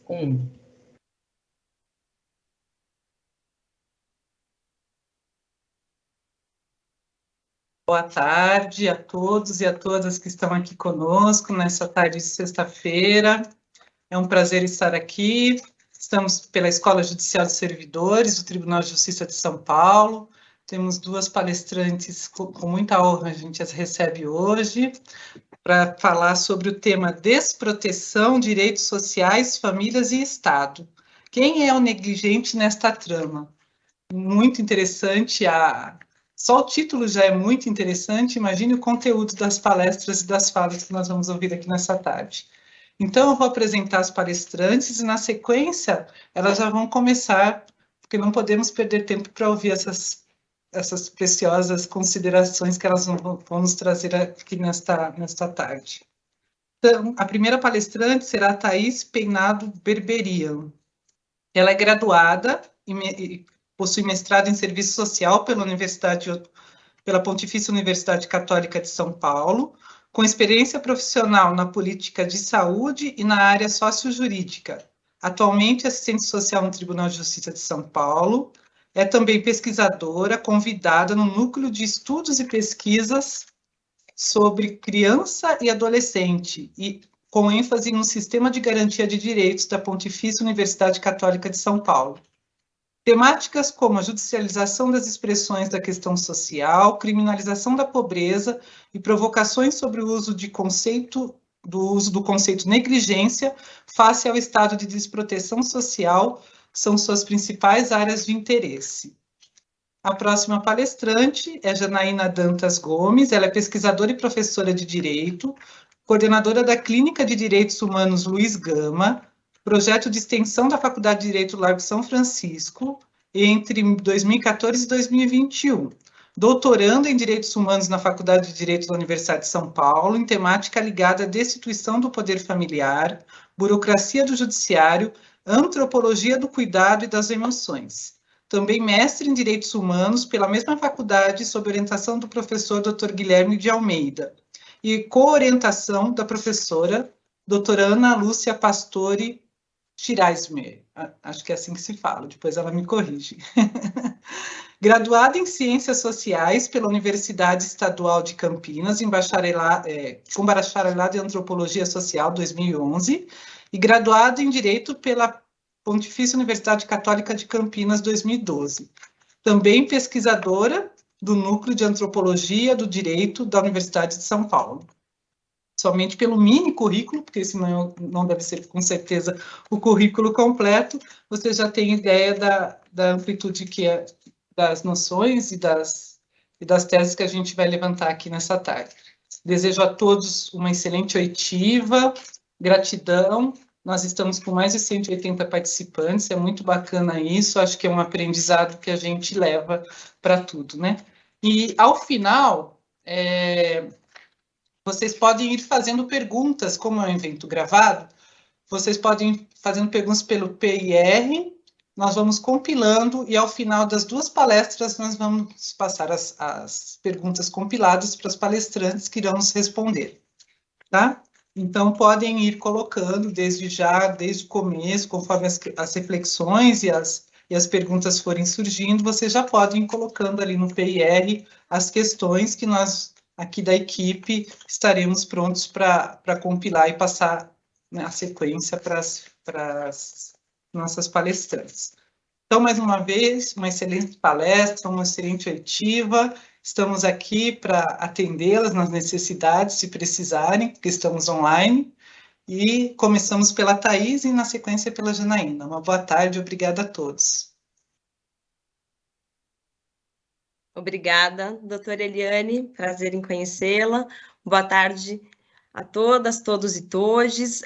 Um. Boa tarde a todos e a todas que estão aqui conosco nessa tarde de sexta-feira. É um prazer estar aqui. Estamos pela Escola Judicial de Servidores do Tribunal de Justiça de São Paulo. Temos duas palestrantes com muita honra, a gente as recebe hoje, para falar sobre o tema desproteção, direitos sociais, famílias e Estado. Quem é o negligente nesta trama? Muito interessante, só o título já é muito interessante, imagine o conteúdo das palestras e das falas que nós vamos ouvir aqui nessa tarde. Então, eu vou apresentar as palestrantes e, na sequência, elas já vão começar, porque não podemos perder tempo para ouvir essas preciosas considerações que elas vão nos trazer aqui nesta tarde. Então, a primeira palestrante será a Thaís Peinado Berberian. Ela é graduada e possui mestrado em Serviço Social pela Pontifícia Universidade Católica de São Paulo, com experiência profissional na política de saúde e na área sociojurídica. Atualmente, assistente social no Tribunal de Justiça de São Paulo. É também pesquisadora convidada no Núcleo de Estudos e Pesquisas sobre Criança e Adolescente, e com ênfase no Sistema de Garantia de Direitos da Pontifícia Universidade Católica de São Paulo. Temáticas como a judicialização das expressões da questão social, criminalização da pobreza e provocações sobre o uso do conceito negligência face ao estado de desproteção social são suas principais áreas de interesse. A próxima palestrante é Janaína Dantas Gomes, ela é pesquisadora e professora de Direito, coordenadora da Clínica de Direitos Humanos Luiz Gama, projeto de extensão da Faculdade de Direito Largo São Francisco, entre 2014 e 2021. Doutoranda em Direitos Humanos na Faculdade de Direito da Universidade de São Paulo, em temática ligada à destituição do poder familiar, burocracia do judiciário, antropologia do cuidado e das emoções. Também mestre em Direitos Humanos pela mesma faculdade, sob orientação do professor Dr. Guilherme de Almeida, e co-orientação da professora doutora Ana Lúcia Pastore Schiraismer, acho que é assim que se fala, depois ela me corrige. Graduada em Ciências Sociais pela Universidade Estadual de Campinas, com bacharelado em Antropologia Social 2011, e graduada em Direito pela Pontifícia Universidade Católica de Campinas 2012. Também pesquisadora do Núcleo de Antropologia do Direito da Universidade de São Paulo. Somente pelo mini currículo, porque senão não deve ser com certeza o currículo completo, você já tem ideia da amplitude que é das noções e das teses que a gente vai levantar aqui nessa tarde. Desejo a todos uma excelente oitiva, gratidão. Nós estamos com mais de 180 participantes, é muito bacana isso, acho que é um aprendizado que a gente leva para tudo, né? E, ao final, vocês podem ir fazendo perguntas, como é um evento gravado, vocês podem ir fazendo perguntas pelo PIR, nós vamos compilando, e ao final das duas palestras, nós vamos passar as perguntas compiladas para os palestrantes que irão nos responder, tá? Então, podem ir colocando desde o começo, conforme as reflexões e as perguntas forem surgindo, vocês já podem ir colocando ali no PIR as questões que nós, aqui da equipe, estaremos prontos para compilar e passar, né, a sequência para as nossas palestrantes. Então, mais uma vez, uma excelente palestra, uma excelente oitiva. Estamos aqui para atendê-las nas necessidades, se precisarem, porque estamos online. E começamos pela Thaís e, na sequência, pela Janaína. Uma boa tarde, obrigada a todos. Obrigada, doutora Eliane, prazer em conhecê-la. Boa tarde a todas, todos e todes.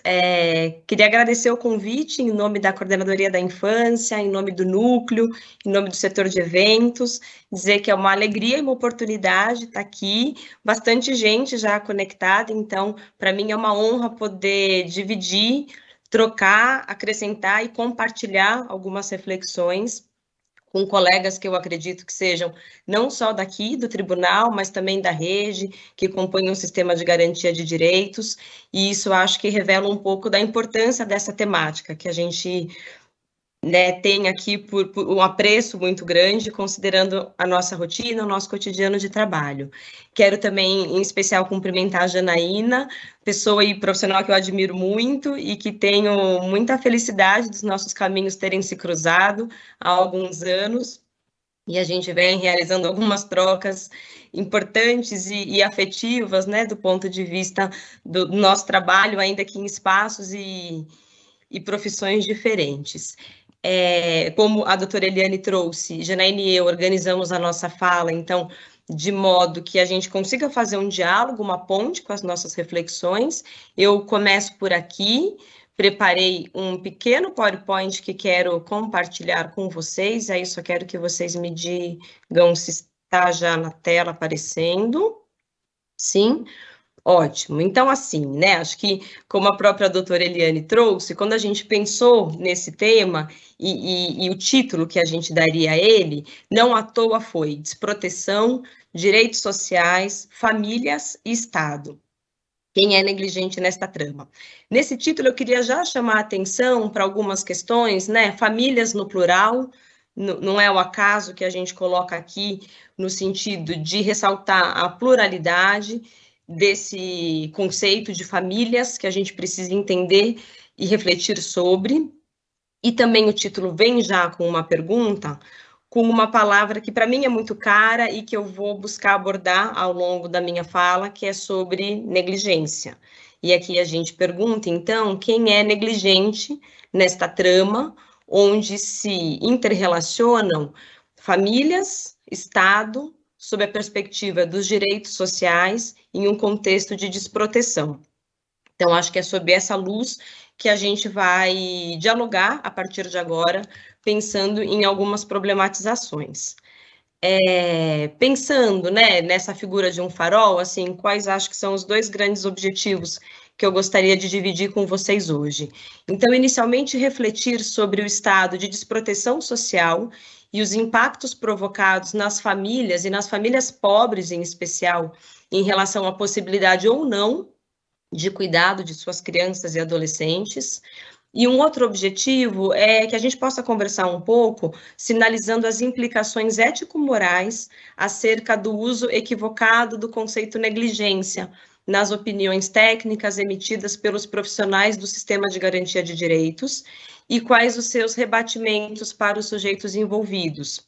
Queria agradecer o convite em nome da Coordenadoria da Infância, em nome do Núcleo, em nome do setor de eventos, dizer que é uma alegria e uma oportunidade estar aqui, bastante gente já conectada, então, para mim é uma honra poder dividir, trocar, acrescentar e compartilhar algumas reflexões com colegas que eu acredito que sejam não só daqui do tribunal, mas também da rede, que compõem um sistema de garantia de direitos, e isso acho que revela um pouco da importância dessa temática, que a gente, né, tem aqui por um apreço muito grande, considerando a nossa rotina, o nosso cotidiano de trabalho. Quero também, em especial, cumprimentar a Janaína, pessoa e profissional que eu admiro muito e que tenho muita felicidade dos nossos caminhos terem se cruzado há alguns anos, e a gente vem realizando algumas trocas importantes e afetivas, né, do ponto de vista do nosso trabalho, ainda que em espaços e profissões diferentes. Como a doutora Eliane trouxe, Janaína e eu organizamos a nossa fala, então, de modo que a gente consiga fazer um diálogo, uma ponte com as nossas reflexões. Eu começo por aqui, preparei um pequeno PowerPoint que quero compartilhar com vocês, aí só quero que vocês me digam se está já na tela aparecendo. Sim? Ótimo. Então, assim, né, acho que, como a própria doutora Eliane trouxe, quando a gente pensou nesse tema e o título que a gente daria a ele, não à toa foi Desproteção, Direitos Sociais, Famílias e Estado. Quem é negligente nesta trama? Nesse título, eu queria já chamar a atenção para algumas questões, né, famílias no plural, não é o acaso que a gente coloca aqui no sentido de ressaltar a pluralidade desse conceito de famílias que a gente precisa entender e refletir sobre. E também o título vem já com uma pergunta, com uma palavra que para mim é muito cara e que eu vou buscar abordar ao longo da minha fala, que é sobre negligência. E aqui a gente pergunta, então, quem é negligente nesta trama, onde se interrelacionam famílias, Estado, sob a perspectiva dos direitos sociais, em um contexto de desproteção. Então, acho que é sob essa luz que a gente vai dialogar a partir de agora, pensando em algumas problematizações. Pensando, né, nessa figura de um farol, assim, quais acho que são os dois grandes objetivos que eu gostaria de dividir com vocês hoje. Então, inicialmente, refletir sobre o estado de desproteção social e os impactos provocados nas famílias, e nas famílias pobres em especial, em relação à possibilidade ou não de cuidado de suas crianças e adolescentes. E um outro objetivo é que a gente possa conversar um pouco, sinalizando as implicações ético-morais acerca do uso equivocado do conceito negligência nas opiniões técnicas emitidas pelos profissionais do sistema de garantia de direitos e quais os seus rebatimentos para os sujeitos envolvidos.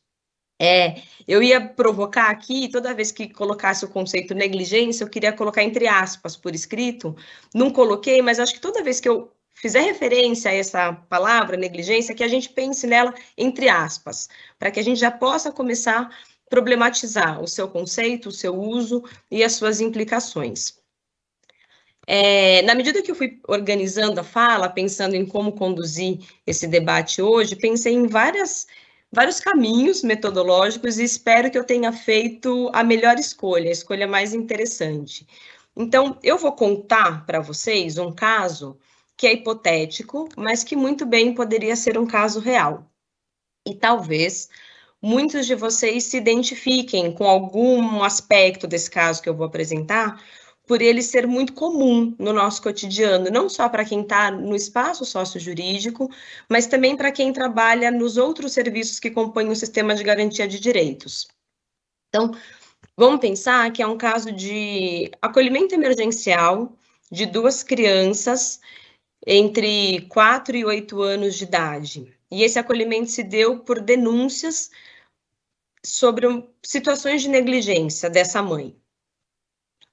Eu ia provocar aqui, toda vez que colocasse o conceito negligência, eu queria colocar entre aspas por escrito, não coloquei, mas acho que toda vez que eu fizer referência a essa palavra, negligência, que a gente pense nela entre aspas, para que a gente já possa começar a problematizar o seu conceito, o seu uso e as suas implicações. Na medida que eu fui organizando a fala, pensando em como conduzir esse debate hoje, pensei em vários caminhos metodológicos e espero que eu tenha feito a melhor escolha, a escolha mais interessante. Então, eu vou contar para vocês um caso que é hipotético, mas que muito bem poderia ser um caso real. E talvez muitos de vocês se identifiquem com algum aspecto desse caso que eu vou apresentar, por ele ser muito comum no nosso cotidiano, não só para quem está no espaço sócio-jurídico, mas também para quem trabalha nos outros serviços que compõem o sistema de garantia de direitos. Então, vamos pensar que é um caso de acolhimento emergencial de duas crianças entre 4 e 8 anos de idade. E esse acolhimento se deu por denúncias sobre situações de negligência dessa mãe.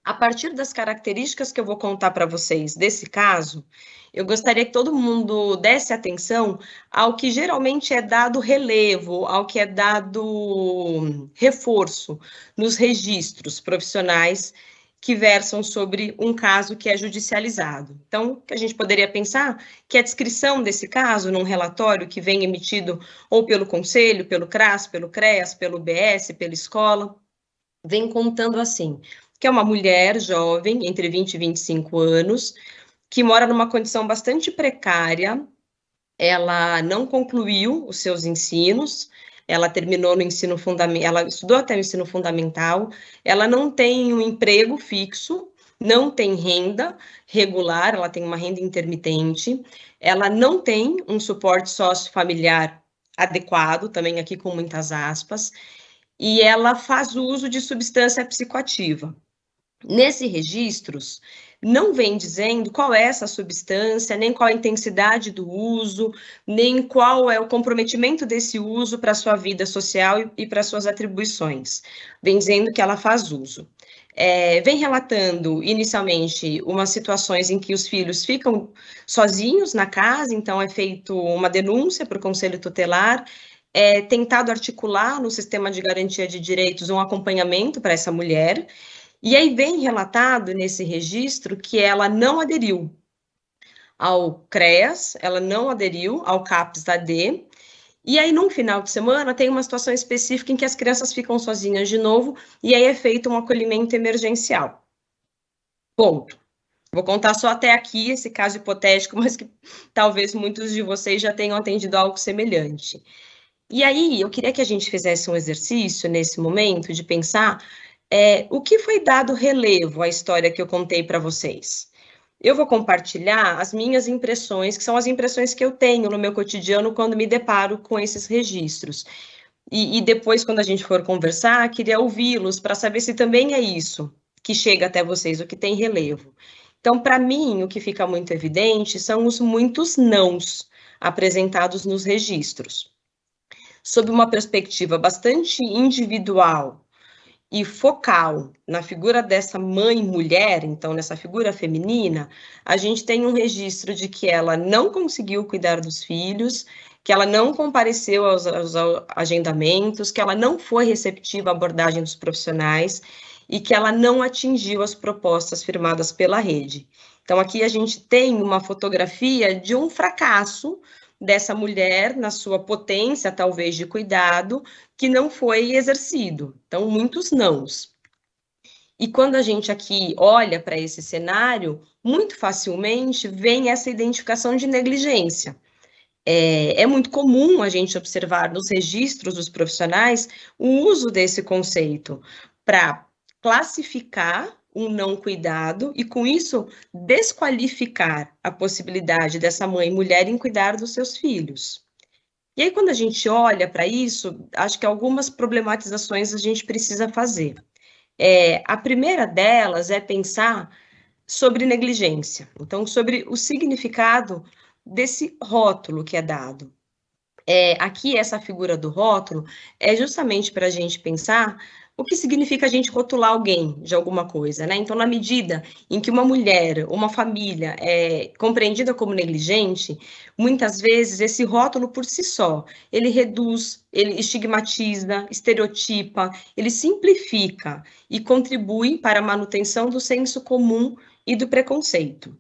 A partir das características que eu vou contar para vocês desse caso, eu gostaria que todo mundo desse atenção ao que geralmente é dado relevo, ao que é dado reforço nos registros profissionais que versam sobre um caso que é judicializado. Então, o que a gente poderia pensar que a descrição desse caso num relatório que vem emitido ou pelo Conselho, pelo CRAS, pelo CREAS, pelo BS, pela escola, vem contando assim, que é uma mulher jovem, entre 20 e 25 anos, que mora numa condição bastante precária, ela não concluiu os seus ensinos, ela terminou no ensino fundamental, ela estudou até o ensino fundamental, ela não tem um emprego fixo, não tem renda regular, ela tem uma renda intermitente, ela não tem um suporte sociofamiliar adequado, também aqui com muitas aspas, e ela faz uso de substância psicoativa. Nesses registros, não vem dizendo qual é essa substância, nem qual a intensidade do uso, nem qual é o comprometimento desse uso para a sua vida social e para suas atribuições. Vem dizendo que ela faz uso. Vem relatando, inicialmente, umas situações em que os filhos ficam sozinhos na casa, então é feito uma denúncia para o Conselho Tutelar, é tentado articular no sistema de garantia de direitos um acompanhamento para essa mulher, e aí vem relatado nesse registro que ela não aderiu ao CREAS, ela não aderiu ao CAPS-AD, e aí, num final de semana, tem uma situação específica em que as crianças ficam sozinhas de novo, e aí é feito um acolhimento emergencial. Ponto. Vou contar só até aqui esse caso hipotético, mas que talvez muitos de vocês já tenham atendido algo semelhante. E aí, eu queria que a gente fizesse um exercício nesse momento de pensar o que foi dado relevo à história que eu contei para vocês. Eu vou compartilhar as minhas impressões, que são as impressões que eu tenho no meu cotidiano quando me deparo com esses registros. E depois, quando a gente for conversar, queria ouvi-los para saber se também é isso que chega até vocês, o que tem relevo. Então, para mim, o que fica muito evidente são os muitos nãos apresentados nos registros. Sob uma perspectiva bastante individual e focal na figura dessa mãe mulher, então nessa figura feminina, a gente tem um registro de que ela não conseguiu cuidar dos filhos, que ela não compareceu aos agendamentos, que ela não foi receptiva à abordagem dos profissionais e que ela não atingiu as propostas firmadas pela rede. Então, aqui a gente tem uma fotografia de um fracasso dessa mulher na sua potência, talvez, de cuidado, que não foi exercido. Então, muitos nãos. E quando a gente aqui olha para esse cenário, muito facilmente vem essa identificação de negligência. É muito comum a gente observar nos registros dos profissionais o uso desse conceito para classificar um não cuidado e, com isso, desqualificar a possibilidade dessa mãe mulher em cuidar dos seus filhos. E aí, quando a gente olha para isso, acho que algumas problematizações a gente precisa fazer. A primeira delas é pensar sobre negligência, então, sobre o significado desse rótulo que é dado. Aqui, essa figura do rótulo é justamente para a gente pensar o que significa a gente rotular alguém de alguma coisa, né? Então, na medida em que uma mulher, uma família é compreendida como negligente, muitas vezes esse rótulo por si só, ele reduz, ele estigmatiza, estereotipa, ele simplifica e contribui para a manutenção do senso comum e do preconceito.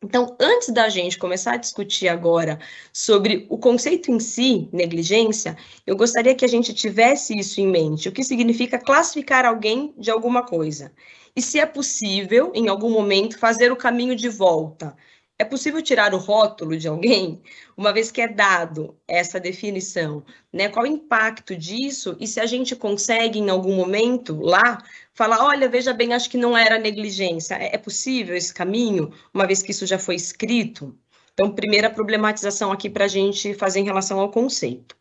Então, antes da gente começar a discutir agora sobre o conceito em si, negligência, eu gostaria que a gente tivesse isso em mente, o que significa classificar alguém de alguma coisa. E se é possível, em algum momento, fazer o caminho de volta. É possível tirar o rótulo de alguém, uma vez que é dado essa definição, né? Qual o impacto disso? E se a gente consegue, em algum momento, lá, falar, olha, veja bem, acho que não era negligência. É possível esse caminho, uma vez que isso já foi escrito? Então, primeira problematização aqui para a gente fazer em relação ao conceito.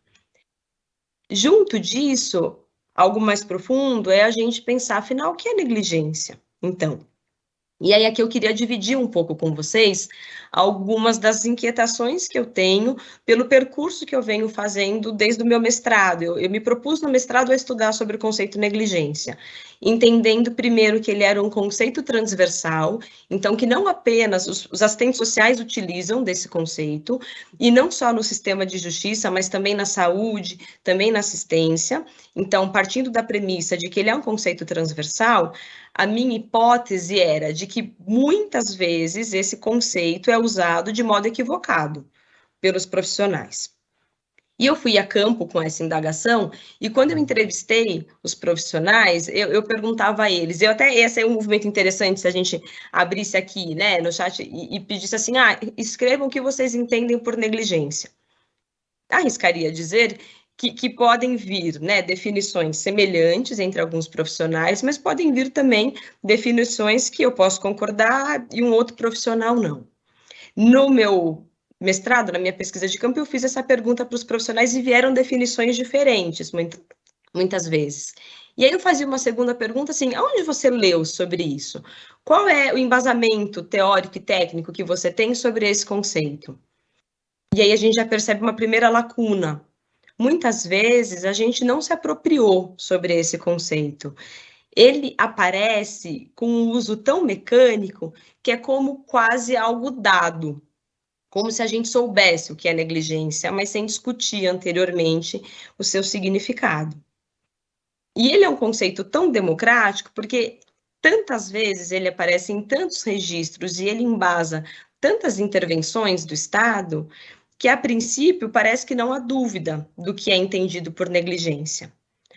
Junto disso, algo mais profundo é a gente pensar, afinal, o que é negligência? Então, e aí aqui eu queria dividir um pouco com vocês algumas das inquietações que eu tenho pelo percurso que eu venho fazendo desde o meu mestrado. Eu me propus no mestrado a estudar sobre o conceito negligência, entendendo primeiro que ele era um conceito transversal, então que não apenas os assistentes sociais utilizam desse conceito, e não só no sistema de justiça, mas também na saúde, também na assistência. Então, partindo da premissa de que ele é um conceito transversal, a minha hipótese era de que muitas vezes esse conceito é usado de modo equivocado pelos profissionais. E eu fui a campo com essa indagação, e quando eu entrevistei os profissionais, eu perguntava a eles, esse é um movimento interessante se a gente abrisse aqui, né, no chat e pedisse assim, escrevam o que vocês entendem por negligência. Arriscaria dizer que podem vir, né, definições semelhantes entre alguns profissionais, mas podem vir também definições que eu posso concordar e um outro profissional não. No meu mestrado, na minha pesquisa de campo, eu fiz essa pergunta para os profissionais e vieram definições diferentes, muitas vezes. E aí eu fazia uma segunda pergunta, assim, aonde você leu sobre isso? Qual é o embasamento teórico e técnico que você tem sobre esse conceito? E aí a gente já percebe uma primeira lacuna. Muitas vezes a gente não se apropriou sobre esse conceito. Ele aparece com um uso tão mecânico que é como quase algo dado, como se a gente soubesse o que é negligência, mas sem discutir anteriormente o seu significado. E ele é um conceito tão democrático porque tantas vezes ele aparece em tantos registros e ele embasa tantas intervenções do Estado que, a princípio, parece que não há dúvida do que é entendido por negligência.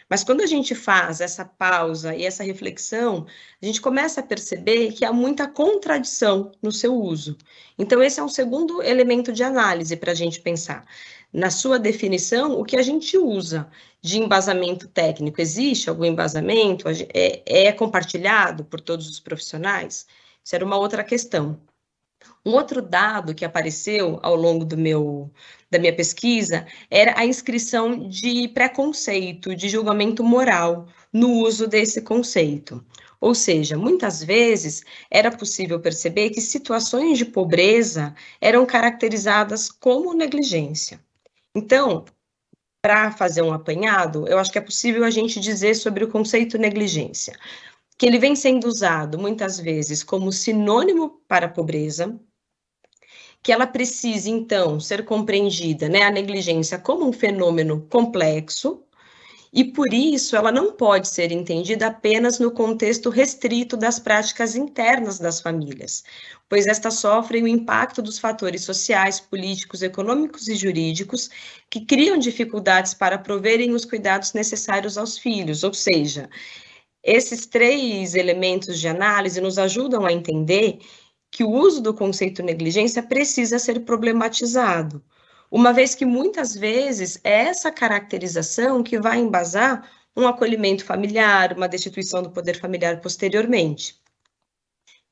Mas quando a gente faz essa pausa e essa reflexão, a gente começa a perceber que há muita contradição no seu uso. Então, esse é um segundo elemento de análise para a gente pensar. Na sua definição, o que a gente usa de embasamento técnico? Existe algum embasamento? É compartilhado por todos os profissionais? Isso era uma outra questão. Um outro dado que apareceu ao longo da minha pesquisa era a inscrição de preconceito, de julgamento moral no uso desse conceito. Ou seja, muitas vezes era possível perceber que situações de pobreza eram caracterizadas como negligência. Então, para fazer um apanhado, eu acho que é possível a gente dizer sobre o conceito negligência, que ele vem sendo usado muitas vezes como sinônimo para a pobreza, que ela precisa, então, ser compreendida, né, a negligência como um fenômeno complexo, e por isso ela não pode ser entendida apenas no contexto restrito das práticas internas das famílias, pois estas sofrem o impacto dos fatores sociais, políticos, econômicos e jurídicos que criam dificuldades para proverem os cuidados necessários aos filhos, ou seja, esses três elementos de análise nos ajudam a entender que o uso do conceito negligência precisa ser problematizado, uma vez que muitas vezes é essa caracterização que vai embasar um acolhimento familiar, uma destituição do poder familiar posteriormente.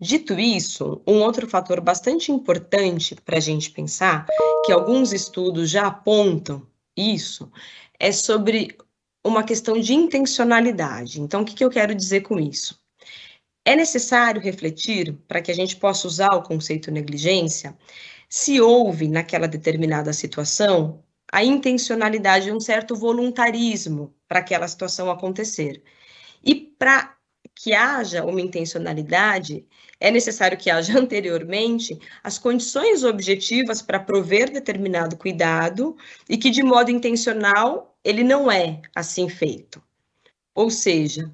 Dito isso, um outro fator bastante importante para a gente pensar, que alguns estudos já apontam isso, é sobre uma questão de intencionalidade. Então, o que eu quero dizer com isso? É necessário refletir, para que a gente possa usar o conceito negligência, se houve naquela determinada situação a intencionalidade, um certo voluntarismo para aquela situação acontecer. E para que haja uma intencionalidade, é necessário que haja anteriormente as condições objetivas para prover determinado cuidado e que de modo intencional ele não é assim feito. Ou seja,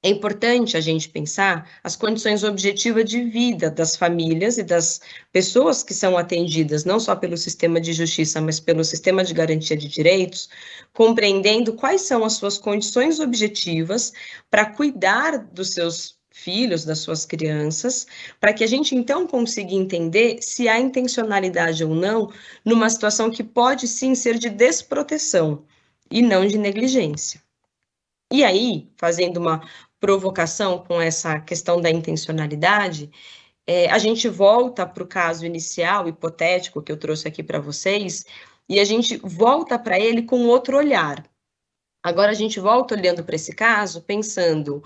é importante a gente pensar as condições objetivas de vida das famílias e das pessoas que são atendidas, não só pelo sistema de justiça, mas pelo sistema de garantia de direitos, compreendendo quais são as suas condições objetivas para cuidar dos seus filhos, das suas crianças, para que a gente então consiga entender se há intencionalidade ou não numa situação que pode sim ser de desproteção e não de negligência. E aí, fazendo uma provocação com essa questão da intencionalidade, a gente volta para o caso inicial, hipotético, que eu trouxe aqui para vocês, e a gente volta para ele com outro olhar. Agora a gente volta olhando para esse caso, pensando,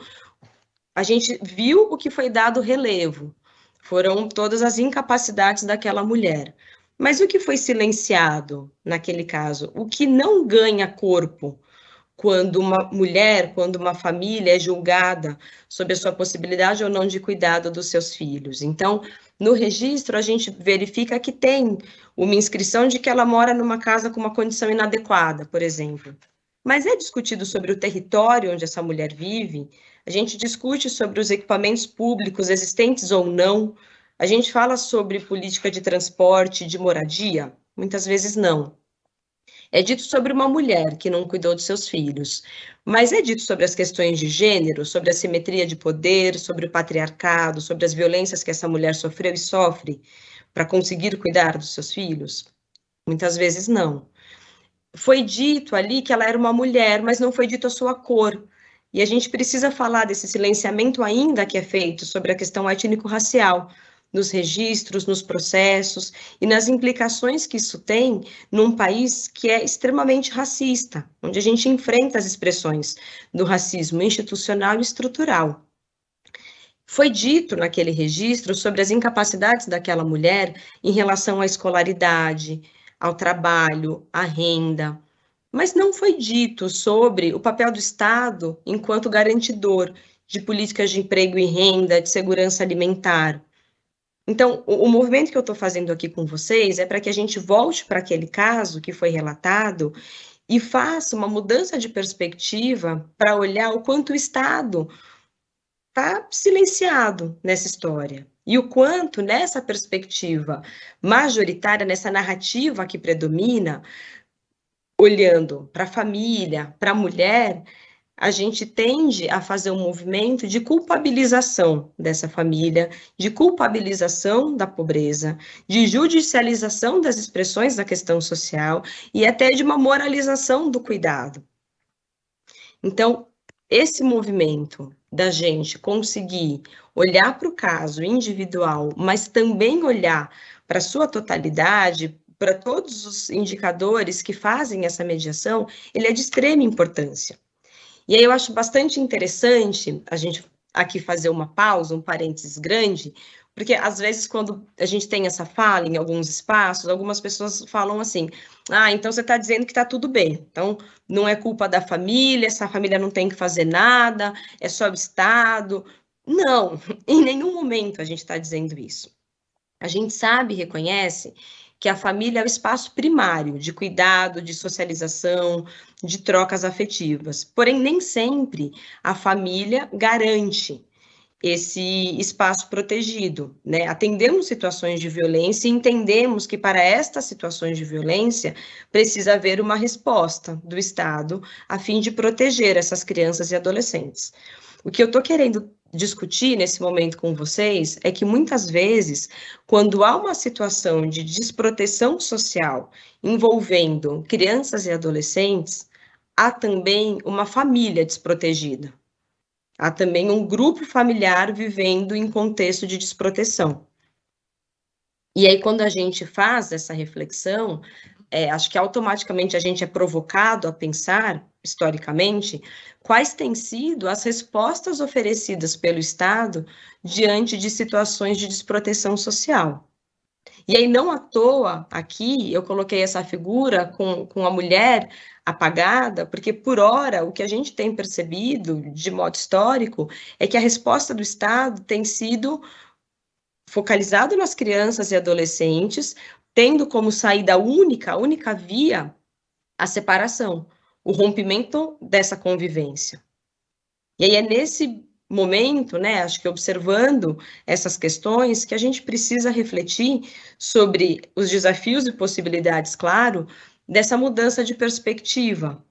a gente viu o que foi dado relevo, foram todas as incapacidades daquela mulher, mas o que foi silenciado naquele caso? O que não ganha corpo quando uma mulher, quando uma família é julgada sobre a sua possibilidade ou não de cuidado dos seus filhos. Então, no registro, a gente verifica que tem uma inscrição de que ela mora numa casa com uma condição inadequada, por exemplo. Mas é discutido sobre o território onde essa mulher vive, a gente discute sobre os equipamentos públicos existentes ou não, a gente fala sobre política de transporte, de moradia? Muitas vezes não. É dito sobre uma mulher que não cuidou dos seus filhos, mas é dito sobre as questões de gênero, sobre a simetria de poder, sobre o patriarcado, sobre as violências que essa mulher sofreu e sofre para conseguir cuidar dos seus filhos? Muitas vezes não. foi dito ali que ela era uma mulher, mas não foi dito a sua cor. E a gente precisa falar desse silenciamento ainda que é feito sobre a questão étnico-racial, nos registros, nos processos e nas implicações que isso tem num país que é extremamente racista, onde a gente enfrenta as expressões do racismo institucional e estrutural. Foi dito naquele registro sobre as incapacidades daquela mulher em relação à escolaridade, ao trabalho, à renda, mas não foi dito sobre o papel do Estado enquanto garantidor de políticas de emprego e renda, de segurança alimentar. Então, o movimento que eu estou fazendo aqui com vocês é para que a gente volte para aquele caso que foi relatado e faça uma mudança de perspectiva para olhar o quanto o Estado está silenciado nessa história. E o quanto, nessa perspectiva majoritária, nessa narrativa que predomina, olhando para a família, para a mulher, a gente tende a fazer um movimento de culpabilização dessa família, de culpabilização da pobreza, de judicialização das expressões da questão social e até de uma moralização do cuidado. Então, esse movimento da gente conseguir olhar para o caso individual, mas também olhar para a sua totalidade, para todos os indicadores que fazem essa mediação, ele é de extrema importância. E aí eu acho bastante interessante a gente aqui fazer uma pausa, um parênteses grande, porque às vezes quando a gente tem essa fala em alguns espaços, algumas pessoas falam assim, então você está dizendo que está tudo bem, então não é culpa da família, essa família não tem que fazer nada, é só o Estado. Não, em nenhum momento a gente está dizendo isso. A gente sabe e reconhece que a família é o espaço primário de cuidado, de socialização, de trocas afetivas. Porém, nem sempre a família garante esse espaço protegido, né? Atendemos situações de violência e entendemos que para estas situações de violência precisa haver uma resposta do Estado a fim de proteger essas crianças e adolescentes. O que eu estou querendo discutir nesse momento com vocês é que muitas vezes, quando há uma situação de desproteção social envolvendo crianças e adolescentes, há também uma família desprotegida. Há também um grupo familiar vivendo em contexto de desproteção. E aí, quando a gente faz essa reflexão, acho que automaticamente a gente é provocado a pensar, historicamente, quais têm sido as respostas oferecidas pelo Estado diante de situações de desproteção social. E aí, não à toa, aqui, eu coloquei essa figura com a mulher apagada, porque, por hora, o que a gente tem percebido, de modo histórico, é que a resposta do Estado tem sido focalizado nas crianças e adolescentes, tendo como saída única, a única via, a separação, o rompimento dessa convivência. E aí é nesse momento, né, acho que observando essas questões, que a gente precisa refletir sobre os desafios e possibilidades, claro, dessa mudança de perspectiva.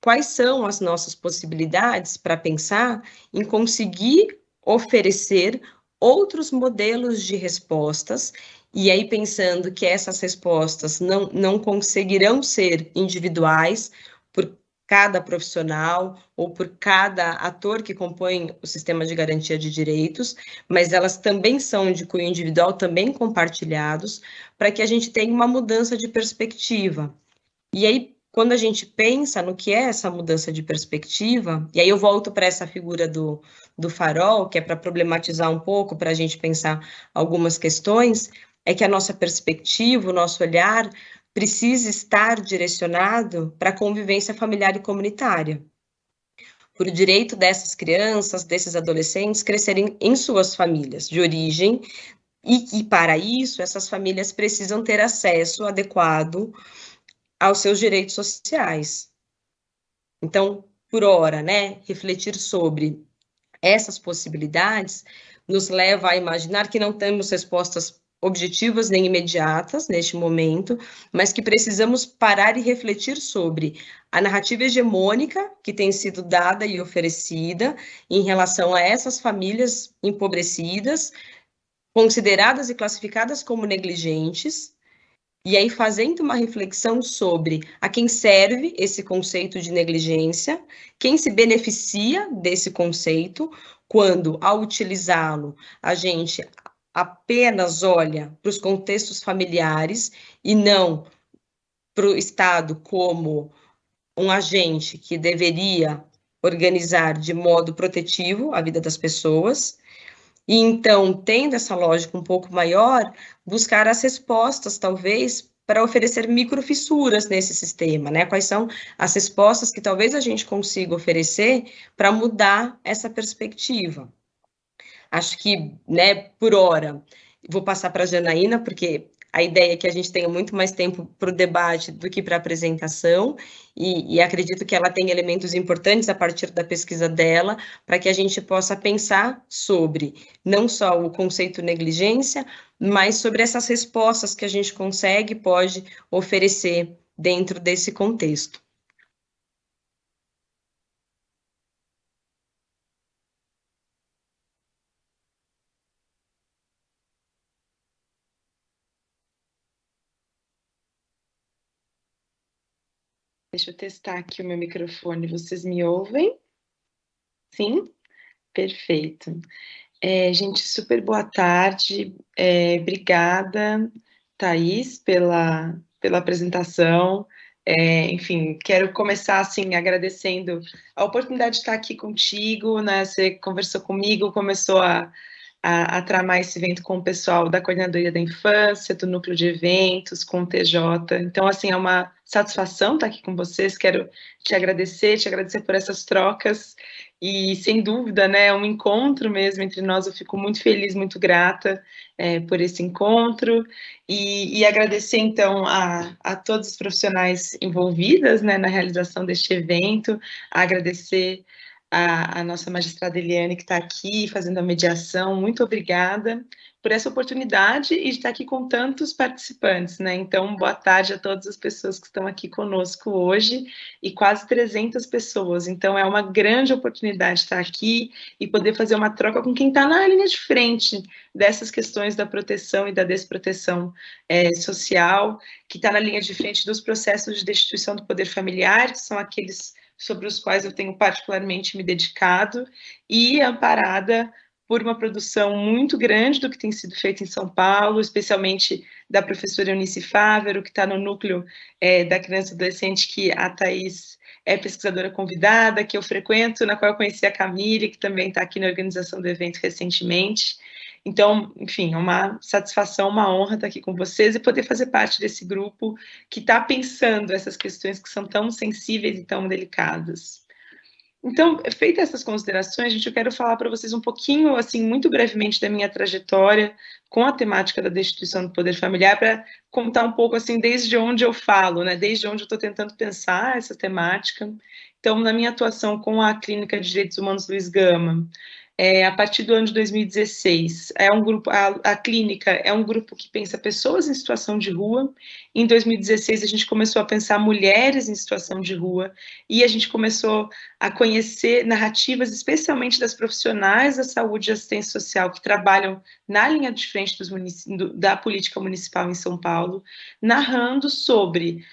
Quais são as nossas possibilidades para pensar em conseguir oferecer outros modelos de respostas, e aí pensando que essas respostas não conseguirão ser individuais por cada profissional ou por cada ator que compõe o sistema de garantia de direitos, mas elas também são de cunho individual, também compartilhados, para que a gente tenha uma mudança de perspectiva. E aí, quando a gente pensa no que é essa mudança de perspectiva, e aí eu volto para essa figura do farol, que é para problematizar um pouco, para a gente pensar algumas questões, é que a nossa perspectiva, o nosso olhar, precisa estar direcionado para a convivência familiar e comunitária, por o direito dessas crianças, desses adolescentes, crescerem em suas famílias de origem, e para isso, essas famílias precisam ter acesso adequado aos seus direitos sociais. Então, por hora, né, refletir sobre essas possibilidades nos leva a imaginar que não temos respostas objetivas nem imediatas neste momento, mas que precisamos parar e refletir sobre a narrativa hegemônica que tem sido dada e oferecida em relação a essas famílias empobrecidas, consideradas e classificadas como negligentes, E aí, fazendo uma reflexão sobre a quem serve esse conceito de negligência, quem se beneficia desse conceito, quando, ao utilizá-lo, a gente apenas olha para os contextos familiares e não para o Estado como um agente que deveria organizar de modo protetivo a vida das pessoas. E então, tendo essa lógica um pouco maior, buscar as respostas, talvez, para oferecer microfissuras nesse sistema, né? Quais são as respostas que talvez a gente consiga oferecer para mudar essa perspectiva? Acho que, né, por hora, vou passar para a Janaína, porque a ideia é que a gente tenha muito mais tempo para o debate do que para a apresentação, e acredito que ela tem elementos importantes a partir da pesquisa dela, para que a gente possa pensar sobre não só o conceito negligência, mas sobre essas respostas que a gente consegue, pode oferecer dentro desse contexto. Deixa eu testar aqui o meu microfone. Vocês me ouvem? Sim? Perfeito. Gente, super boa tarde. Obrigada, Thaís, pela apresentação. Enfim, quero começar, assim, agradecendo a oportunidade de estar aqui contigo, né? Você conversou comigo, começou a tramar esse evento com o pessoal da Coordenadoria da Infância, do Núcleo de Eventos, com o TJ. Então, assim, é uma satisfação estar aqui com vocês, quero te agradecer por essas trocas, e, sem dúvida, né, é um encontro mesmo entre nós, eu fico muito feliz, muito grata por esse encontro, e agradecer, então, a todos os profissionais envolvidos, né, na realização deste evento, agradecer a nossa magistrada Eliane, que está aqui fazendo a mediação. Muito obrigada por essa oportunidade e de estar aqui com tantos participantes, né? Então, boa tarde a todas as pessoas que estão aqui conosco hoje, e quase 300 pessoas. Então, é uma grande oportunidade estar aqui e poder fazer uma troca com quem está na linha de frente dessas questões da proteção e da desproteção social, que está na linha de frente dos processos de destituição do poder familiar, que são aqueles sobre os quais eu tenho particularmente me dedicado, e amparada por uma produção muito grande do que tem sido feito em São Paulo, especialmente da professora Eunice Fávero, que está no núcleo da criança e adolescente, que a Thaís é pesquisadora convidada, que eu frequento, na qual eu conheci a Camille, que também está aqui na organização do evento recentemente. Então, enfim, é uma satisfação, uma honra estar aqui com vocês e poder fazer parte desse grupo que está pensando essas questões que são tão sensíveis e tão delicadas. Então, feitas essas considerações, gente, eu quero falar para vocês um pouquinho, assim, muito brevemente, da minha trajetória com a temática da destituição do poder familiar, para contar um pouco, assim, desde onde eu falo, né, desde onde eu estou tentando pensar essa temática. Então, na minha atuação com a Clínica de Direitos Humanos Luiz Gama, a partir do ano de 2016, a clínica é um grupo que pensa pessoas em situação de rua. Em 2016, a gente começou a pensar mulheres em situação de rua, e a gente começou a conhecer narrativas, especialmente das profissionais da saúde e assistência social, que trabalham na linha de frente da política municipal em São Paulo, narrando sobre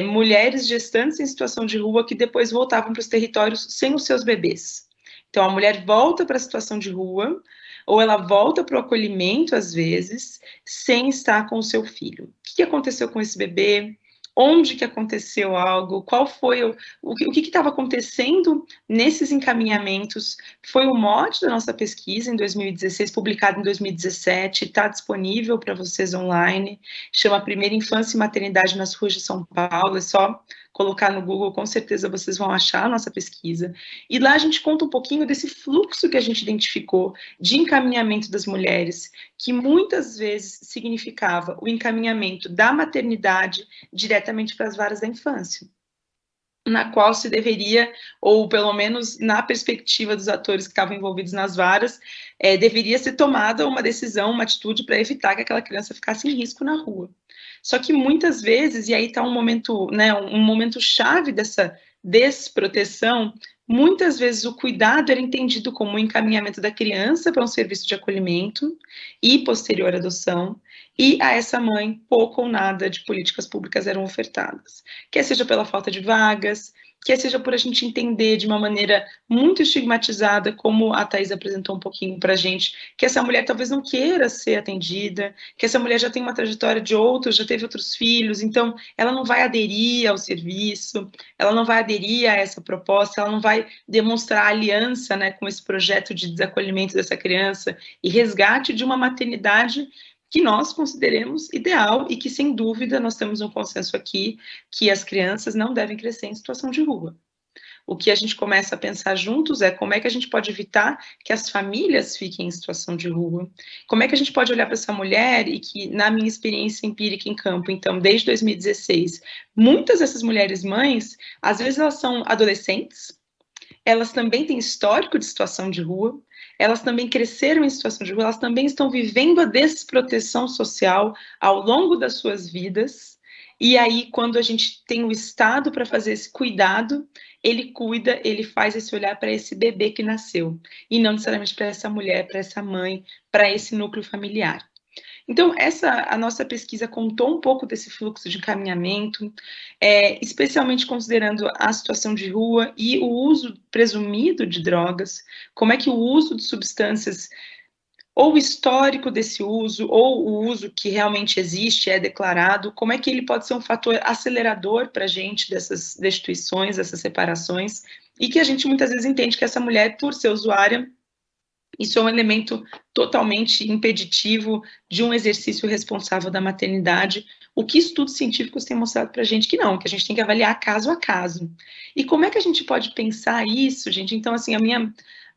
mulheres gestantes em situação de rua que depois voltavam para os territórios sem os seus bebês. Então, a mulher volta para a situação de rua, ou ela volta para o acolhimento, às vezes, sem estar com o seu filho. O que aconteceu com esse bebê? Onde que aconteceu algo? Qual foi o que estava acontecendo nesses encaminhamentos? Foi o mote da nossa pesquisa em 2016, publicado em 2017, está disponível para vocês online, chama Primeira Infância e Maternidade nas Ruas de São Paulo, é só colocar no Google, com certeza vocês vão achar a nossa pesquisa. E lá a gente conta um pouquinho desse fluxo que a gente identificou de encaminhamento das mulheres, que muitas vezes significava o encaminhamento da maternidade diretamente para as varas da infância, na qual se deveria, ou pelo menos na perspectiva dos atores que estavam envolvidos nas varas, deveria ser tomada uma decisão, uma atitude para evitar que aquela criança ficasse em risco na rua. Só que muitas vezes, e aí está um momento, né, um momento chave dessa desproteção, muitas vezes o cuidado era entendido como o encaminhamento da criança para um serviço de acolhimento e posterior adoção, e a essa mãe pouco ou nada de políticas públicas eram ofertadas, quer seja pela falta de vagas, quer seja por a gente entender de uma maneira muito estigmatizada, como a Thais apresentou um pouquinho para a gente, que essa mulher talvez não queira ser atendida, que essa mulher já tem uma trajetória de outros, já teve outros filhos, então ela não vai aderir ao serviço, ela não vai aderir a essa proposta, ela não vai demonstrar aliança, né, com esse projeto de desacolhimento dessa criança e resgate de uma maternidade que nós consideremos ideal e que, sem dúvida, nós temos um consenso aqui que as crianças não devem crescer em situação de rua. O que a gente começa a pensar juntos é como é que a gente pode evitar que as famílias fiquem em situação de rua, como é que a gente pode olhar para essa mulher e que, na minha experiência empírica em campo, então, desde 2016, muitas dessas mulheres mães, às vezes elas são adolescentes, elas também têm histórico de situação de rua, elas também cresceram em situação de rua, elas também estão vivendo a desproteção social ao longo das suas vidas, e aí, quando a gente tem o Estado para fazer esse cuidado, ele cuida, ele faz esse olhar para esse bebê que nasceu, e não necessariamente para essa mulher, para essa mãe, para esse núcleo familiar. Então, a nossa pesquisa contou um pouco desse fluxo de encaminhamento, especialmente considerando a situação de rua e o uso presumido de drogas, como é que o uso de substâncias, ou o histórico desse uso, ou o uso que realmente existe, é declarado, como é que ele pode ser um fator acelerador para a gente dessas destituições, dessas separações, e que a gente muitas vezes entende que essa mulher, por ser usuária, isso é um elemento totalmente impeditivo de um exercício responsável da maternidade, o que estudos científicos têm mostrado para a gente que não, que a gente tem que avaliar caso a caso. E como é que a gente pode pensar isso, gente? Então, assim, a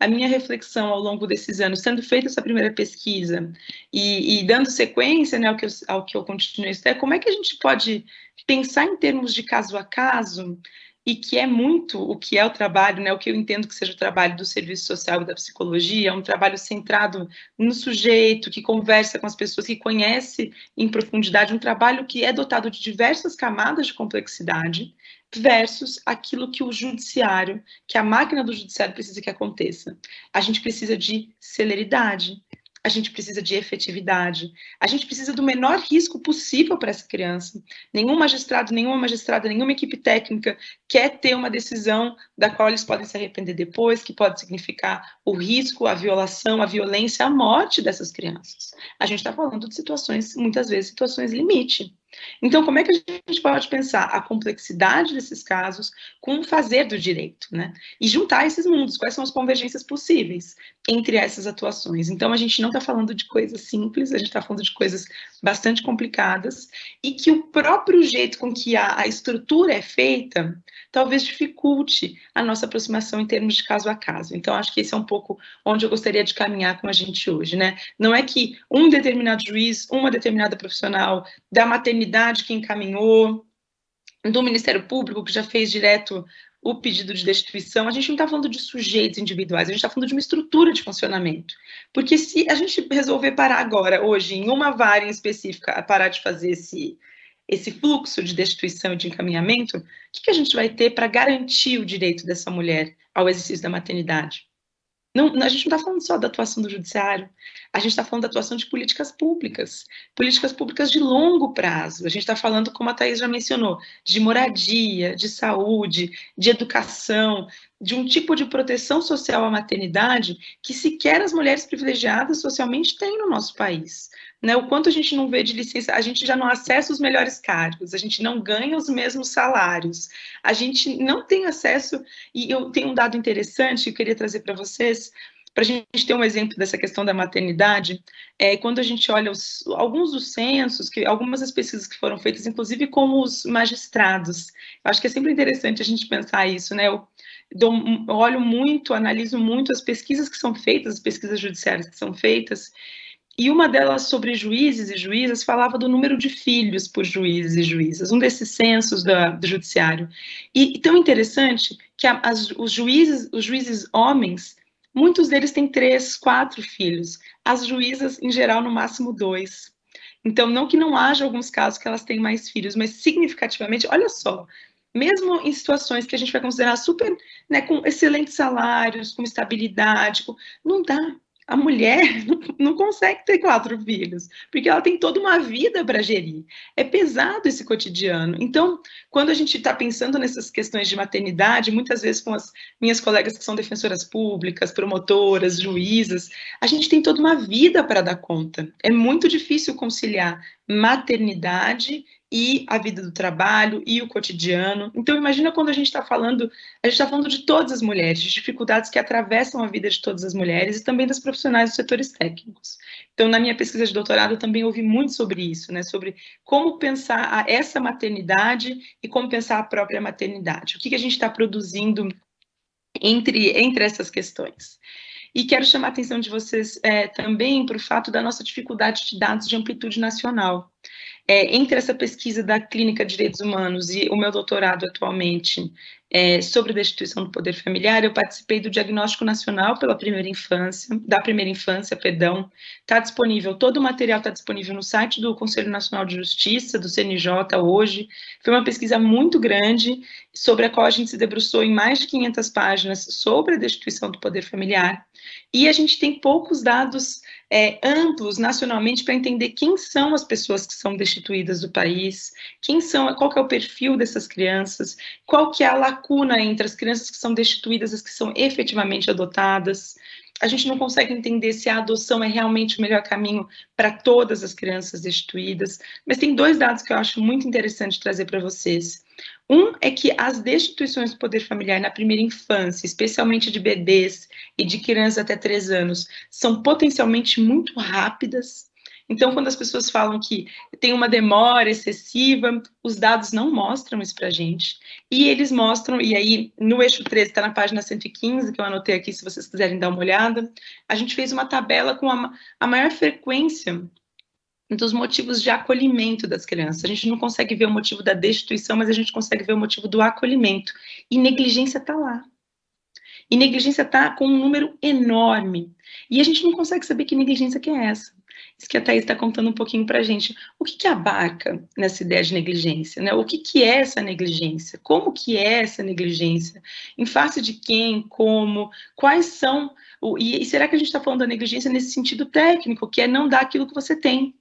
minha reflexão ao longo desses anos, sendo feita essa primeira pesquisa e dando sequência, né, ao que eu continuei a estudar, como é que a gente pode pensar em termos de caso a caso, e que é muito o que é o trabalho, né, o que eu entendo que seja o trabalho do serviço social e da psicologia, é um trabalho centrado no sujeito, que conversa com as pessoas, que conhece em profundidade, um trabalho que é dotado de diversas camadas de complexidade, versus aquilo que o judiciário, que a máquina do judiciário precisa que aconteça. A gente precisa de celeridade, a gente precisa de efetividade, a gente precisa do menor risco possível para essa criança. Nenhum magistrado, nenhuma magistrada, nenhuma equipe técnica quer ter uma decisão da qual eles podem se arrepender depois, que pode significar o risco, a violação, a violência, a morte dessas crianças. A gente está falando de situações, muitas vezes, situações limite. Então, como é que a gente pode pensar a complexidade desses casos com o fazer do direito, né? E juntar esses mundos, quais são as convergências possíveis entre essas atuações. Então, a gente não está falando de coisas simples, a gente está falando de coisas bastante complicadas e que o próprio jeito com que a estrutura é feita talvez dificulte a nossa aproximação em termos de caso a caso. Então, acho que esse é um pouco onde eu gostaria de caminhar com a gente hoje, né? Não é que um determinado juiz, uma determinada profissional da maternidade que encaminhou, do Ministério Público que já fez direto o pedido de destituição, a gente não está falando de sujeitos individuais, a gente está falando de uma estrutura de funcionamento. Porque se a gente resolver parar agora, hoje, em uma vara em específica, parar de fazer esse fluxo de destituição e de encaminhamento, o que a gente vai ter para garantir o direito dessa mulher ao exercício da maternidade? Não, a gente não está falando só da atuação do judiciário, a gente está falando da atuação de políticas públicas de longo prazo. A gente está falando, como a Thais já mencionou, de moradia, de saúde, de educação, de um tipo de proteção social à maternidade que sequer as mulheres privilegiadas socialmente têm no nosso país. Né? O quanto a gente não vê de licença, a gente já não acessa os melhores cargos, a gente não ganha os mesmos salários, a gente não tem acesso, e eu tenho um dado interessante que eu queria trazer para vocês, para a gente ter um exemplo dessa questão da maternidade, quando a gente olha alguns dos censos, algumas das pesquisas que foram feitas, inclusive com os magistrados, eu acho que é sempre interessante a gente pensar isso, né? Eu olho muito, analiso muito as pesquisas que são feitas, as pesquisas judiciárias que são feitas, e uma delas sobre juízes e juízas falava do número de filhos por juízes e juízas, um desses censos do judiciário. E tão interessante que os juízes homens, muitos deles têm 3, 4 filhos, as juízas, em geral, no máximo 2. Então, não que não haja alguns casos que elas têm mais filhos, mas significativamente, olha só, mesmo em situações que a gente vai considerar super, né, com excelentes salários, com estabilidade, não dá. A mulher não consegue ter 4 filhos, porque ela tem toda uma vida para gerir. É pesado esse cotidiano. Então, quando a gente está pensando nessas questões de maternidade, muitas vezes com as minhas colegas que são defensoras públicas, promotoras, juízas, a gente tem toda uma vida para dar conta. É muito difícil conciliar maternidade e a vida do trabalho e o cotidiano. Então, imagina quando a gente está falando de todas as mulheres, de dificuldades que atravessam a vida de todas as mulheres e também das profissionais dos setores técnicos. Então, na minha pesquisa de doutorado, eu também ouvi muito sobre isso, né, sobre como pensar essa maternidade e como pensar a própria maternidade. O que a gente está produzindo entre essas questões. E quero chamar a atenção de vocês também para o fato da nossa dificuldade de dados de amplitude nacional. Entre essa pesquisa da Clínica de Direitos Humanos e o meu doutorado atualmente sobre destituição do poder familiar, eu participei do Diagnóstico Nacional da Primeira Infância, está disponível, todo o material está disponível no site do Conselho Nacional de Justiça, do CNJ hoje. Foi uma pesquisa muito grande, sobre a qual a gente se debruçou em mais de 500 páginas sobre a destituição do poder familiar, e a gente tem poucos dados amplos nacionalmente para entender quem são as pessoas que são destituídas do país, qual que é o perfil dessas crianças, qual que é a lacuna entre as crianças que são destituídas e as que são efetivamente adotadas. A gente não consegue entender se a adoção é realmente o melhor caminho para todas as crianças destituídas, mas tem 2 dados que eu acho muito interessante trazer para vocês. Um é que as destituições do poder familiar na primeira infância, especialmente de bebês e de crianças até 3 anos, são potencialmente muito rápidas. Então, quando as pessoas falam que tem uma demora excessiva, os dados não mostram isso para a gente. E eles mostram, e aí no eixo 13, está na página 115, que eu anotei aqui, se vocês quiserem dar uma olhada, a gente fez uma tabela com a maior frequência dos motivos de acolhimento das crianças. A gente não consegue ver o motivo da destituição, mas a gente consegue ver o motivo do acolhimento. E negligência está lá. E negligência está com um número enorme. E a gente não consegue saber que negligência que é essa. Isso que a Thaís está contando um pouquinho para a gente. O que abarca nessa ideia de negligência, né? O que é essa negligência? Como que é essa negligência? Em face de quem? Como? Quais são? E será que a gente está falando da negligência nesse sentido técnico, que é não dar aquilo que você tem?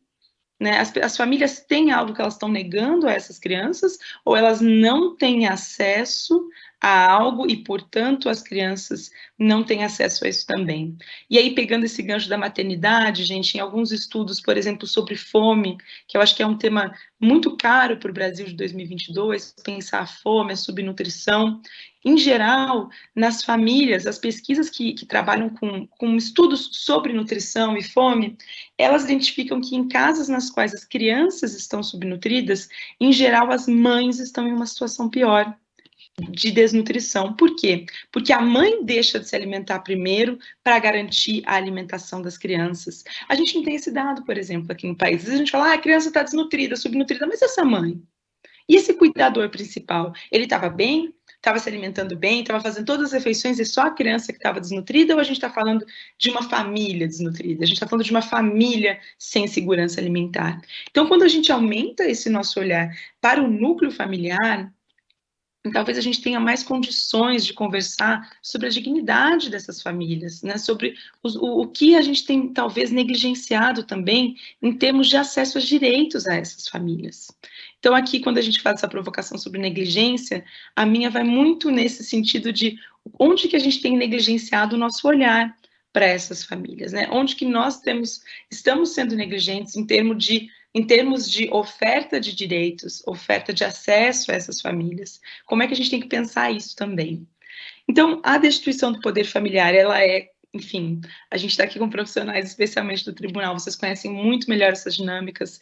Né? As famílias têm algo que elas estão negando a essas crianças, ou elas não têm acesso a algo e, portanto, as crianças não têm acesso a isso também. E aí, pegando esse gancho da maternidade, gente, em alguns estudos, por exemplo, sobre fome, que eu acho que é um tema muito caro para o Brasil de 2022, pensar a fome, a subnutrição. Em geral, nas famílias, as pesquisas que trabalham com estudos sobre nutrição e fome, elas identificam que em casas nas quais as crianças estão subnutridas, em geral, as mães estão em uma situação pior de desnutrição. Por quê? Porque a mãe deixa de se alimentar primeiro para garantir a alimentação das crianças. A gente não tem esse dado, por exemplo, aqui no país. Às vezes a gente fala, a criança está desnutrida, subnutrida, mas essa mãe? E esse cuidador principal? Ele estava bem? Estava se alimentando bem? Estava fazendo todas as refeições e só a criança que estava desnutrida? Ou a gente está falando de uma família desnutrida? A gente está falando de uma família sem segurança alimentar. Então, quando a gente aumenta esse nosso olhar para o núcleo familiar, talvez a gente tenha mais condições de conversar sobre a dignidade dessas famílias, né? Sobre o que a gente tem talvez negligenciado também em termos de acesso aos direitos a essas famílias. Então aqui, quando a gente faz essa provocação sobre negligência, a minha vai muito nesse sentido de onde que a gente tem negligenciado o nosso olhar para essas famílias, né? Onde que nós estamos sendo negligentes em termos de oferta de direitos, oferta de acesso a essas famílias. Como é que a gente tem que pensar isso também? Então, a destituição do poder familiar, ela enfim, a gente está aqui com profissionais, especialmente do tribunal, vocês conhecem muito melhor essas dinâmicas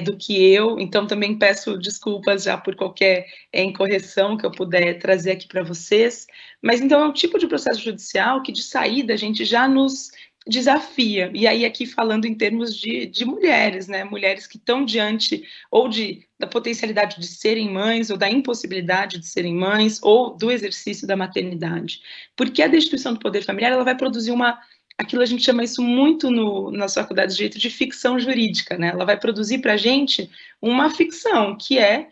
do que eu, então também peço desculpas já por qualquer incorreção que eu puder trazer aqui para vocês, mas então é um tipo de processo judicial que de saída a gente já nos desafia, e aí aqui falando em termos de mulheres, né, mulheres que estão diante ou da potencialidade de serem mães, ou da impossibilidade de serem mães, ou do exercício da maternidade, porque a destituição do poder familiar, ela vai produzir aquilo a gente chama isso muito nas faculdades de direito de ficção jurídica, né, ela vai produzir para a gente uma ficção, que é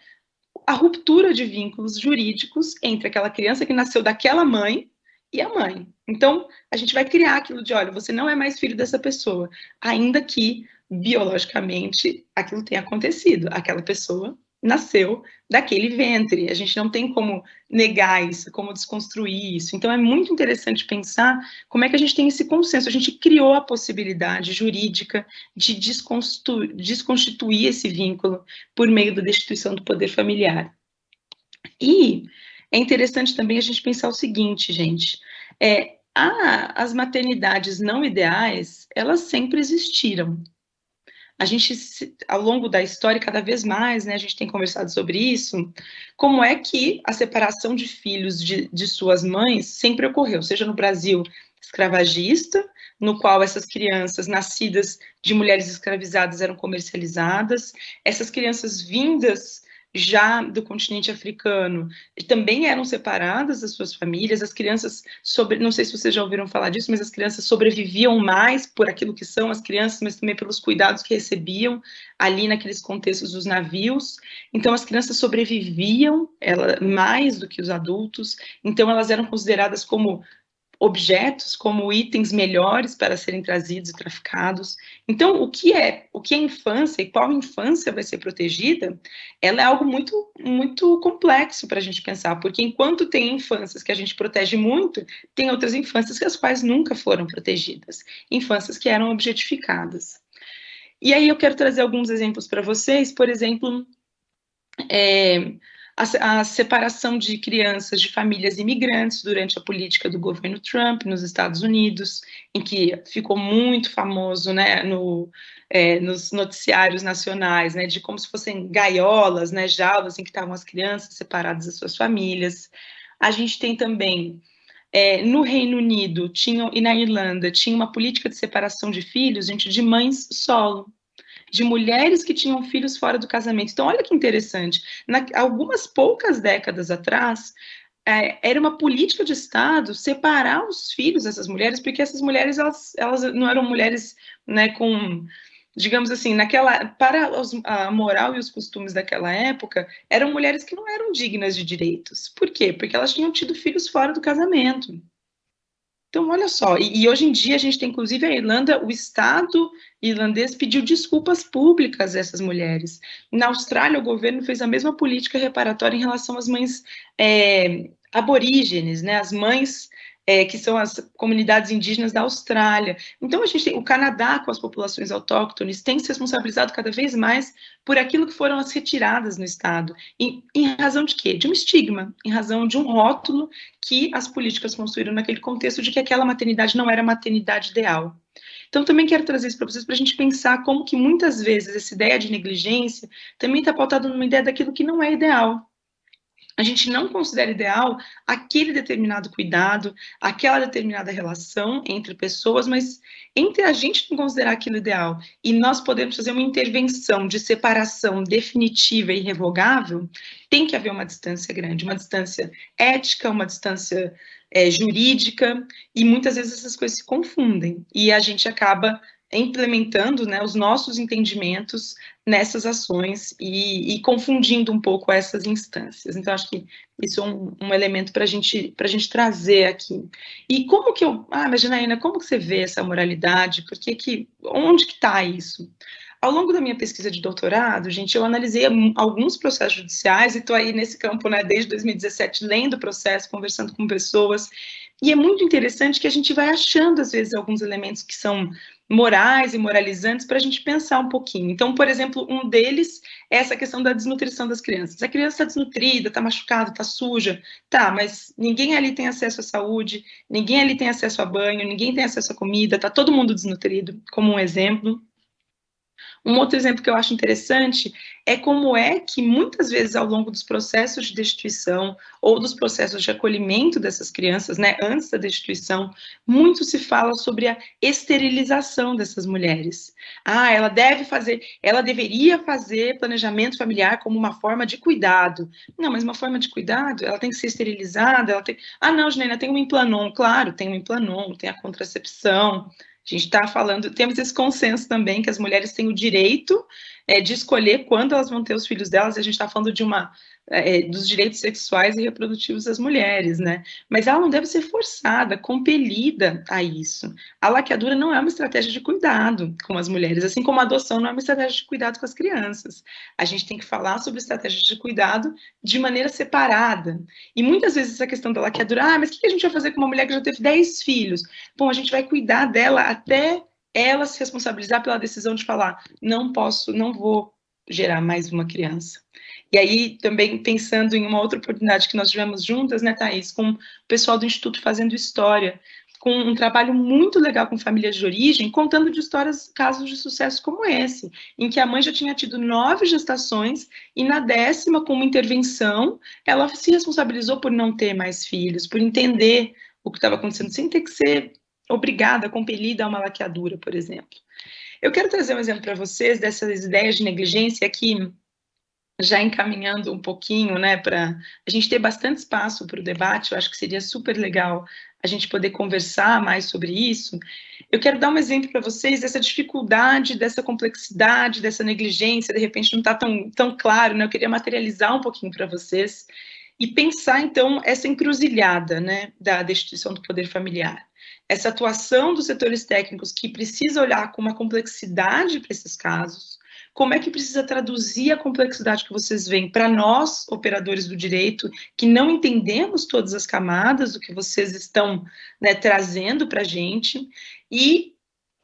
a ruptura de vínculos jurídicos entre aquela criança que nasceu daquela mãe e a mãe. Então, a gente vai criar aquilo de, olha, você não é mais filho dessa pessoa, ainda que, biologicamente, aquilo tenha acontecido. Aquela pessoa nasceu daquele ventre. A gente não tem como negar isso, como desconstruir isso. Então, é muito interessante pensar como é que a gente tem esse consenso. A gente criou a possibilidade jurídica de desconstituir esse vínculo por meio da destituição do poder familiar. E é interessante também a gente pensar o seguinte, gente, as maternidades não ideais, elas sempre existiram. A gente, ao longo da história, cada vez mais, né, a gente tem conversado sobre isso, como é que a separação de filhos de suas mães sempre ocorreu, seja no Brasil escravagista, no qual essas crianças nascidas de mulheres escravizadas eram comercializadas, essas crianças vindas já do continente africano, também eram separadas das suas famílias, as crianças, não sei se vocês já ouviram falar disso, mas as crianças sobreviviam mais por aquilo que são as crianças, mas também pelos cuidados que recebiam ali naqueles contextos dos navios. Então, as crianças sobreviviam mais do que os adultos, então elas eram consideradas como objetos, como itens melhores para serem trazidos e traficados. Então, o que é infância e qual infância vai ser protegida, ela é algo muito, muito complexo para a gente pensar, porque enquanto tem infâncias que a gente protege muito, tem outras infâncias que as quais nunca foram protegidas, infâncias que eram objetificadas. E aí eu quero trazer alguns exemplos para vocês, por exemplo, a separação de crianças de famílias imigrantes durante a política do governo Trump nos Estados Unidos, em que ficou muito famoso, né, nos noticiários nacionais, né, de como se fossem gaiolas, né, jaulas em que estavam as crianças separadas das suas famílias. A gente tem também, no Reino Unido e na Irlanda, tinha uma política de separação de filhos, gente, de mães solo, de mulheres que tinham filhos fora do casamento. Então, olha que interessante. Algumas poucas décadas atrás, era uma política de Estado separar os filhos dessas mulheres, porque essas mulheres, elas não eram mulheres, né, com, digamos assim, para a moral e os costumes daquela época, eram mulheres que não eram dignas de direitos. Por quê? Porque elas tinham tido filhos fora do casamento. Então, olha só, e hoje em dia a gente tem, inclusive, a Irlanda, o Estado irlandês pediu desculpas públicas a essas mulheres. Na Austrália, o governo fez a mesma política reparatória em relação às mães aborígenes, né, as mães que são as comunidades indígenas da Austrália. Então, a gente tem o Canadá, com as populações autóctones, tem se responsabilizado cada vez mais por aquilo que foram as retiradas no Estado. Em razão de quê? De um estigma, em razão de um rótulo que as políticas construíram naquele contexto de que aquela maternidade não era a maternidade ideal. Então, também quero trazer isso para vocês, para a gente pensar como que muitas vezes essa ideia de negligência também está pautada numa ideia daquilo que não é ideal. A gente não considera ideal aquele determinado cuidado, aquela determinada relação entre pessoas, mas entre a gente não considerar aquilo ideal e nós podemos fazer uma intervenção de separação definitiva e irrevogável, tem que haver uma distância grande, uma distância ética, uma distância jurídica, e muitas vezes essas coisas se confundem, e a gente acaba implementando, né, os nossos entendimentos nessas ações e confundindo um pouco essas instâncias. Então, acho que isso é um elemento para a gente trazer aqui. E como que mas Janaína, como que você vê essa moralidade? Onde que está isso? Ao longo da minha pesquisa de doutorado, gente, eu analisei alguns processos judiciais e estou aí nesse campo, né, desde 2017, lendo o processo, conversando com pessoas, e é muito interessante que a gente vai achando, às vezes, alguns elementos que são morais e moralizantes para a gente pensar um pouquinho. Então, por exemplo, um deles é essa questão da desnutrição das crianças. A criança está desnutrida, está machucada, está suja, mas ninguém ali tem acesso à saúde, ninguém ali tem acesso a banho, ninguém tem acesso à comida, está todo mundo desnutrido, como um exemplo. Um outro exemplo que eu acho interessante é como é que muitas vezes ao longo dos processos de destituição ou dos processos de acolhimento dessas crianças, né, antes da destituição, muito se fala sobre a esterilização dessas mulheres. Ela deveria fazer planejamento familiar como uma forma de cuidado. Não, mas uma forma de cuidado, ela tem que ser esterilizada, não, Janaína, tem um Implanon. Claro, tem um Implanon, tem a contracepção. A gente está falando, temos esse consenso também que as mulheres têm o direito de escolher quando elas vão ter os filhos delas, e a gente está falando de dos direitos sexuais e reprodutivos das mulheres, né? Mas ela não deve ser forçada, compelida a isso. A laqueadura não é uma estratégia de cuidado com as mulheres, assim como a adoção não é uma estratégia de cuidado com as crianças. A gente tem que falar sobre estratégias de cuidado de maneira separada. E muitas vezes essa questão da laqueadura, mas o que a gente vai fazer com uma mulher que já teve 10 filhos? Bom, a gente vai cuidar dela até ela se responsabilizar pela decisão de falar, não vou gerar mais uma criança. E aí, também pensando em uma outra oportunidade que nós tivemos juntas, né, Thaís, com o pessoal do Instituto Fazendo História, com um trabalho muito legal com famílias de origem, contando de histórias, casos de sucesso como esse, em que a mãe já tinha tido 9 gestações e na 10ª, com uma intervenção, ela se responsabilizou por não ter mais filhos, por entender o que estava acontecendo, sem ter que ser obrigada, compelida a uma laqueadura, por exemplo. Eu quero trazer um exemplo para vocês dessas ideias de negligência que, já encaminhando um pouquinho, né, para a gente ter bastante espaço para o debate, eu acho que seria super legal a gente poder conversar mais sobre isso. Eu quero dar um exemplo para vocês dessa dificuldade, dessa complexidade, dessa negligência, de repente não está tão claro, né, eu queria materializar um pouquinho para vocês e pensar, então, essa encruzilhada, né, da destituição do poder familiar. Essa atuação dos setores técnicos que precisa olhar com uma complexidade para esses casos, como é que precisa traduzir a complexidade que vocês veem para nós, operadores do direito, que não entendemos todas as camadas do que vocês estão, né, trazendo para a gente, e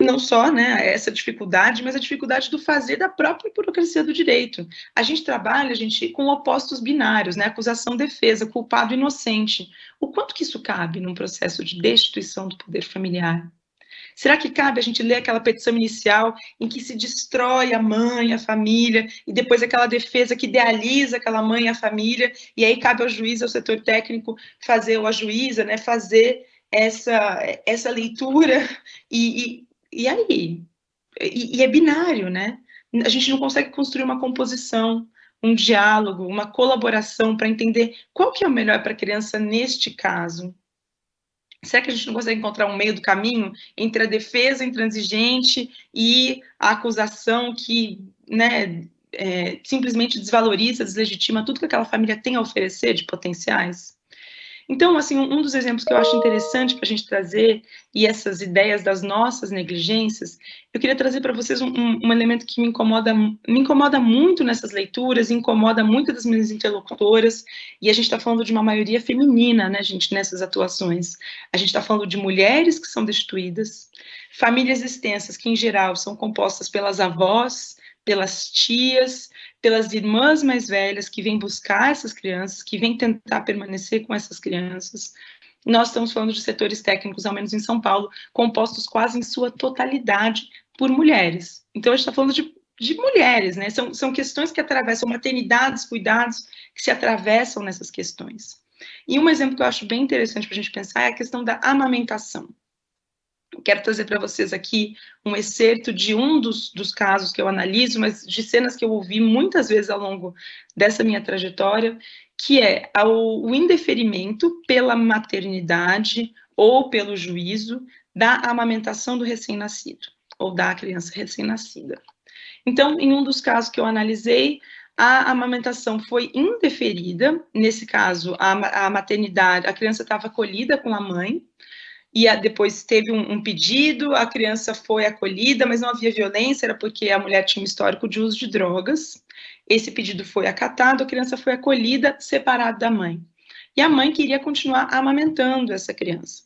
não só, né, essa dificuldade, mas a dificuldade do fazer da própria burocracia do direito. A gente trabalha, com opostos binários, né, acusação-defesa, culpado-inocente. O quanto que isso cabe num processo de destituição do poder familiar? Será que cabe a gente ler aquela petição inicial em que se destrói a mãe, a família, e depois aquela defesa que idealiza aquela mãe e a família, e aí cabe ao juiz, ao setor técnico, fazer, ou a juíza, né, fazer essa leitura, e aí? E é binário, né? A gente não consegue construir uma composição, um diálogo, uma colaboração para entender qual que é o melhor para a criança neste caso. Será que a gente não consegue encontrar um meio do caminho entre a defesa intransigente e a acusação que, né, simplesmente desvaloriza, deslegitima tudo que aquela família tem a oferecer de potenciais? Então, assim, um dos exemplos que eu acho interessante para a gente trazer, e essas ideias das nossas negligências, eu queria trazer para vocês um elemento que me incomoda muito nessas leituras, incomoda muito das minhas interlocutoras, e a gente está falando de uma maioria feminina, né, gente, nessas atuações. A gente está falando de mulheres que são destituídas, famílias extensas que, em geral, são compostas pelas avós, pelas tias, pelas irmãs mais velhas que vêm buscar essas crianças, que vêm tentar permanecer com essas crianças. Nós estamos falando de setores técnicos, ao menos em São Paulo, compostos quase em sua totalidade por mulheres. Então, a gente está falando de mulheres, né? São questões que atravessam maternidades, cuidados, que se atravessam nessas questões. E um exemplo que eu acho bem interessante para a gente pensar é a questão da amamentação. Quero trazer para vocês aqui um excerto de um dos casos que eu analiso, mas de cenas que eu ouvi muitas vezes ao longo dessa minha trajetória, que é o indeferimento pela maternidade ou pelo juízo da amamentação do recém-nascido, ou da criança recém-nascida. Então, em um dos casos que eu analisei, a amamentação foi indeferida. Nesse caso, a maternidade, a criança estava acolhida com a mãe, e depois teve um pedido, a criança foi acolhida, mas não havia violência, era porque a mulher tinha um histórico de uso de drogas. Esse pedido foi acatado, a criança foi acolhida, separada da mãe. E a mãe queria continuar amamentando essa criança.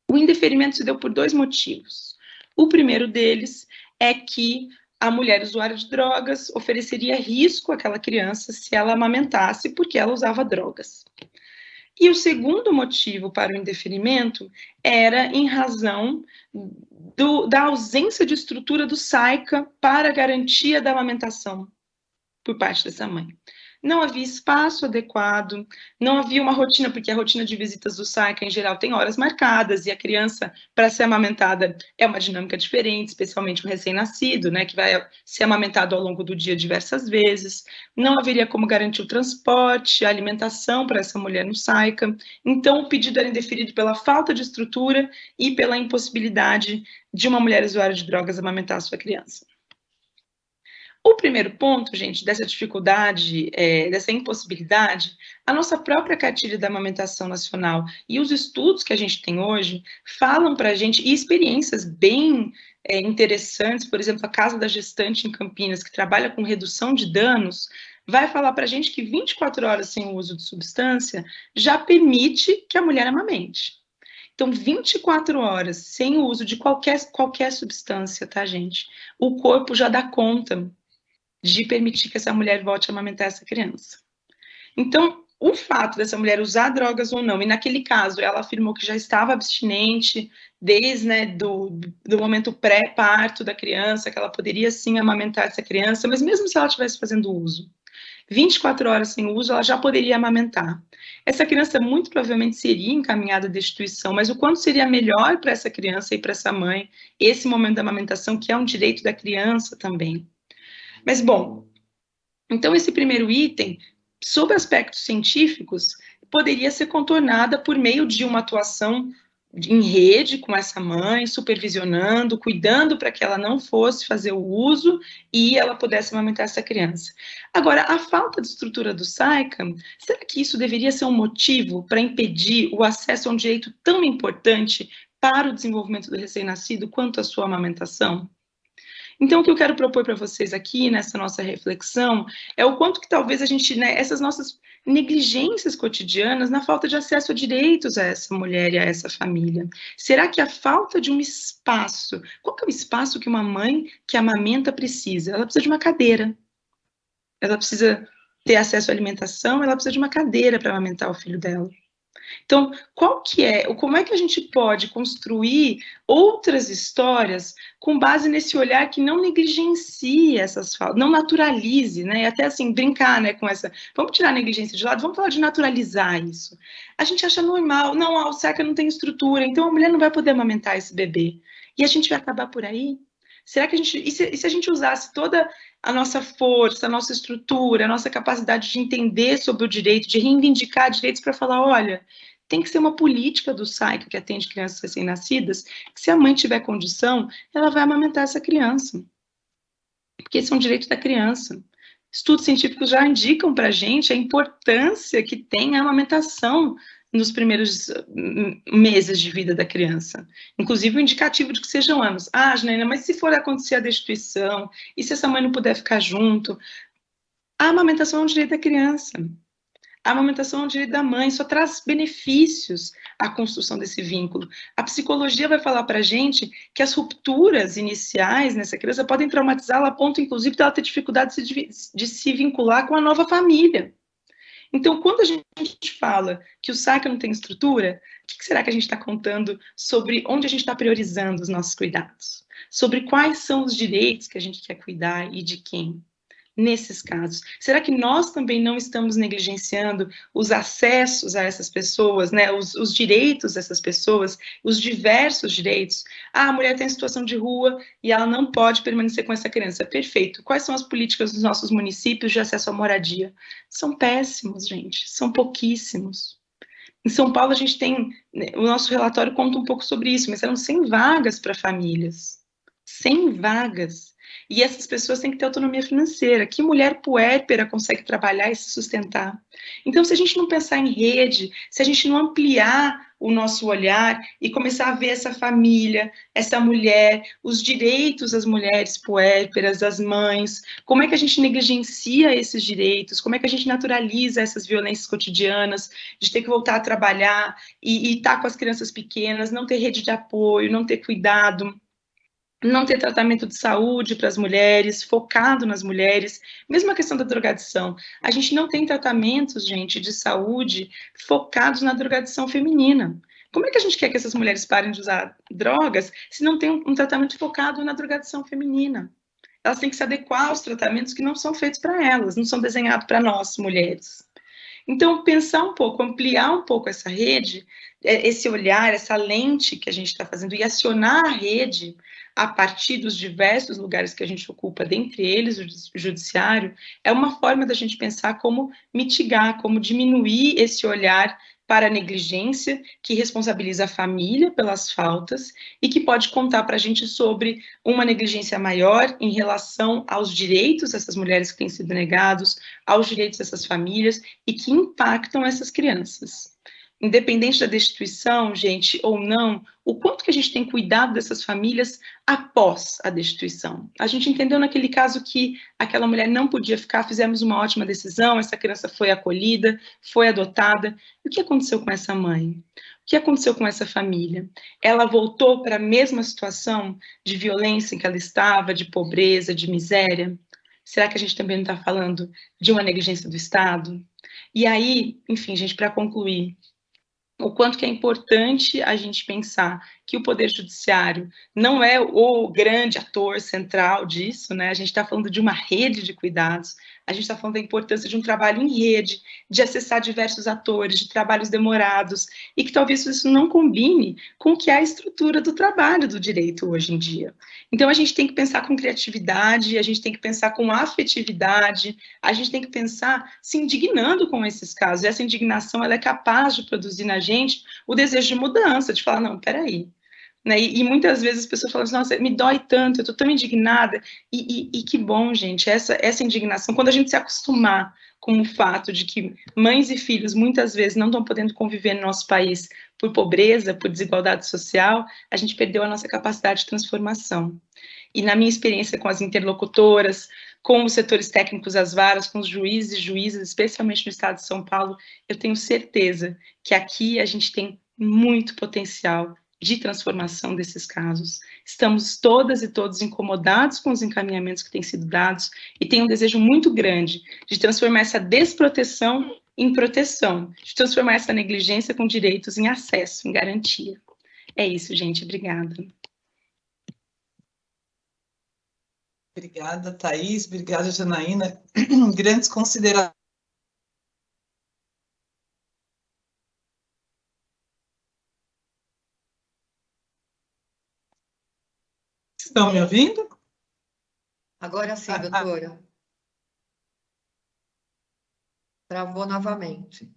O indeferimento se deu por 2 motivos. O primeiro deles é que a mulher usuária de drogas ofereceria risco àquela criança se ela amamentasse, porque ela usava drogas. E o segundo motivo para o indeferimento era em razão da ausência de estrutura do SAICA para a garantia da amamentação por parte dessa mãe. Não havia espaço adequado, não havia uma rotina, porque a rotina de visitas do SAICA, em geral, tem horas marcadas, e a criança, para ser amamentada, é uma dinâmica diferente, especialmente o recém-nascido, né, que vai ser amamentado ao longo do dia diversas vezes. Não haveria como garantir o transporte, a alimentação para essa mulher no SAICA. Então, o pedido era indeferido pela falta de estrutura e pela impossibilidade de uma mulher usuária de drogas amamentar a sua criança. O primeiro ponto, gente, dessa dificuldade, dessa impossibilidade, a nossa própria cartilha da amamentação nacional e os estudos que a gente tem hoje falam para a gente, e experiências bem interessantes, por exemplo, a Casa da Gestante em Campinas, que trabalha com redução de danos, vai falar para a gente que 24 horas sem o uso de substância já permite que a mulher amamente. Então, 24 horas sem o uso de qualquer substância, tá, gente? O corpo já dá conta de permitir que essa mulher volte a amamentar essa criança. Então, o fato dessa mulher usar drogas ou não, e naquele caso ela afirmou que já estava abstinente desde, né, do momento pré-parto da criança, que ela poderia sim amamentar essa criança, mas mesmo se ela estivesse fazendo uso, 24 horas sem uso, ela já poderia amamentar. Essa criança muito provavelmente seria encaminhada à destituição, mas o quanto seria melhor para essa criança e para essa mãe, esse momento da amamentação, que é um direito da criança também. Mas, bom, então esse primeiro item, sob aspectos científicos, poderia ser contornada por meio de uma atuação em rede com essa mãe, supervisionando, cuidando para que ela não fosse fazer o uso e ela pudesse amamentar essa criança. Agora, a falta de estrutura do SAICA, será que isso deveria ser um motivo para impedir o acesso a um direito tão importante para o desenvolvimento do recém-nascido quanto a sua amamentação? Então, o que eu quero propor para vocês aqui, nessa nossa reflexão, é o quanto que talvez a gente, né, essas nossas negligências cotidianas na falta de acesso a direitos a essa mulher e a essa família. Será que a falta de um espaço, qual que é o espaço que uma mãe que amamenta precisa? Ela precisa de uma cadeira, ela precisa ter acesso à alimentação, ela precisa de uma cadeira para amamentar o filho dela. Então, como é que a gente pode construir outras histórias com base nesse olhar que não negligencie essas falas, não naturalize, né? E até assim, brincar, né, com essa... Vamos tirar a negligência de lado, vamos falar de naturalizar isso. A gente acha normal, não, o SAICA não tem estrutura, então a mulher não vai poder amamentar esse bebê. E a gente vai acabar por aí? Será que a gente... E se a gente usasse toda a nossa força, a nossa estrutura, a nossa capacidade de entender sobre o direito, de reivindicar direitos para falar, olha, tem que ser uma política do SAICA que atende crianças recém-nascidas, que se a mãe tiver condição, ela vai amamentar essa criança. Porque esse é um direito da criança. Estudos científicos já indicam para a gente a importância que tem a amamentação nos primeiros meses de vida da criança. Inclusive o indicativo de que sejam anos. Ah, Janaína, mas se for acontecer a destituição, e se essa mãe não puder ficar junto? A amamentação é um direito da criança. A amamentação é um direito da mãe, só traz benefícios à construção desse vínculo. A psicologia vai falar para a gente que as rupturas iniciais nessa criança podem traumatizá-la a ponto, inclusive, de ela ter dificuldade de se vincular com a nova família. Então, quando a gente fala que o SAICA não tem estrutura, o que será que a gente está contando sobre onde a gente está priorizando os nossos cuidados? Sobre quais são os direitos que a gente quer cuidar e de quem? Nesses casos, será que nós também não estamos negligenciando os acessos a essas pessoas, né, os direitos dessas pessoas, os diversos direitos? Ah, a mulher está em situação de rua e ela não pode permanecer com essa criança. Perfeito. Quais são as políticas dos nossos municípios de acesso à moradia? São péssimos, gente, são pouquíssimos. Em São Paulo, a gente tem, o nosso relatório conta um pouco sobre isso, mas eram 100 vagas para famílias. 100 vagas. E essas pessoas têm que ter autonomia financeira. Que mulher puérpera consegue trabalhar e se sustentar? Então, se a gente não pensar em rede, se a gente não ampliar o nosso olhar e começar a ver essa família, essa mulher, os direitos das mulheres puérperas, das mães, como é que a gente negligencia esses direitos, como é que a gente naturaliza essas violências cotidianas, de ter que voltar a trabalhar e estar com as crianças pequenas, não ter rede de apoio, não ter cuidado, não ter tratamento de saúde para as mulheres, focado nas mulheres, mesmo a questão da drogadição. A gente não tem tratamentos, gente, de saúde focados na drogadição feminina. Como é que a gente quer que essas mulheres parem de usar drogas se não tem um tratamento focado na drogadição feminina? Elas têm que se adequar aos tratamentos que não são feitos para elas, não são desenhados para nós, mulheres. Então, pensar um pouco, ampliar um pouco essa rede, esse olhar, essa lente que a gente está fazendo e acionar a rede a partir dos diversos lugares que a gente ocupa, dentre eles o judiciário, é uma forma da gente pensar como mitigar, como diminuir esse olhar para a negligência, que responsabiliza a família pelas faltas e que pode contar para a gente sobre uma negligência maior em relação aos direitos dessas mulheres que têm sido negados, aos direitos dessas famílias e que impactam essas crianças. Independente da destituição, gente, ou não, o quanto que a gente tem cuidado dessas famílias após a destituição. A gente entendeu naquele caso que aquela mulher não podia ficar, fizemos uma ótima decisão, essa criança foi acolhida, foi adotada. E o que aconteceu com essa mãe? O que aconteceu com essa família? Ela voltou para a mesma situação de violência em que ela estava, de pobreza, de miséria? Será que a gente também não está falando de uma negligência do Estado? E aí, enfim, gente, para concluir, o quanto que é importante a gente pensar que o Poder Judiciário não é o grande ator central disso, né? A gente está falando de uma rede de cuidados, a gente está falando da importância de um trabalho em rede, de acessar diversos atores, de trabalhos demorados, e que talvez isso não combine com o que é a estrutura do trabalho do direito hoje em dia. Então, a gente tem que pensar com criatividade, a gente tem que pensar com afetividade, a gente tem que pensar se indignando com esses casos. E essa indignação, ela é capaz de produzir na gente o desejo de mudança, de falar, não, peraí. Né? E muitas vezes as pessoas falam assim, nossa, me dói tanto, eu estou tão indignada. E que bom, gente, essa indignação, quando a gente se acostumar com o fato de que mães e filhos muitas vezes não estão podendo conviver no nosso país por pobreza, por desigualdade social, a gente perdeu a nossa capacidade de transformação. E na minha experiência com as interlocutoras, com os setores técnicos, as varas, com os juízes e juízas, especialmente no estado de São Paulo, eu tenho certeza que aqui a gente tem muito potencial de transformação desses casos. Estamos todas e todos incomodados com os encaminhamentos que têm sido dados e tem um desejo muito grande de transformar essa desproteção em proteção, de transformar essa negligência com direitos em acesso, em garantia. É isso, gente. Obrigada. Obrigada, Thaís. Obrigada, Janaína. Grandes considerações. Estão me ouvindo? Agora sim, doutora. Travou novamente.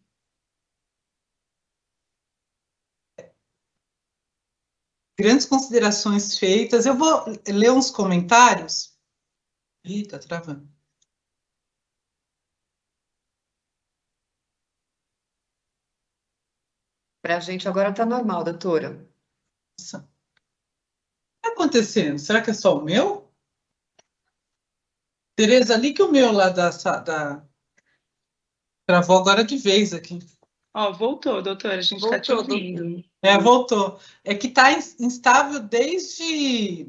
Grandes considerações feitas. Eu vou ler uns comentários. Ih, tá travando. Para a gente agora está normal, doutora. Nossa. O que está acontecendo? Será que é só o meu? Tereza, liga o meu lá da... Travou agora de vez aqui. Ó, voltou, doutora, a gente está te ouvindo. Voltou. É que está instável desde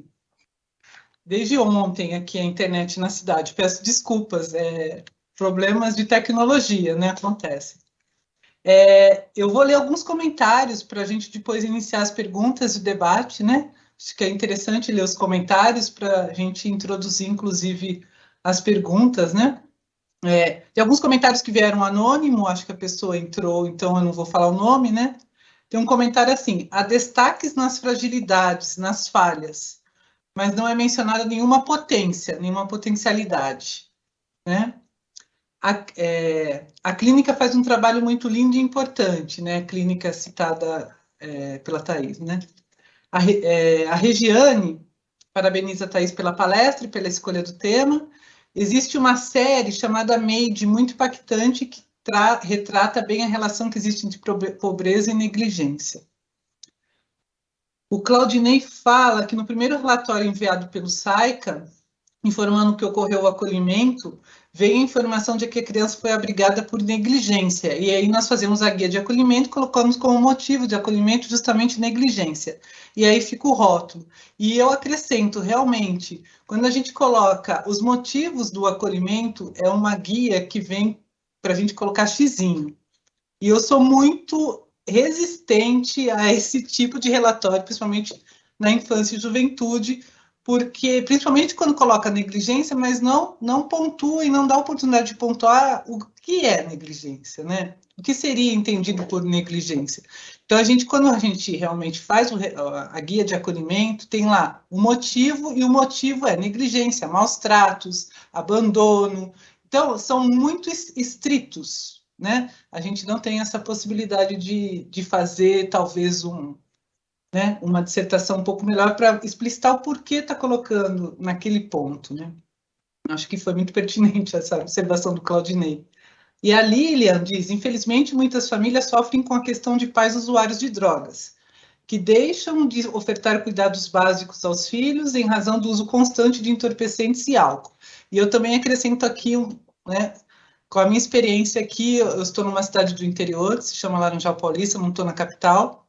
ontem aqui a internet na cidade. Peço desculpas, problemas de tecnologia, né, acontecem. Eu vou ler alguns comentários para a gente depois iniciar as perguntas e o debate, né? Acho que é interessante ler os comentários para a gente introduzir, inclusive, as perguntas, né? Tem alguns comentários que vieram anônimo, acho que a pessoa entrou, então eu não vou falar o nome, né? Tem um comentário assim, há destaques nas fragilidades, nas falhas, mas não é mencionada nenhuma potência, nenhuma potencialidade, né? A clínica faz um trabalho muito lindo e importante, né? A clínica citada pela Thaís, né? A Regiane parabeniza a Thaís pela palestra e pela escolha do tema. Existe uma série chamada Made, muito impactante, que retrata bem a relação que existe entre pobreza e negligência. O Claudinei fala que no primeiro relatório enviado pelo SAICA, informando que ocorreu o acolhimento, veio a informação de que a criança foi abrigada por negligência. E aí nós fazemos a guia de acolhimento, colocamos como motivo de acolhimento justamente negligência. E aí fica o rótulo. E eu acrescento, realmente, quando a gente coloca os motivos do acolhimento, é uma guia que vem para a gente colocar xizinho. E eu sou muito resistente a esse tipo de relatório, principalmente na infância e juventude, porque, principalmente quando coloca negligência, mas não pontua e não dá oportunidade de pontuar o que é negligência, né? O que seria entendido por negligência. Então, quando a gente realmente faz a guia de acolhimento, tem lá o motivo, e o motivo é negligência, maus tratos, abandono. Então, são muito estritos, né, a gente não tem essa possibilidade de fazer, talvez, né, uma dissertação um pouco melhor para explicitar o porquê está colocando naquele ponto, né? Acho que foi muito pertinente essa observação do Claudinei. E a Lilian diz, infelizmente, muitas famílias sofrem com a questão de pais usuários de drogas, que deixam de ofertar cuidados básicos aos filhos em razão do uso constante de entorpecentes e álcool. E eu também acrescento aqui, né, com a minha experiência aqui, eu estou numa cidade do interior, que se chama Laranjal Paulista, não estou na capital,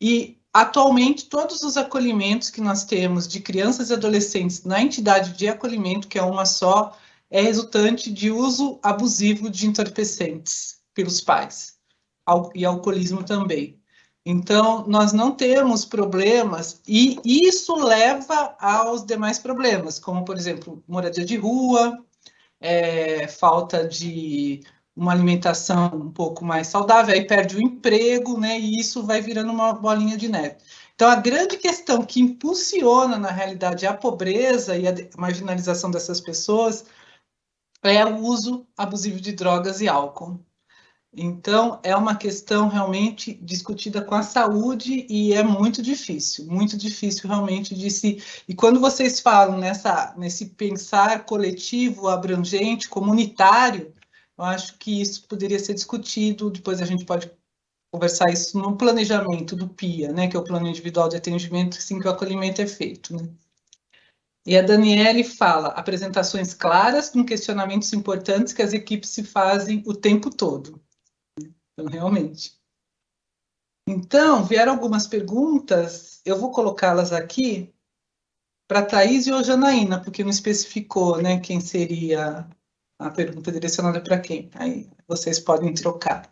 e atualmente todos os acolhimentos que nós temos de crianças e adolescentes na entidade de acolhimento, que é uma só, é resultante de uso abusivo de entorpecentes pelos pais, e alcoolismo também. Então, nós não temos problemas, e isso leva aos demais problemas, como, por exemplo, moradia de rua, falta de uma alimentação um pouco mais saudável, aí perde o emprego, né, e isso vai virando uma bolinha de neve. Então, a grande questão que impulsiona, na realidade, a pobreza e a marginalização dessas pessoas é o uso abusivo de drogas e álcool. Então, é uma questão realmente discutida com a saúde e é muito difícil realmente de se... E quando vocês falam nesse pensar coletivo, abrangente, comunitário, eu acho que isso poderia ser discutido, depois a gente pode conversar isso no planejamento do PIA, né, que é o Plano Individual de Atendimento, assim que o acolhimento é feito, né. E a Daniele fala, apresentações claras com questionamentos importantes que as equipes se fazem o tempo todo. Então, realmente. Então, vieram algumas perguntas, eu vou colocá-las aqui para a Thaís e a Janaína, porque não especificou, né, quem seria a pergunta direcionada para quem. Aí vocês podem trocar.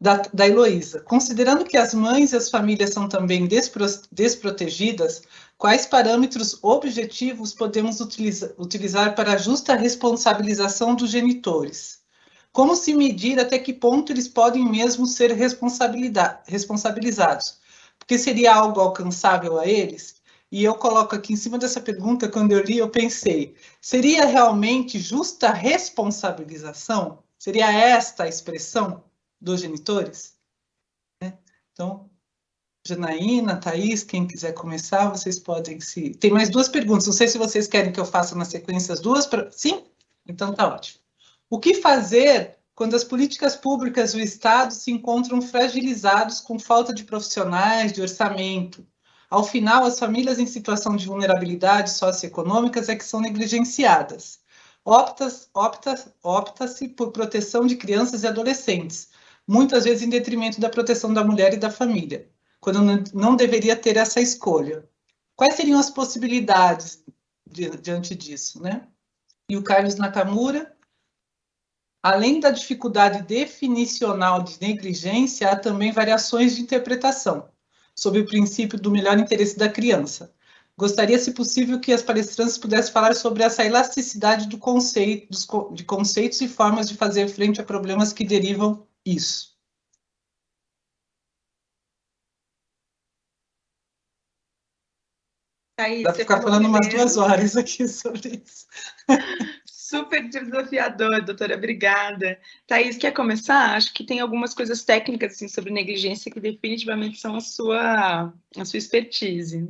Da Heloísa. Considerando que as mães e as famílias são também desprotegidas, quais parâmetros objetivos podemos utilizar para a justa responsabilização dos genitores? Como se medir até que ponto eles podem mesmo ser responsabilizados? Porque seria algo alcançável a eles? E eu coloco aqui em cima dessa pergunta, quando eu li, eu pensei, seria realmente justa responsabilização? Seria esta a expressão dos genitores? Então, Janaína, Thaís, quem quiser começar, vocês podem se... Tem mais duas perguntas, não sei se vocês querem que eu faça na sequência as duas. Sim? Então tá ótimo. O que fazer quando as políticas públicas do Estado se encontram fragilizados com falta de profissionais, de orçamento? Ao final, as famílias em situação de vulnerabilidade socioeconômicas é que são negligenciadas. Opta-se por proteção de crianças e adolescentes, muitas vezes em detrimento da proteção da mulher e da família, quando não deveria ter essa escolha. Quais seriam as possibilidades diante disso, né? E o Carlos Nakamura, além da dificuldade definicional de negligência, há também variações de interpretação, sob o princípio do melhor interesse da criança. Gostaria, se possível, que as palestrantes pudessem falar sobre essa elasticidade de conceitos e formas de fazer frente a problemas que derivam isso. Thaís, dá para ficar falando umas 2 horas aqui sobre isso. Super desafiador, doutora, obrigada. Thaís, quer começar? Acho que tem algumas coisas técnicas assim, sobre negligência que definitivamente são a sua expertise.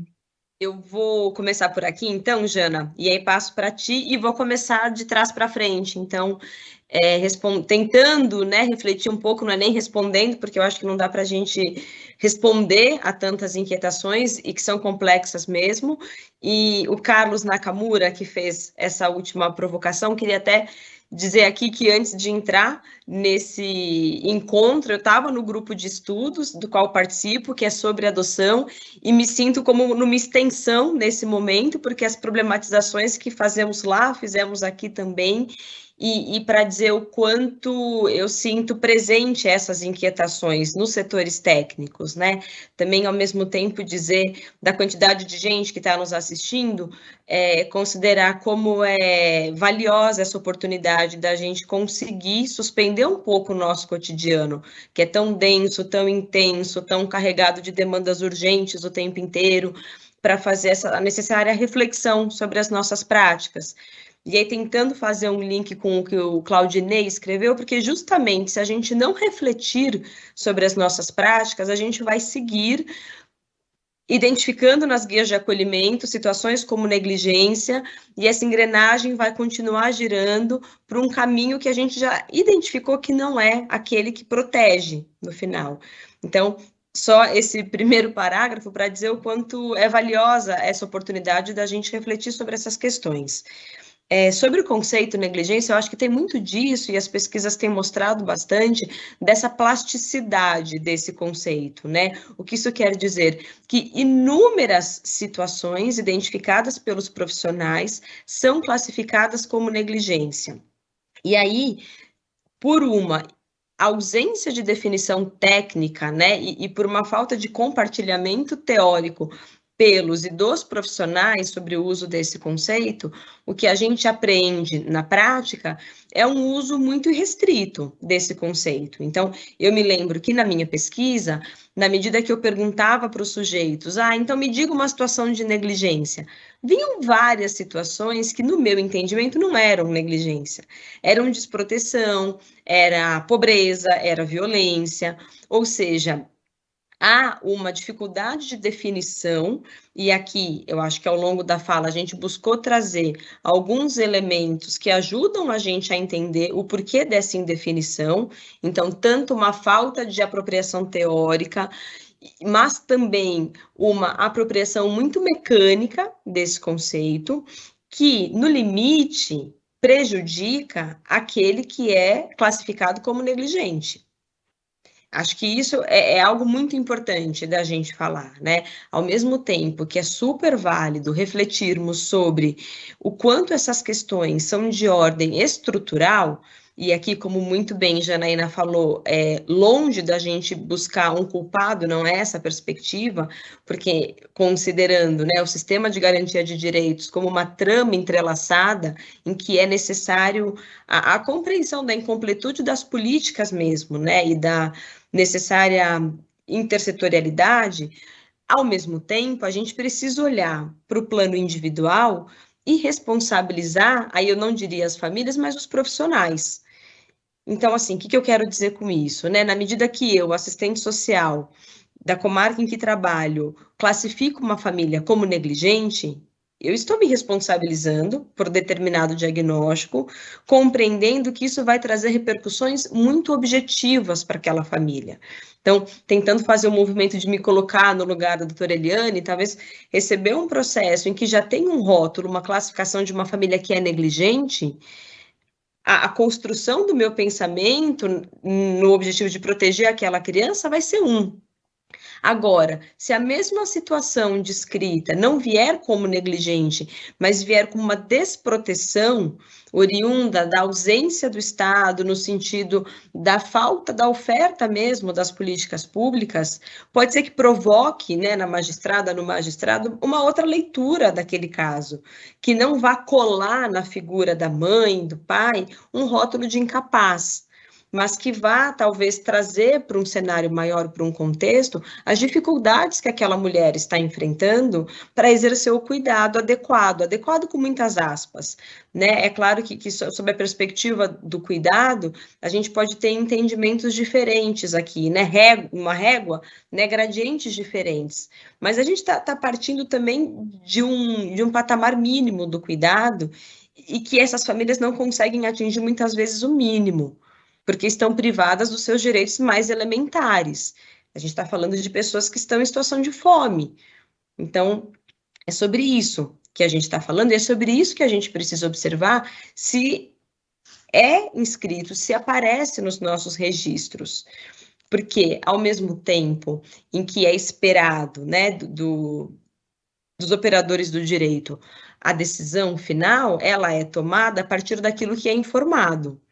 Eu vou começar por aqui, então, Jana, e aí passo para ti e vou começar de trás para frente. Então, tentando, né, refletir um pouco, não é nem respondendo, porque eu acho que não dá para a gente responder a tantas inquietações e que são complexas mesmo. E o Carlos Nakamura, que fez essa última provocação, queria até dizer aqui que antes de entrar nesse encontro, eu estava no grupo de estudos do qual participo, que é sobre adoção, e me sinto como numa extensão nesse momento, porque as problematizações que fazemos lá, fizemos aqui também, e para dizer o quanto eu sinto presente essas inquietações nos setores técnicos, né? Também, ao mesmo tempo, dizer da quantidade de gente que está nos assistindo, considerar como é valiosa essa oportunidade da gente conseguir suspender um pouco o nosso cotidiano, que é tão denso, tão intenso, tão carregado de demandas urgentes o tempo inteiro, para fazer essa necessária reflexão sobre as nossas práticas. E aí tentando fazer um link com o que o Claudinei escreveu, porque justamente se a gente não refletir sobre as nossas práticas, a gente vai seguir identificando nas guias de acolhimento situações como negligência, e essa engrenagem vai continuar girando por um caminho que a gente já identificou que não é aquele que protege no final. Então, só esse primeiro parágrafo para dizer o quanto é valiosa essa oportunidade da gente refletir sobre essas questões. Sobre o conceito negligência, eu acho que tem muito disso, e as pesquisas têm mostrado bastante, dessa plasticidade desse conceito, né? O que isso quer dizer? Que inúmeras situações identificadas pelos profissionais são classificadas como negligência. E aí, por uma ausência de definição técnica, né, e por uma falta de compartilhamento teórico pelos e dos profissionais sobre o uso desse conceito, o que a gente aprende na prática é um uso muito restrito desse conceito. Então, eu me lembro que na minha pesquisa, na medida que eu perguntava para os sujeitos, então me diga uma situação de negligência, vinham várias situações que, no meu entendimento, não eram negligência, eram desproteção, era pobreza, era violência, ou seja, há uma dificuldade de definição, e aqui eu acho que ao longo da fala a gente buscou trazer alguns elementos que ajudam a gente a entender o porquê dessa indefinição, então, tanto uma falta de apropriação teórica, mas também uma apropriação muito mecânica desse conceito, que, no limite, prejudica aquele que é classificado como negligente. Acho que isso é algo muito importante da gente falar, né? Ao mesmo tempo que é super válido refletirmos sobre o quanto essas questões são de ordem estrutural, e aqui, como muito bem Janaína falou, longe da gente buscar um culpado, não é essa a perspectiva, porque considerando, né, o sistema de garantia de direitos como uma trama entrelaçada, em que é necessário a compreensão da incompletude das políticas mesmo, né, e da necessária intersetorialidade, ao mesmo tempo, a gente precisa olhar para o plano individual e responsabilizar, aí eu não diria as famílias, mas os profissionais. Então, assim, o que eu quero dizer com isso, né? Na medida que eu, assistente social da comarca em que trabalho, classifico uma família como negligente, eu estou me responsabilizando por determinado diagnóstico, compreendendo que isso vai trazer repercussões muito objetivas para aquela família. Então, tentando fazer o movimento de me colocar no lugar da doutora Eliane, talvez receber um processo em que já tem um rótulo, uma classificação de uma família que é negligente, a construção do meu pensamento no objetivo de proteger aquela criança vai ser um. Agora, se a mesma situação descrita não vier como negligente, mas vier como uma desproteção oriunda da ausência do Estado, no sentido da falta da oferta mesmo das políticas públicas, pode ser que provoque, né, na magistrada, no magistrado, uma outra leitura daquele caso, que não vá colar na figura da mãe, do pai, um rótulo de incapaz, mas que vá, talvez, trazer para um cenário maior, para um contexto, as dificuldades que aquela mulher está enfrentando para exercer o cuidado adequado com muitas aspas, né? É claro que sob a perspectiva do cuidado, a gente pode ter entendimentos diferentes aqui, né? Uma régua, né? Gradientes diferentes, mas a gente está partindo também de um patamar mínimo do cuidado e que essas famílias não conseguem atingir muitas vezes o mínimo, porque estão privadas dos seus direitos mais elementares. A gente está falando de pessoas que estão em situação de fome. Então, é sobre isso que a gente está falando, e é sobre isso que a gente precisa observar se é inscrito, se aparece nos nossos registros. Porque, ao mesmo tempo em que é esperado, né, dos operadores do direito, a decisão final, ela é tomada a partir daquilo que é informado.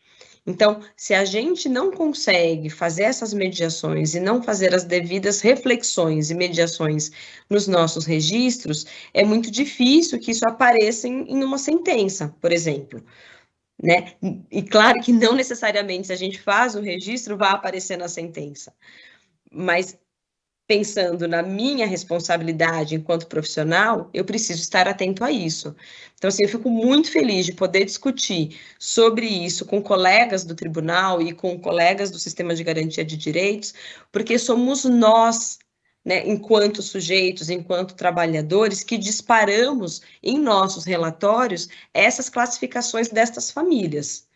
Então, se a gente não consegue fazer essas mediações e não fazer as devidas reflexões e mediações nos nossos registros, é muito difícil que isso apareça em uma sentença, por exemplo, né? E claro que não necessariamente, se a gente faz o registro, vai aparecer na sentença, mas pensando na minha responsabilidade enquanto profissional, eu preciso estar atento a isso. Então, assim, eu fico muito feliz de poder discutir sobre isso com colegas do tribunal e com colegas do sistema de garantia de direitos, porque somos nós, né, enquanto sujeitos, enquanto trabalhadores, que disparamos em nossos relatórios essas classificações destas famílias.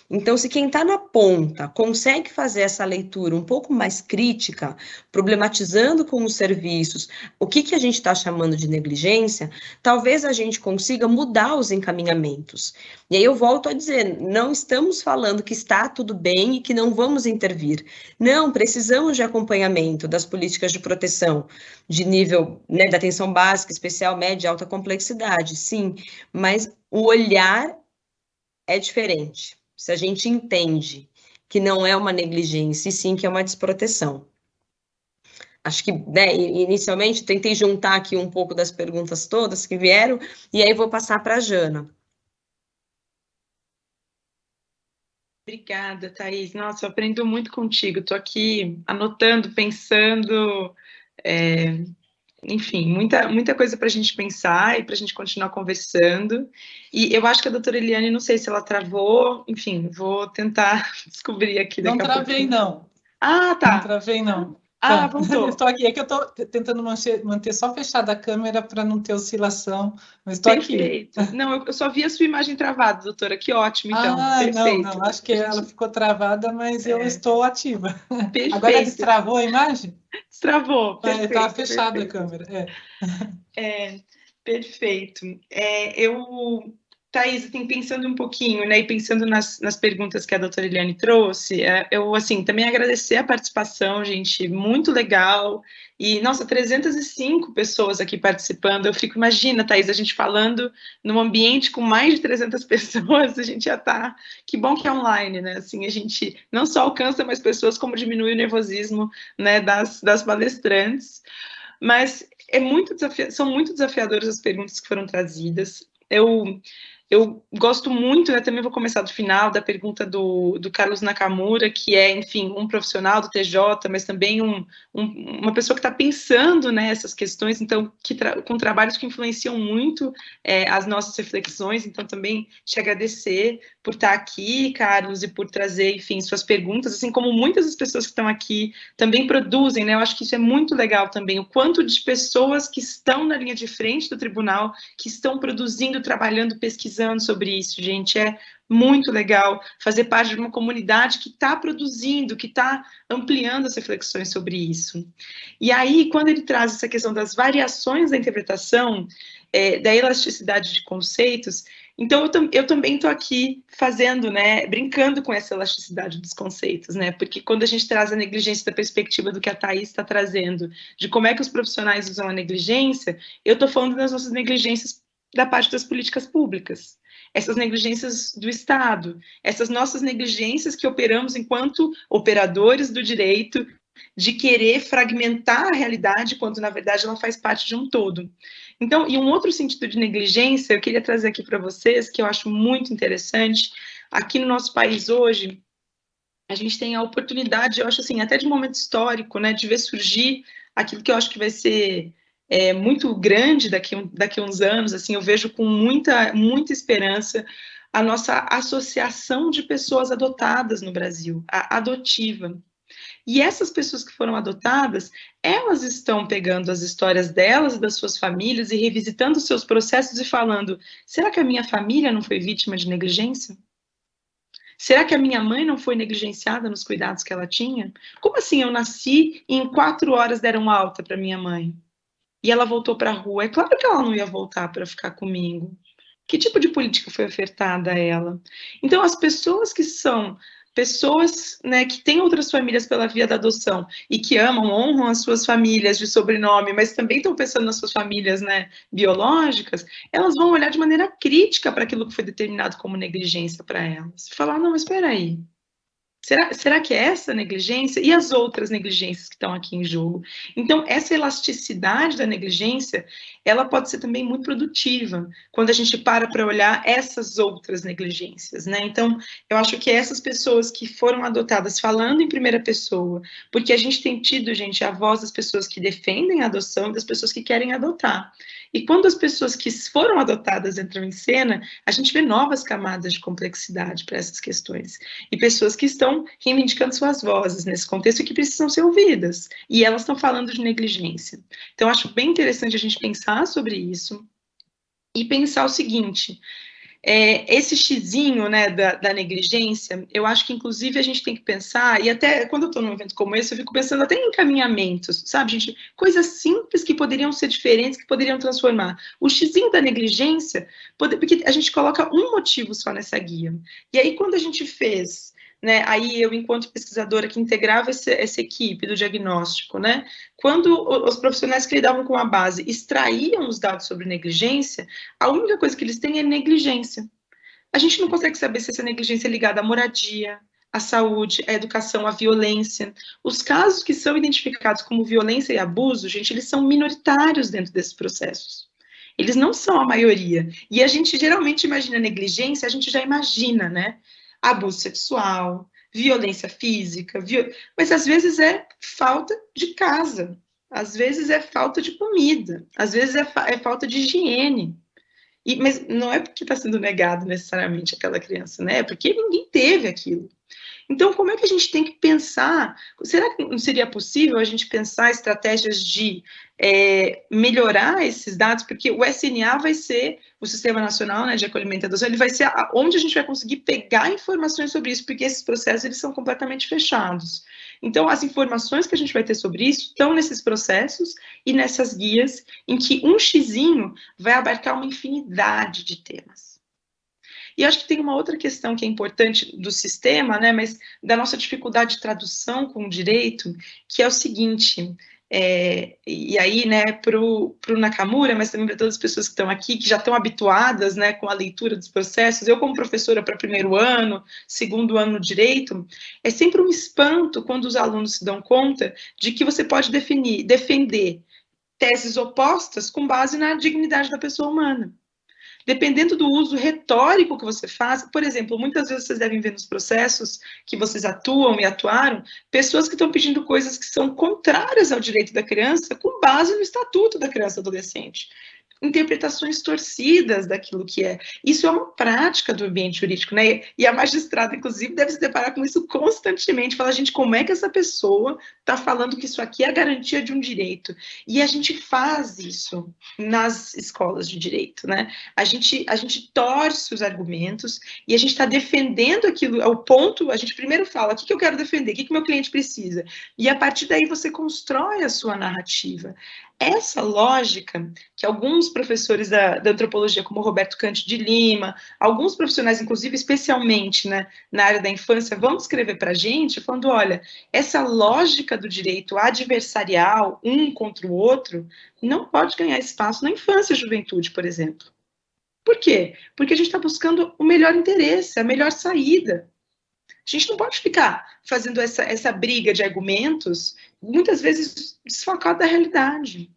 Então, se quem está na ponta consegue fazer essa leitura um pouco mais crítica, problematizando com os serviços o que a gente está chamando de negligência, talvez a gente consiga mudar os encaminhamentos. E aí eu volto a dizer, não estamos falando que está tudo bem e que não vamos intervir. Não, precisamos de acompanhamento das políticas de proteção de nível, né, da atenção básica, especial, média e alta complexidade, sim, mas o olhar é diferente. Se a gente entende que não é uma negligência, e sim que é uma desproteção. Acho que, né, inicialmente, tentei juntar aqui um pouco das perguntas todas que vieram, e aí vou passar para a Jana. Obrigada, Thaís. Nossa, eu aprendo muito contigo. Estou aqui anotando, pensando, enfim, muita coisa para a gente pensar e para a gente continuar conversando. E eu acho que a doutora Eliane, não sei se ela travou, enfim, vou tentar descobrir aqui daqui a pouco. Não travei, não. Ah, tá. Não travei, não. Ah, voltou. Estou aqui, é que eu estou tentando manter só fechada a câmera para não ter oscilação, mas estou aqui. Perfeito. Não, eu só vi a sua imagem travada, doutora, que ótimo, então. Perfeito. Não, acho que ela ficou travada, mas eu estou ativa. Perfeito. Agora destravou a imagem? Destravou, perfeito. Estava fechada a câmera, perfeito. Thaís, assim, pensando um pouquinho, né, e pensando nas perguntas que a doutora Eliane trouxe, eu, assim, também agradecer a participação, gente, muito legal, e, nossa, 305 pessoas aqui participando, eu fico, imagina, Thaís, a gente falando num ambiente com mais de 300 pessoas, a gente já tá, que bom que é online, né, assim, a gente não só alcança mais pessoas, como diminui o nervosismo, né, das palestrantes, mas são muito desafiadoras as perguntas que foram trazidas. Eu gosto muito, né, também vou começar do final, da pergunta do Carlos Nakamura, que é, enfim, um profissional do TJ, mas também uma pessoa que está pensando, né, essas questões, então, com trabalhos que influenciam muito as nossas reflexões, então também te agradecer por estar aqui, Carlos, e por trazer, enfim, suas perguntas, assim como muitas das pessoas que estão aqui também produzem, né, eu acho que isso é muito legal também, o quanto de pessoas que estão na linha de frente do tribunal, que estão produzindo, trabalhando, pesquisando sobre isso, gente, é muito legal fazer parte de uma comunidade que está produzindo, que está ampliando as reflexões sobre isso. E aí, quando ele traz essa questão das variações da interpretação, da elasticidade de conceitos, então eu também estou aqui fazendo, né, brincando com essa elasticidade dos conceitos, né, porque quando a gente traz a negligência da perspectiva do que a Thaís está trazendo, de como é que os profissionais usam a negligência, eu estou falando das nossas negligências da parte das políticas públicas, essas negligências do Estado, essas nossas negligências que operamos enquanto operadores do direito, de querer fragmentar a realidade, quando, na verdade, ela faz parte de um todo. Então, e um outro sentido de negligência, eu queria trazer aqui para vocês, que eu acho muito interessante, aqui no nosso país hoje, a gente tem a oportunidade, eu acho assim, até de um momento histórico, né, de ver surgir aquilo que eu acho que vai ser muito grande daqui a uns anos, assim, eu vejo com muita esperança a nossa associação de pessoas adotadas no Brasil, a adotiva. E essas pessoas que foram adotadas, elas estão pegando as histórias delas e das suas famílias e revisitando seus processos e falando, será que a minha família não foi vítima de negligência? Será que a minha mãe não foi negligenciada nos cuidados que ela tinha? Como assim eu nasci e em 4 horas deram alta para minha mãe? E ela voltou para a rua. É claro que ela não ia voltar para ficar comigo. Que tipo de política foi ofertada a ela? Então, as pessoas que são pessoas, né, que têm outras famílias pela via da adoção e que amam, honram as suas famílias de sobrenome, mas também estão pensando nas suas famílias, né, biológicas, elas vão olhar de maneira crítica para aquilo que foi determinado como negligência para elas. Falar, não, espera aí. Será que é essa negligência? E as outras negligências que estão aqui em jogo? Então, essa elasticidade da negligência, ela pode ser também muito produtiva, quando a gente para olhar essas outras negligências, né? Então, eu acho que essas pessoas que foram adotadas falando em primeira pessoa, porque a gente tem tido, gente, a voz das pessoas que defendem a adoção e das pessoas que querem adotar. E quando as pessoas que foram adotadas entram em cena, a gente vê novas camadas de complexidade para essas questões. E pessoas que estão reivindicando suas vozes nesse contexto e que precisam ser ouvidas. E elas estão falando de negligência. Então, acho bem interessante a gente pensar sobre isso e pensar o seguinte... esse xizinho, né, da negligência, eu acho que, inclusive, a gente tem que pensar, e até quando eu estou num evento como esse, eu fico pensando até em encaminhamentos, sabe, gente? Coisas simples que poderiam ser diferentes, que poderiam transformar. O xizinho da negligência, porque a gente coloca um motivo só nessa guia. E aí, quando a gente fez... né, aí eu, enquanto pesquisadora que integrava essa equipe do diagnóstico, né, quando os profissionais que lidavam com a base extraíam os dados sobre negligência, a única coisa que eles têm é negligência. A gente não consegue saber se essa negligência é ligada à moradia, à saúde, à educação, à violência. Os casos que são identificados como violência e abuso, gente, eles são minoritários dentro desses processos. Eles não são a maioria. E a gente geralmente imagina negligência, a gente já imagina, né? Abuso sexual, violência física, mas às vezes é falta de casa, às vezes é falta de comida, às vezes é falta de higiene. Mas não é porque está sendo negado necessariamente aquela criança, né? É porque ninguém teve aquilo. Então, como é que a gente tem que pensar? Será que não seria possível a gente pensar estratégias de melhorar esses dados? Porque o SNA vai ser, o Sistema Nacional, né, de Acolhimento e Adoção, ele vai ser onde a gente vai conseguir pegar informações sobre isso, porque esses processos eles são completamente fechados. Então, as informações que a gente vai ter sobre isso estão nesses processos e nessas guias, em que um xizinho vai abarcar uma infinidade de temas. E acho que tem uma outra questão que é importante do sistema, né, mas da nossa dificuldade de tradução com o direito, que é o seguinte, e aí, né, para o Nakamura, mas também para todas as pessoas que estão aqui, que já estão habituadas, né, com a leitura dos processos, eu como professora para primeiro ano, segundo ano no direito, é sempre um espanto quando os alunos se dão conta de que você pode defender teses opostas com base na dignidade da pessoa humana. Dependendo do uso retórico que você faz, por exemplo, muitas vezes vocês devem ver nos processos que vocês atuam e atuaram, pessoas que estão pedindo coisas que são contrárias ao direito da criança com base no Estatuto da Criança e do Adolescente. Interpretações torcidas daquilo que é. Isso é uma prática do ambiente jurídico, né? E a magistrada, inclusive, deve se deparar com isso constantemente. Falar, gente, como é que essa pessoa está falando que isso aqui é a garantia de um direito? E a gente faz isso nas escolas de direito, né? A gente torce os argumentos e a gente está defendendo aquilo ao ponto, a gente primeiro fala, o que eu quero defender, o que o meu cliente precisa? E a partir daí você constrói a sua narrativa. Essa lógica que alguns professores da antropologia, como Roberto Cante de Lima, alguns profissionais, inclusive, especialmente, né, na área da infância, vão descrever para a gente, falando, olha, essa lógica do direito adversarial, um contra o outro, não pode ganhar espaço na infância e juventude, por exemplo. Por quê? Porque a gente está buscando o melhor interesse, a melhor saída. A gente não pode ficar fazendo essa briga de argumentos, muitas vezes desfocado da realidade.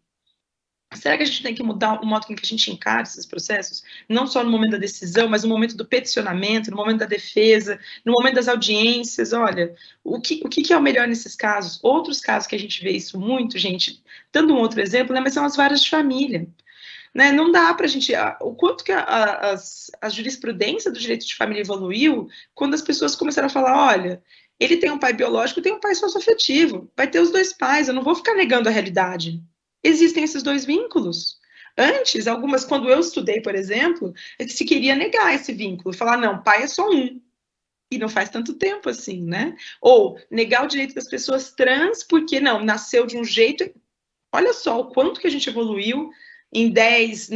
Será que a gente tem que mudar o modo com que a gente encara esses processos? Não só no momento da decisão, mas no momento do peticionamento, no momento da defesa, no momento das audiências. Olha, o que é o melhor nesses casos? Outros casos que a gente vê isso muito, gente, dando um outro exemplo, né, mas são as varas de família. Né, não dá para a gente... O quanto que a jurisprudência do direito de família evoluiu quando as pessoas começaram a falar, olha, ele tem um pai biológico, tem um pai socioafetivo, vai ter os dois pais, eu não vou ficar negando a realidade. Existem esses dois vínculos. Antes, quando eu estudei, por exemplo, se queria negar esse vínculo, falar, não, pai é só um. E não faz tanto tempo assim, né? Ou negar o direito das pessoas trans, porque não, nasceu de um jeito... Olha só o quanto que a gente evoluiu em 10,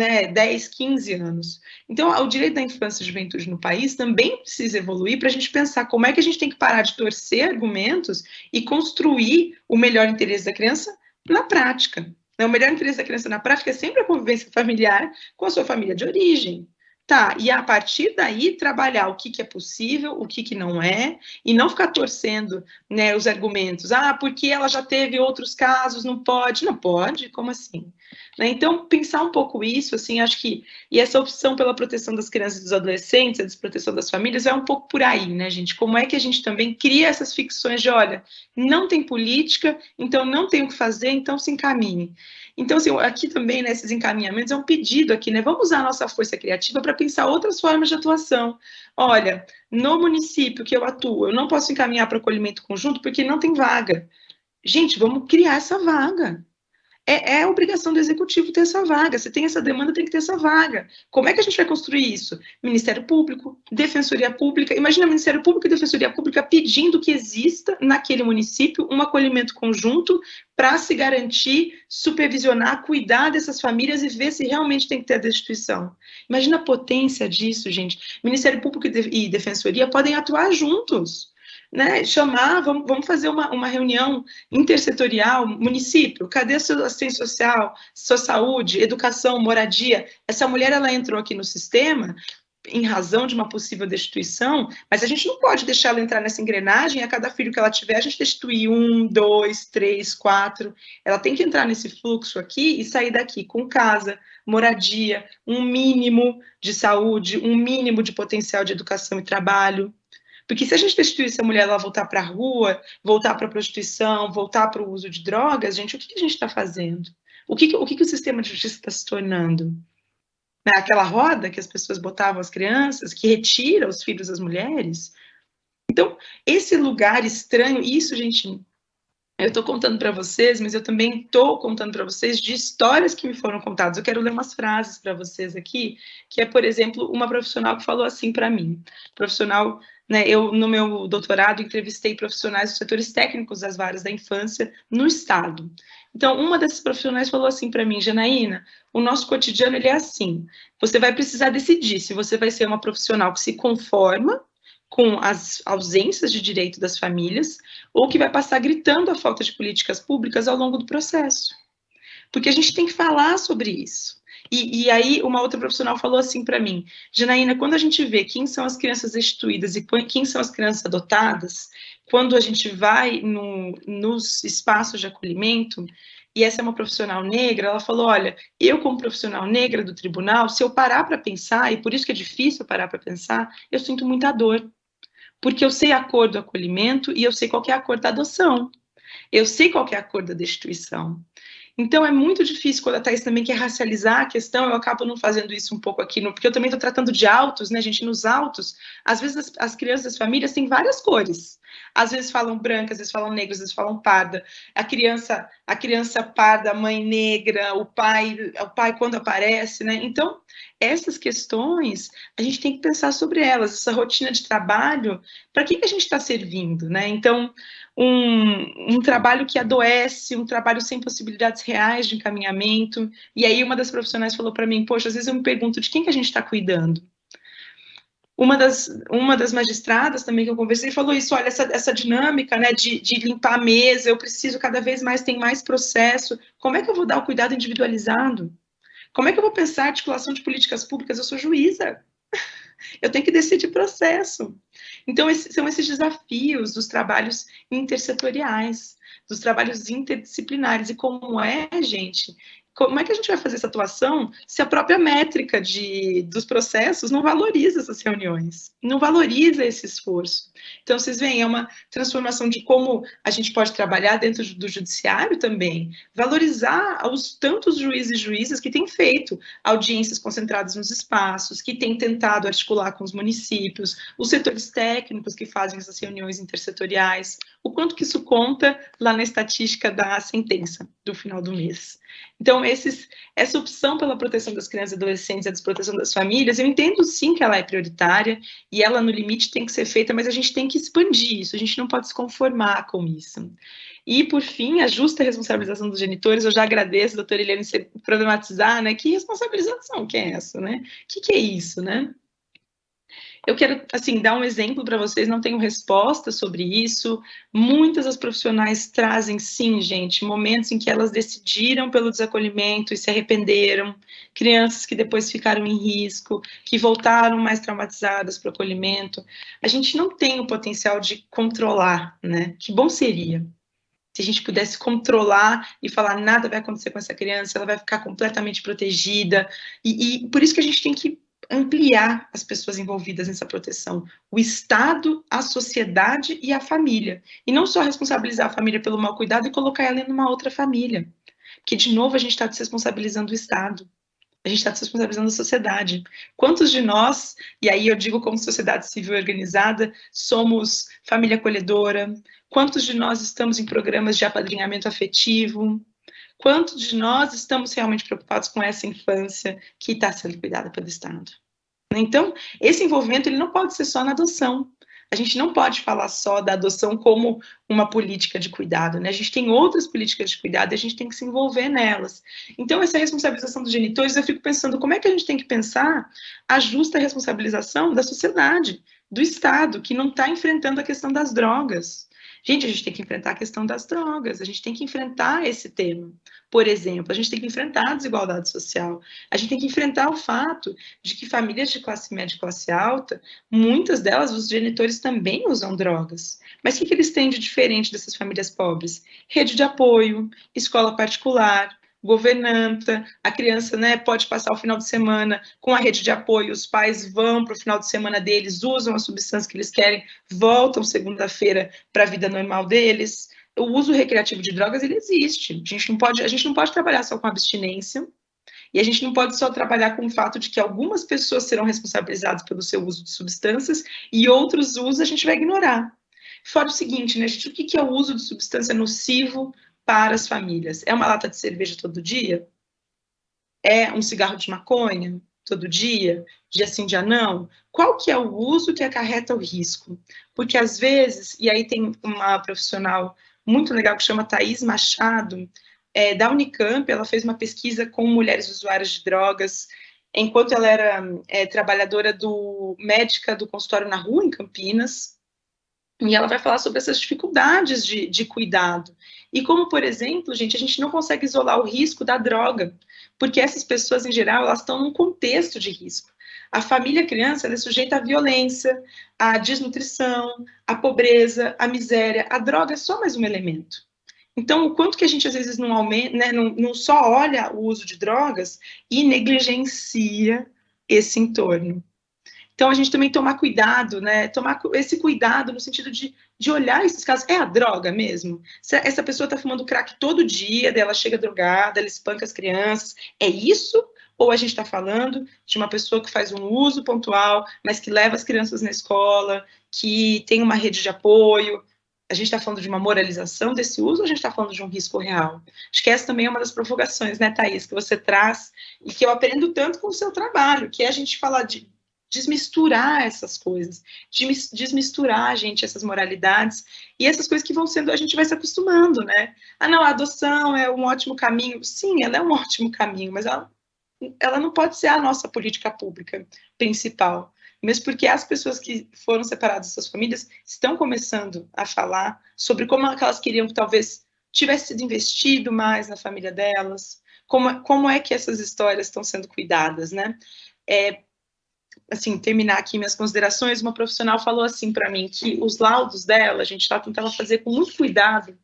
15 anos. Então, o direito da infância e juventude no país também precisa evoluir para a gente pensar como é que a gente tem que parar de torcer argumentos e construir o melhor interesse da criança na prática. O melhor interesse da criança na prática é sempre a convivência familiar com a sua família de origem. Tá, e a partir daí trabalhar o que é possível, o que não é, e não ficar torcendo, né, os argumentos. Ah, porque ela já teve outros casos, não pode? Não pode? Como assim? Né? Então, pensar um pouco isso, assim, acho que... E essa opção pela proteção das crianças e dos adolescentes, a desproteção das famílias, é um pouco por aí, né, gente? Como é que a gente também cria essas ficções de, olha, não tem política, então não tem o que fazer, então se encaminhe. Então, assim, aqui também, nesses encaminhamentos, é um pedido aqui, né? Vamos usar a nossa força criativa para pensar outras formas de atuação. Olha, no município que eu atuo, eu não posso encaminhar para acolhimento conjunto porque não tem vaga. Gente, vamos criar essa vaga. É obrigação do executivo ter essa vaga. Se tem essa demanda, tem que ter essa vaga. Como é que a gente vai construir isso? Ministério Público, Defensoria Pública. Imagina Ministério Público e Defensoria Pública pedindo que exista naquele município um acolhimento conjunto para se garantir, supervisionar, cuidar dessas famílias e ver se realmente tem que ter a destituição. Imagina a potência disso, gente. Ministério Público e Defensoria podem atuar juntos. Né, chamar, vamos fazer uma reunião intersetorial, município, cadê a sua assistência social, sua saúde, educação, moradia? Essa mulher, ela entrou aqui no sistema em razão de uma possível destituição, mas a gente não pode deixar ela entrar nessa engrenagem, a cada filho que ela tiver, a gente destituir 1, 2, 3, 4, ela tem que entrar nesse fluxo aqui e sair daqui com casa, moradia, um mínimo de saúde, um mínimo de potencial de educação e trabalho. Porque se a gente destituir essa mulher, ela voltar para a rua, voltar para a prostituição, voltar para o uso de drogas, gente, o que a gente está fazendo? O que o sistema de justiça está se tornando? Aquela roda que as pessoas botavam as crianças, que retira os filhos das mulheres? Então, esse lugar estranho, isso, gente, eu estou contando para vocês, mas eu também estou contando para vocês de histórias que me foram contadas. Eu quero ler umas frases para vocês aqui, que é, por exemplo, uma profissional que falou assim para mim. Profissional, né, eu, no meu doutorado, entrevistei profissionais dos setores técnicos das varas da infância no Estado. Então, uma dessas profissionais falou assim para mim, Janaína, o nosso cotidiano ele é assim, você vai precisar decidir se você vai ser uma profissional que se conforma com as ausências de direito das famílias, ou que vai passar gritando a falta de políticas públicas ao longo do processo. Porque a gente tem que falar sobre isso. E aí, uma outra profissional falou assim para mim, Janaína, quando a gente vê quem são as crianças destituídas e quem são as crianças adotadas, quando a gente vai nos espaços de acolhimento, e essa é uma profissional negra, ela falou, olha, eu como profissional negra do tribunal, se eu parar para pensar, e por isso que é difícil parar para pensar, eu sinto muita dor. Porque eu sei a cor do acolhimento e eu sei qual que é a cor da adoção. Eu sei qual que é a cor da destituição. Então, é muito difícil, quando a Thaís também quer racializar a questão, eu acabo não fazendo isso um pouco aqui, porque eu também estou tratando de autos, né, gente, nos autos, às vezes as crianças das famílias têm várias cores, às vezes falam branca, às vezes falam negra, às vezes falam parda, a criança parda, a mãe negra, o pai quando aparece, né, então, essas questões, a gente tem que pensar sobre elas, essa rotina de trabalho, para que a gente está servindo, né, então, um trabalho que adoece, um trabalho sem possibilidades reais de encaminhamento, e aí uma das profissionais falou para mim, poxa, às vezes eu me pergunto de quem que a gente está cuidando. Uma das magistradas também que eu conversei falou isso, olha, essa dinâmica, né, de limpar a mesa, eu preciso cada vez mais, tem mais processo, como é que eu vou dar o cuidado individualizado? Como é que eu vou pensar a articulação de políticas públicas? Eu sou juíza, eu tenho que decidir processo. Então, são esses desafios dos trabalhos intersetoriais, dos trabalhos interdisciplinares. E como é, gente, como é que a gente vai fazer essa atuação se a própria métrica dos processos não valoriza essas reuniões, não valoriza esse esforço? Então, vocês veem, é uma transformação de como a gente pode trabalhar dentro do judiciário também, valorizar os tantos juízes e juízas que têm feito audiências concentradas nos espaços, que têm tentado articular com os municípios, os setores técnicos que fazem essas reuniões intersetoriais, o quanto que isso conta lá na estatística da sentença do final do mês. Então, essa opção pela proteção das crianças e adolescentes e a desproteção das famílias, eu entendo sim que ela é prioritária e ela, no limite, tem que ser feita, mas a gente tem que expandir isso, a gente não pode se conformar com isso. E, por fim, a justa responsabilização dos genitores, eu já agradeço, doutora Eliane, você problematizar, né, que responsabilização que é essa, né? O que é isso, né? Eu quero, assim, dar um exemplo para vocês, não tenho resposta sobre isso. Muitas das profissionais trazem, sim, gente, momentos em que elas decidiram pelo desacolhimento e se arrependeram, crianças que depois ficaram em risco, que voltaram mais traumatizadas para o acolhimento. A gente não tem o potencial de controlar, né? Que bom seria se a gente pudesse controlar e falar nada vai acontecer com essa criança, ela vai ficar completamente protegida. E por isso que a gente tem que ampliar as pessoas envolvidas nessa proteção, o Estado, a sociedade e a família, e não só responsabilizar a família pelo mau cuidado e colocar ela em uma outra família, porque de novo a gente está desresponsabilizando o Estado, a gente está desresponsabilizando a sociedade. Quantos de nós, e aí eu digo como sociedade civil organizada, somos família acolhedora? Quantos de nós estamos em programas de apadrinhamento afetivo? Quantos de nós estamos realmente preocupados com essa infância que está sendo cuidada pelo Estado? Então, esse envolvimento ele não pode ser só na adoção. A gente não pode falar só da adoção como uma política de cuidado, né? A gente tem outras políticas de cuidado e a gente tem que se envolver nelas. Então, essa responsabilização dos genitores, eu fico pensando como é que a gente tem que pensar a justa responsabilização da sociedade, do Estado, que não está enfrentando a questão das drogas. Gente, a gente tem que enfrentar a questão das drogas, a gente tem que enfrentar esse tema. Por exemplo, a gente tem que enfrentar a desigualdade social, a gente tem que enfrentar o fato de que famílias de classe média e classe alta, muitas delas, os genitores também usam drogas. Mas o que eles têm de diferente dessas famílias pobres? Rede de apoio, escola particular, governanta, a criança, né, pode passar o final de semana com a rede de apoio, os pais vão para o final de semana deles, usam a substância que eles querem, voltam segunda-feira para a vida normal deles. O uso recreativo de drogas, ele existe. A gente não pode trabalhar só com abstinência, e a gente não pode só trabalhar com o fato de que algumas pessoas serão responsabilizadas pelo seu uso de substâncias e outros usos a gente vai ignorar. Fora o seguinte, né, gente, o que é o uso de substância nocivo para as famílias? É uma lata de cerveja todo dia? É um cigarro de maconha todo dia? Dia sim, dia não? Qual que é o uso que acarreta o risco? Porque às vezes, e aí tem uma profissional muito legal que chama Thaís Machado, da Unicamp, ela fez uma pesquisa com mulheres usuárias de drogas, enquanto ela era trabalhadora médica do consultório na rua, em Campinas, e ela vai falar sobre essas dificuldades de cuidado. E como, por exemplo, gente, a gente não consegue isolar o risco da droga, porque essas pessoas, em geral, elas estão num contexto de risco. A família criança ela é sujeita à violência, à desnutrição, à pobreza, à miséria. A droga é só mais um elemento. Então, o quanto que a gente, às vezes, não aumenta, né, não só olha o uso de drogas e negligencia esse entorno. Então, a gente também tomar cuidado, né? Tomar esse cuidado no sentido de olhar esses casos. É a droga mesmo? Se essa pessoa está fumando crack todo dia, ela chega drogada, ela espanca as crianças. É isso? Ou a gente está falando de uma pessoa que faz um uso pontual, mas que leva as crianças na escola, que tem uma rede de apoio? A gente está falando de uma moralização desse uso ou a gente está falando de um risco real? Acho que essa também é uma das provocações, né, Thaís, que você traz e que eu aprendo tanto com o seu trabalho, que é a gente falar de desmisturar essas coisas, desmisturar, gente, essas moralidades, e essas coisas que vão sendo, a gente vai se acostumando, né? Ah, não, a adoção é um ótimo caminho. Sim, ela é um ótimo caminho, mas ela não pode ser a nossa política pública principal, mesmo porque as pessoas que foram separadas das suas famílias estão começando a falar sobre como elas queriam que talvez tivesse sido investido mais na família delas, como é que essas histórias estão sendo cuidadas, né? Assim, terminar aqui minhas considerações, uma profissional falou assim para mim, que os laudos dela, a gente tentava fazer com muito cuidado,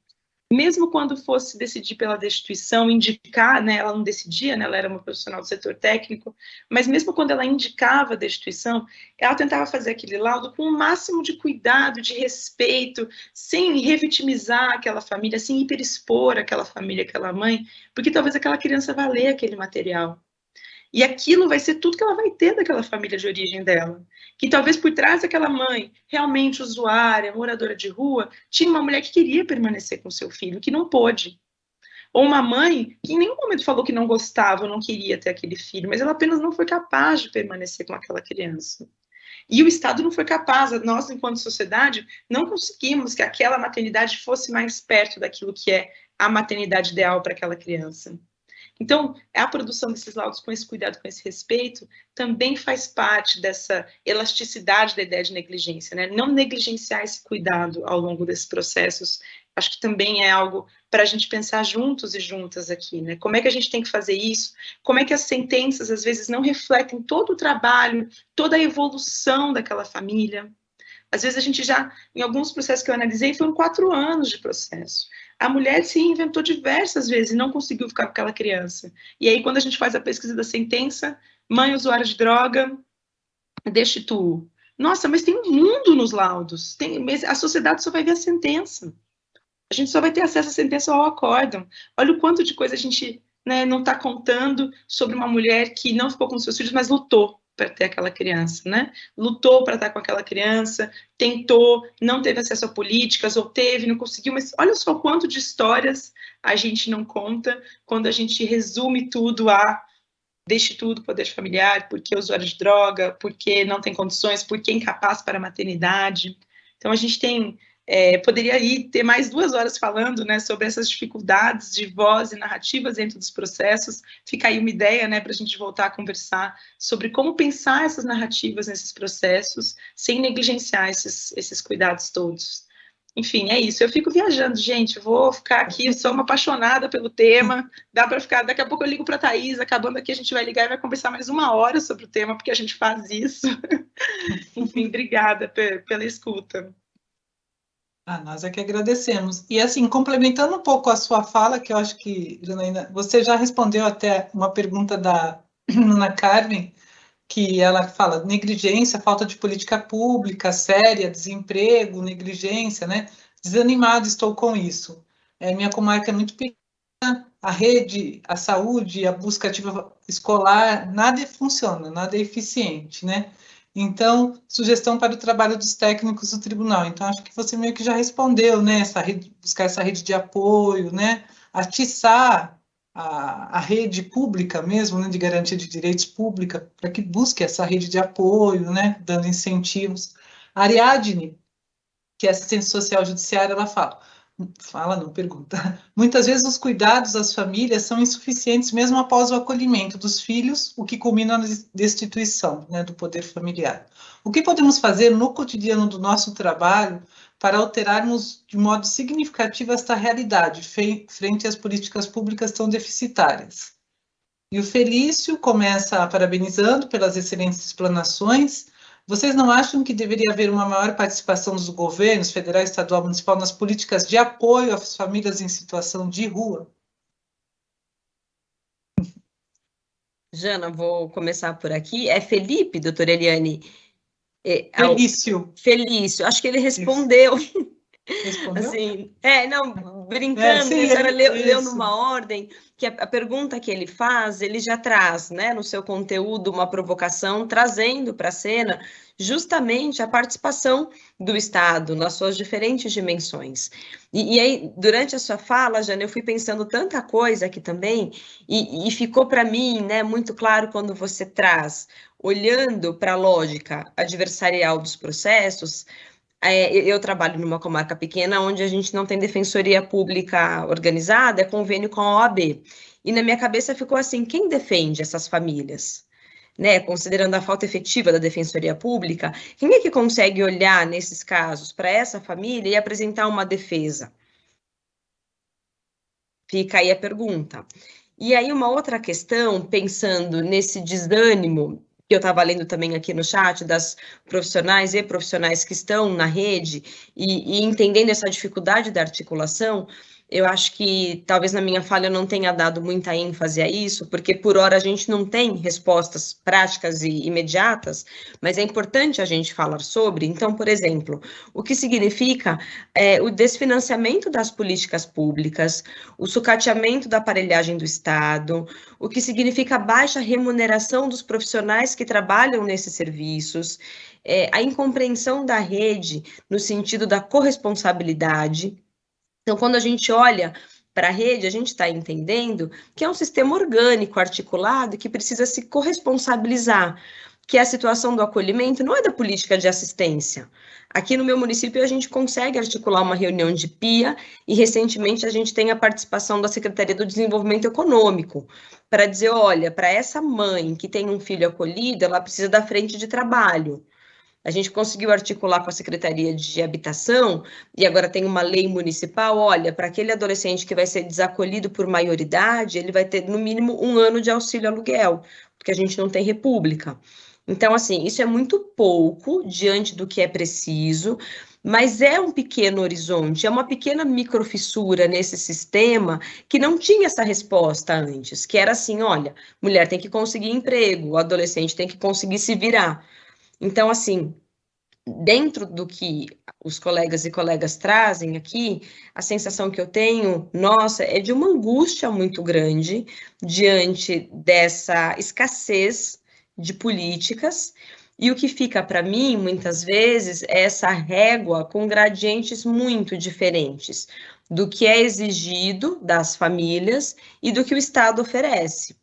mesmo quando fosse decidir pela destituição, indicar, né, ela não decidia, né, ela era uma profissional do setor técnico, mas mesmo quando ela indicava a destituição, ela tentava fazer aquele laudo com o máximo de cuidado, de respeito, sem revitimizar aquela família, sem hiperexpor aquela família, aquela mãe, porque talvez aquela criança vá ler aquele material. E aquilo vai ser tudo que ela vai ter daquela família de origem dela. Que talvez por trás daquela mãe, realmente usuária, moradora de rua, tinha uma mulher que queria permanecer com seu filho, que não pôde. Ou uma mãe que em nenhum momento falou que não gostava, ou não queria ter aquele filho, mas ela apenas não foi capaz de permanecer com aquela criança. E o Estado não foi capaz, nós, enquanto sociedade, não conseguimos que aquela maternidade fosse mais perto daquilo que é a maternidade ideal para aquela criança. Então, a produção desses laudos com esse cuidado, com esse respeito, também faz parte dessa elasticidade da ideia de negligência, né? Não negligenciar esse cuidado ao longo desses processos, acho que também é algo para a gente pensar juntos e juntas aqui, né? Como é que a gente tem que fazer isso? Como é que as sentenças, às vezes, não refletem todo o trabalho, toda a evolução daquela família? Às vezes a gente já, em alguns processos que eu analisei, foram 4 anos de processo. A mulher se reinventou diversas vezes e não conseguiu ficar com aquela criança. E aí, quando a gente faz a pesquisa da sentença, mãe usuária de droga, destituo. Nossa, mas tem um mundo nos laudos. A sociedade só vai ver a sentença. A gente só vai ter acesso à sentença ao acórdão. Olha o quanto de coisa a gente, né, não está contando sobre uma mulher que não ficou com seus filhos, mas lutou para ter aquela criança, né? Lutou para estar com aquela criança, tentou, não teve acesso a políticas, ou teve, não conseguiu, mas olha só quanto de histórias a gente não conta quando a gente resume tudo a destituir do poder familiar, porque é usuário de droga, porque não tem condições, porque é incapaz para a maternidade. Então a gente tem... poderia ter mais 2 horas falando, né, sobre essas dificuldades de voz e narrativas dentro dos processos. Fica aí uma ideia, né, para a gente voltar a conversar sobre como pensar essas narrativas nesses processos, sem negligenciar esses cuidados todos. Enfim, é isso. Eu fico viajando, gente. Vou ficar aqui, sou uma apaixonada pelo tema. Dá para ficar. Daqui a pouco eu ligo para a Thaís. Acabando aqui, a gente vai ligar e vai conversar mais 1 hora sobre o tema, porque a gente faz isso. Enfim, obrigada pela escuta. Nós é que agradecemos. E assim, complementando um pouco a sua fala, que eu acho que, Janaína, você já respondeu até uma pergunta da Ana Carmen, que ela fala negligência, falta de política pública séria, desemprego, negligência, né? Desanimado estou com isso. Minha comarca é muito pequena, a rede, a saúde, a busca ativa escolar, nada funciona, nada é eficiente, né? Então, sugestão para o trabalho dos técnicos do tribunal. Então, acho que você meio que já respondeu, né? Buscar essa rede de apoio, né? Atiçar a rede pública mesmo, né? De garantia de direitos pública, para que busque essa rede de apoio, né? Dando incentivos. A Ariadne, que é assistente social judiciária, ela não, pergunta. Muitas vezes os cuidados das famílias são insuficientes mesmo após o acolhimento dos filhos, o que culmina na destituição, né, do poder familiar. O que podemos fazer no cotidiano do nosso trabalho para alterarmos de modo significativo esta realidade frente às políticas públicas tão deficitárias? E o Felício começa parabenizando pelas excelentes explanações. Vocês não acham que deveria haver uma maior participação dos governos, federal, estadual, municipal, nas políticas de apoio às famílias em situação de rua? Jana, vou começar por aqui. É Felipe, doutora Eliane? Felício. Acho que ele respondeu. Respondeu? Assim, não, brincando, sim, a senhora leu numa ordem, que a pergunta que ele faz, ele já traz, né, no seu conteúdo, uma provocação, trazendo para a cena justamente a participação do Estado nas suas diferentes dimensões. E aí, durante a sua fala, Jana, eu fui pensando tanta coisa aqui também, e ficou para mim, né, muito claro quando você traz, olhando para a lógica adversarial dos processos. Eu trabalho numa comarca pequena onde a gente não tem defensoria pública organizada, é convênio com a OAB. E na minha cabeça ficou assim, quem defende essas famílias? Né? Considerando a falta efetiva da defensoria pública, quem é que consegue olhar nesses casos para essa família e apresentar uma defesa? Fica aí a pergunta. E aí uma outra questão, pensando nesse desânimo, que eu estava lendo também aqui no chat, das profissionais e profissionais que estão na rede e entendendo essa dificuldade da articulação, eu acho que talvez na minha fala eu não tenha dado muita ênfase a isso, porque por hora a gente não tem respostas práticas e imediatas, mas é importante a gente falar sobre. Então, por exemplo, o que significa o desfinanciamento das políticas públicas, o sucateamento da aparelhagem do Estado, o que significa a baixa remuneração dos profissionais que trabalham nesses serviços, a incompreensão da rede no sentido da corresponsabilidade. Então, quando a gente olha para a rede, a gente está entendendo que é um sistema orgânico, articulado, que precisa se corresponsabilizar. que a situação do acolhimento não é da política de assistência. Aqui no meu município a gente consegue articular uma reunião de PIA e recentemente a gente tem a participação da Secretaria do Desenvolvimento Econômico para dizer, olha, para essa mãe que tem um filho acolhido, ela precisa da frente de trabalho. A gente conseguiu articular com a Secretaria de Habitação e agora tem uma lei municipal, olha, para aquele adolescente que vai ser desacolhido por maioridade, ele vai ter no mínimo 1 ano de auxílio aluguel, porque a gente não tem república. Então, assim, isso é muito pouco diante do que é preciso, mas é um pequeno horizonte, é uma pequena microfissura nesse sistema que não tinha essa resposta antes, que era assim, olha, mulher tem que conseguir emprego, o adolescente tem que conseguir se virar. Então, assim, dentro do que os colegas e colegas trazem aqui, a sensação que eu tenho, nossa, é de uma angústia muito grande diante dessa escassez de políticas, e o que fica para mim, muitas vezes, é essa régua com gradientes muito diferentes do que é exigido das famílias e do que o Estado oferece.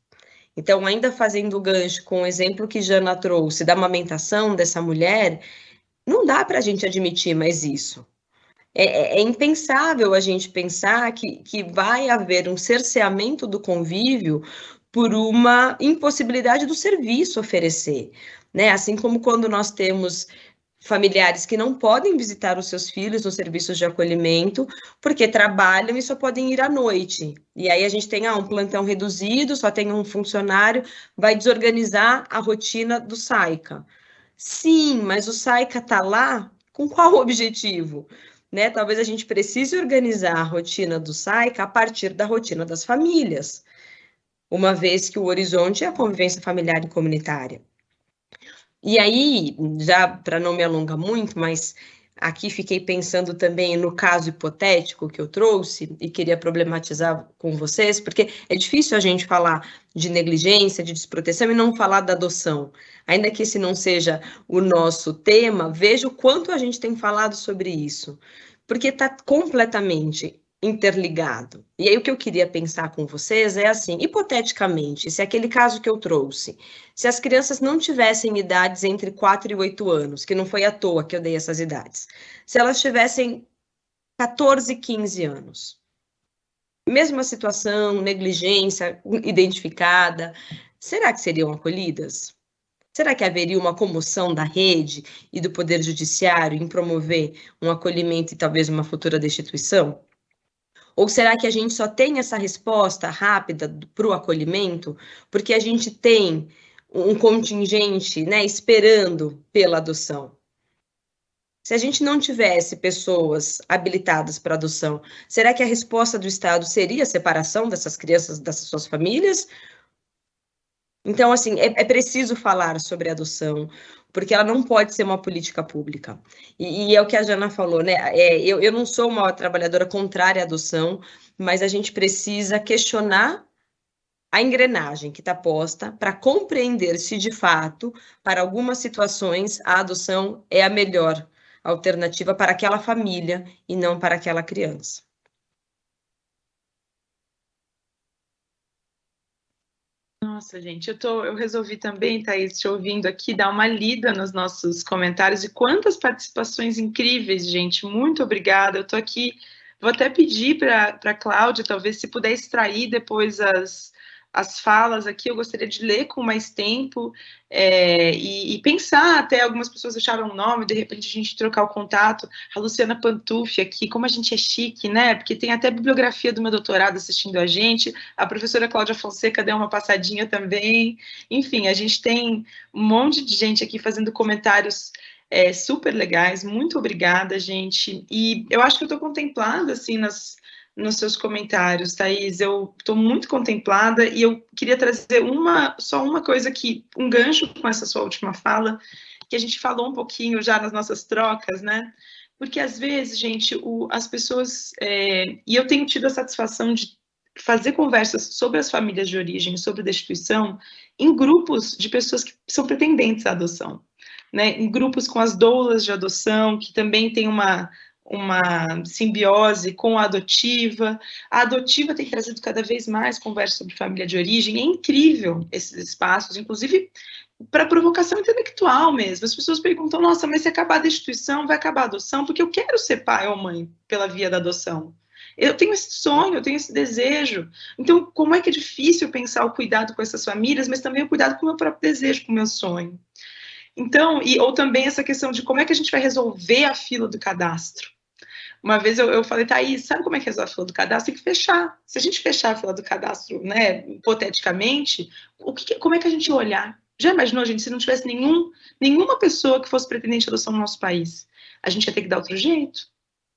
Então, ainda fazendo o gancho com o exemplo que Jana trouxe da amamentação dessa mulher, não dá para a gente admitir mais isso. É impensável a gente pensar que vai haver um cerceamento do convívio por uma impossibilidade do serviço oferecer, né? Assim como quando nós temos familiares que não podem visitar os seus filhos nos serviços de acolhimento, porque trabalham e só podem ir à noite. E aí a gente tem um plantão reduzido, só tem um funcionário, vai desorganizar a rotina do SAICA. Sim, mas o SAICA está lá com qual objetivo? Né? Talvez a gente precise organizar a rotina do SAICA a partir da rotina das famílias, uma vez que o horizonte é a convivência familiar e comunitária. E aí, já para não me alongar muito, mas aqui fiquei pensando também no caso hipotético que eu trouxe e queria problematizar com vocês, porque é difícil a gente falar de negligência, de desproteção e não falar da adoção. Ainda que esse não seja o nosso tema, veja o quanto a gente tem falado sobre isso, porque está completamente interligado. E aí o que eu queria pensar com vocês é assim, hipoteticamente, se aquele caso que eu trouxe, se as crianças não tivessem idades entre 4 e 8 anos, que não foi à toa que eu dei essas idades, se elas tivessem 14, 15 anos, mesma situação, negligência identificada, será que seriam acolhidas? Será que haveria uma comoção da rede e do Poder Judiciário em promover um acolhimento e talvez uma futura destituição? Ou será que a gente só tem essa resposta rápida para o acolhimento porque a gente tem um contingente, né, esperando pela adoção? Se a gente não tivesse pessoas habilitadas para adoção, será que a resposta do Estado seria a separação dessas crianças dessas suas famílias? Então, assim, é preciso falar sobre adoção, porque ela não pode ser uma política pública. E é o que a Jana falou, né? Eu não sou uma trabalhadora contrária à adoção, mas a gente precisa questionar a engrenagem que está posta para compreender se, de fato, para algumas situações, a adoção é a melhor alternativa para aquela família e não para aquela criança. Nossa, gente, eu resolvi também, Thaís, te ouvindo aqui, dar uma lida nos nossos comentários e quantas participações incríveis, gente. Muito obrigada. Eu estou aqui, vou até pedir para a Cláudia, talvez, se puder extrair depois as falas aqui, eu gostaria de ler com mais tempo e pensar, até algumas pessoas deixaram o nome, de repente a gente trocar o contato, a Luciana Pantufi aqui, como a gente é chique, né, porque tem até a bibliografia do meu doutorado assistindo a gente, a professora Cláudia Fonseca deu uma passadinha também, enfim, a gente tem um monte de gente aqui fazendo comentários super legais, muito obrigada, gente, e eu acho que eu estou contemplada, assim, nos seus comentários, Thaís, eu estou muito contemplada e eu queria trazer só uma coisa aqui, um gancho com essa sua última fala, que a gente falou um pouquinho já nas nossas trocas, né? Porque às vezes, gente, as pessoas, e eu tenho tido a satisfação de fazer conversas sobre as famílias de origem, sobre destituição, em grupos de pessoas que são pretendentes à adoção, né? Em grupos com as doulas de adoção, que também tem uma simbiose com a adotiva. A adotiva tem trazido cada vez mais conversa sobre família de origem. É incrível esses espaços, inclusive para provocação intelectual mesmo. As pessoas perguntam, nossa, mas se acabar a destituição, vai acabar a adoção? Porque eu quero ser pai ou mãe pela via da adoção. Eu tenho esse sonho, eu tenho esse desejo. Então, como é que é difícil pensar o cuidado com essas famílias, mas também o cuidado com o meu próprio desejo, com o meu sonho. Então, ou também essa questão de como é que a gente vai resolver a fila do cadastro. Uma vez eu falei, Thaís, sabe como é que resolve a fila do cadastro? Tem que fechar. Se a gente fechar a fila do cadastro, né, hipoteticamente, como é que a gente ia olhar? Já imaginou, gente, se não tivesse nenhuma pessoa que fosse pretendente de adoção no nosso país? A gente ia ter que dar outro jeito.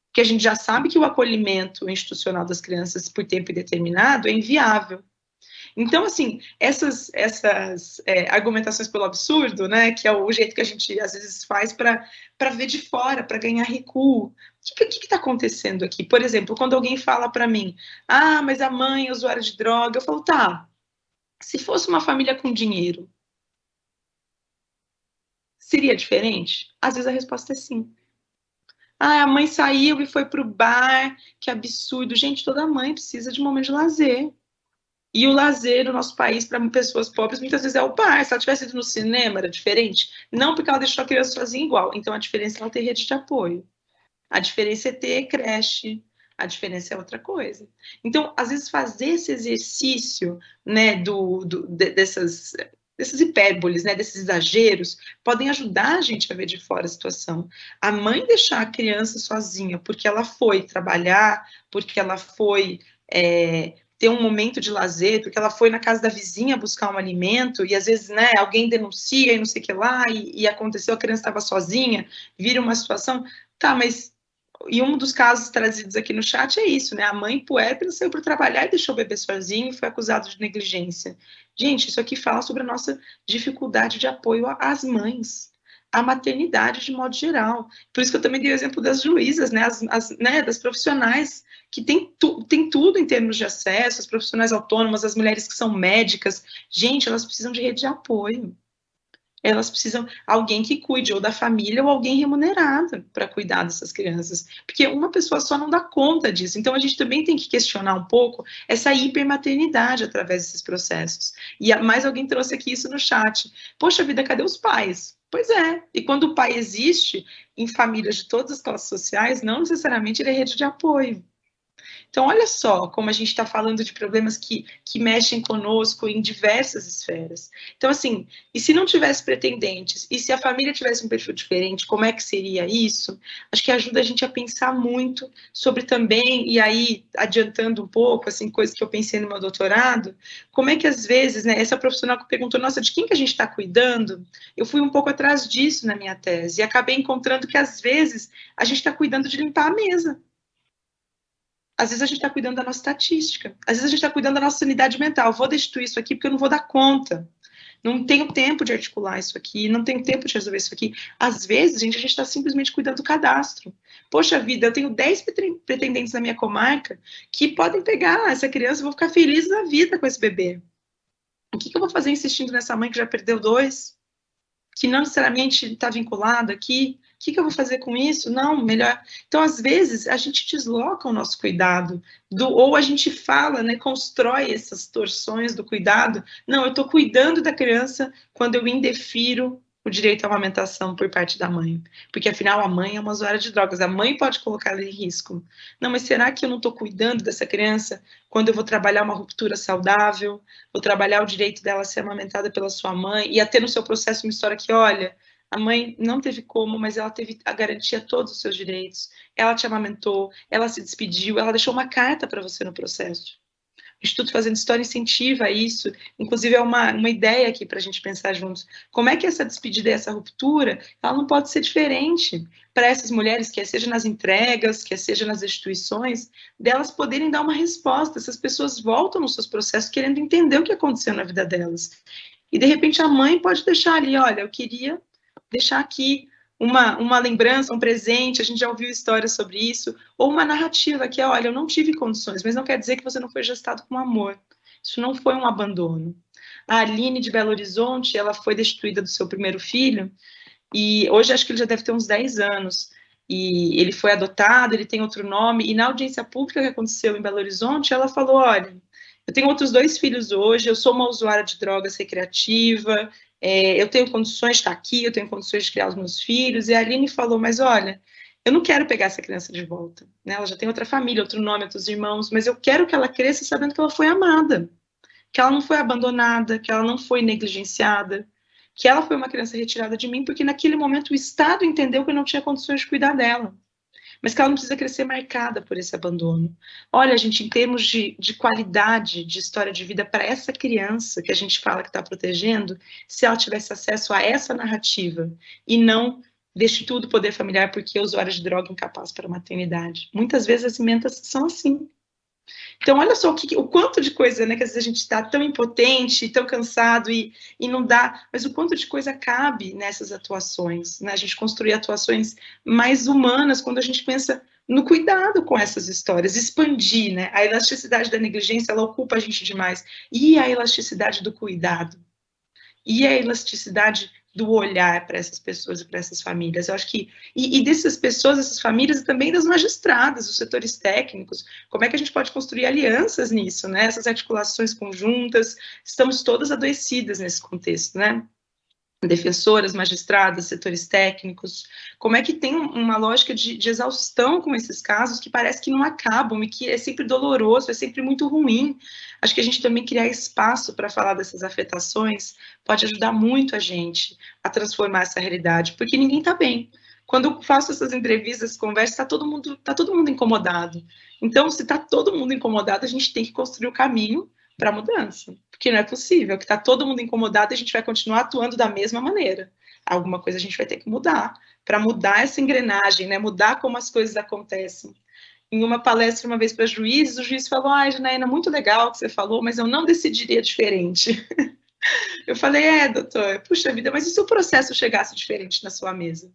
Porque a gente já sabe que o acolhimento institucional das crianças por tempo indeterminado é inviável. Então, assim, essas argumentações pelo absurdo, né, que é o jeito que a gente, às vezes, faz para ver de fora, para ganhar recuo. O que está acontecendo aqui? Por exemplo, quando alguém fala para mim, mas a mãe é usuária de droga, eu falo, tá, se fosse uma família com dinheiro, seria diferente? Às vezes a resposta é sim. A mãe saiu e foi para o bar, que absurdo. Gente, toda mãe precisa de um momento de lazer. E o lazer no nosso país, para pessoas pobres, muitas vezes é o bar. Se ela tivesse ido no cinema, era diferente? Não, porque ela deixou a criança sozinha igual. Então, a diferença é ela ter rede de apoio. A diferença é ter creche. A diferença é outra coisa. Então, às vezes, fazer esse exercício, né, dessas hipérboles, né, desses exageros, podem ajudar a gente a ver de fora a situação. A mãe deixar a criança sozinha porque ela foi trabalhar, porque ela foi ter um momento de lazer, porque ela foi na casa da vizinha buscar um alimento, e às vezes, né, alguém denuncia e não sei o que lá, e aconteceu, a criança estava sozinha, vira uma situação, tá, mas... E um dos casos trazidos aqui no chat é isso, né? A mãe puérpera saiu para trabalhar e deixou o bebê sozinho e foi acusado de negligência. Gente, isso aqui fala sobre a nossa dificuldade de apoio às mães, à maternidade de modo geral. Por isso que eu também dei o exemplo das juízas, né? Né? Das profissionais que tem tudo em termos de acesso, as profissionais autônomas, as mulheres que são médicas. Gente, elas precisam de rede de apoio. Elas precisam de alguém que cuide, ou da família, ou alguém remunerado para cuidar dessas crianças. Porque uma pessoa só não dá conta disso. Então, a gente também tem que questionar um pouco essa hipermaternidade através desses processos. E mais alguém trouxe aqui isso no chat. Poxa vida, cadê os pais? Pois é. E quando o pai existe em famílias de todas as classes sociais, não necessariamente ele é rede de apoio. Então, olha só como a gente está falando de problemas que mexem conosco em diversas esferas. Então, assim, e se não tivesse pretendentes, e se a família tivesse um perfil diferente, como é que seria isso? Acho que ajuda a gente a pensar muito sobre também, e aí, adiantando um pouco, assim, coisas que eu pensei no meu doutorado, como é que às vezes, né, essa profissional que perguntou, nossa, de quem que a gente está cuidando? Eu fui um pouco atrás disso na minha tese, e acabei encontrando que às vezes a gente está cuidando de limpar a mesa. Às vezes a gente está cuidando da nossa estatística. Às vezes a gente está cuidando da nossa sanidade mental. Vou destituir isso aqui porque eu não vou dar conta. Não tenho tempo de articular isso aqui. Não tenho tempo de resolver isso aqui. Às vezes, gente, a gente está simplesmente cuidando do cadastro. Poxa vida, eu tenho 10 pretendentes na minha comarca que podem pegar essa criança e vou ficar feliz da vida com esse bebê. O que eu vou fazer insistindo nessa mãe que já perdeu 2? Que não necessariamente está vinculado aqui? O que eu vou fazer com isso? Não, melhor... Então, às vezes, a gente desloca o nosso cuidado, ou a gente fala, né, constrói essas torções do cuidado. Não, eu estou cuidando da criança quando eu indefiro o direito à amamentação por parte da mãe. Porque, afinal, a mãe é uma usuária de drogas. A mãe pode colocar ela em risco. Não, mas será que eu não estou cuidando dessa criança quando eu vou trabalhar uma ruptura saudável, vou trabalhar o direito dela a ser amamentada pela sua mãe e a ter no seu processo uma história que, olha... A mãe não teve como, mas ela teve a garantia de todos os seus direitos. Ela te amamentou, ela se despediu, ela deixou uma carta para você no processo. O Instituto Fazendo História incentiva isso, inclusive é uma ideia aqui para a gente pensar juntos. Como é que essa despedida e essa ruptura, ela não pode ser diferente para essas mulheres, quer seja nas entregas, quer seja nas instituições, delas poderem dar uma resposta. Essas pessoas voltam nos seus processos querendo entender o que aconteceu na vida delas. E, de repente, a mãe pode deixar ali, olha, eu queria... deixar aqui uma lembrança, um presente, a gente já ouviu histórias sobre isso, ou uma narrativa que é, olha, eu não tive condições, mas não quer dizer que você não foi gestado com amor. Isso não foi um abandono. A Aline de Belo Horizonte, ela foi destituída do seu primeiro filho, e hoje acho que ele já deve ter uns 10 anos, e ele foi adotado, ele tem outro nome, e na audiência pública que aconteceu em Belo Horizonte, ela falou, olha, eu tenho outros 2 filhos hoje, eu sou uma usuária de drogas recreativa, eu tenho condições de estar aqui, eu tenho condições de criar os meus filhos, e a Aline falou, mas olha, eu não quero pegar essa criança de volta, né? Ela já tem outra família, outro nome, outros irmãos, mas eu quero que ela cresça sabendo que ela foi amada, que ela não foi abandonada, que ela não foi negligenciada, que ela foi uma criança retirada de mim, porque naquele momento o Estado entendeu que eu não tinha condições de cuidar dela, mas que ela não precisa crescer marcada por esse abandono. Olha, gente, em termos de qualidade de história de vida para essa criança que a gente fala que está protegendo, se ela tivesse acesso a essa narrativa e não destitui do poder familiar porque é usuária de droga incapaz para a maternidade. Muitas vezes as emendas são assim. Então, olha só o quanto de coisa, né, que às vezes a gente está tão impotente, tão cansado e não dá, mas o quanto de coisa cabe nessas atuações, né, a gente construir atuações mais humanas quando a gente pensa no cuidado com essas histórias, expandir, né, a elasticidade da negligência, ela ocupa a gente demais, e a elasticidade do cuidado, e a elasticidade do olhar para essas pessoas e para essas famílias. Eu acho que, e dessas pessoas, dessas famílias, e também das magistradas, dos setores técnicos, como é que a gente pode construir alianças nisso, né? Essas articulações conjuntas, estamos todas adoecidas nesse contexto, né? Defensoras, magistradas, setores técnicos, como é que tem uma lógica de exaustão com esses casos que parece que não acabam e que é sempre doloroso, é sempre muito ruim. Acho que a gente também criar espaço para falar dessas afetações pode ajudar muito a gente a transformar essa realidade, porque ninguém está bem. Quando eu faço essas entrevistas, conversas, está todo mundo incomodado. Então, se está todo mundo incomodado, a gente tem que construir o caminho para a mudança, porque não é possível que está todo mundo incomodado e a gente vai continuar atuando da mesma maneira. Alguma coisa a gente vai ter que mudar, para mudar essa engrenagem, né? Mudar como as coisas acontecem. Em uma palestra uma vez para juízes, o juiz falou, Janaína, muito legal o que você falou, mas eu não decidiria diferente. Eu falei, doutor, puxa vida, mas e se o processo chegasse diferente na sua mesa?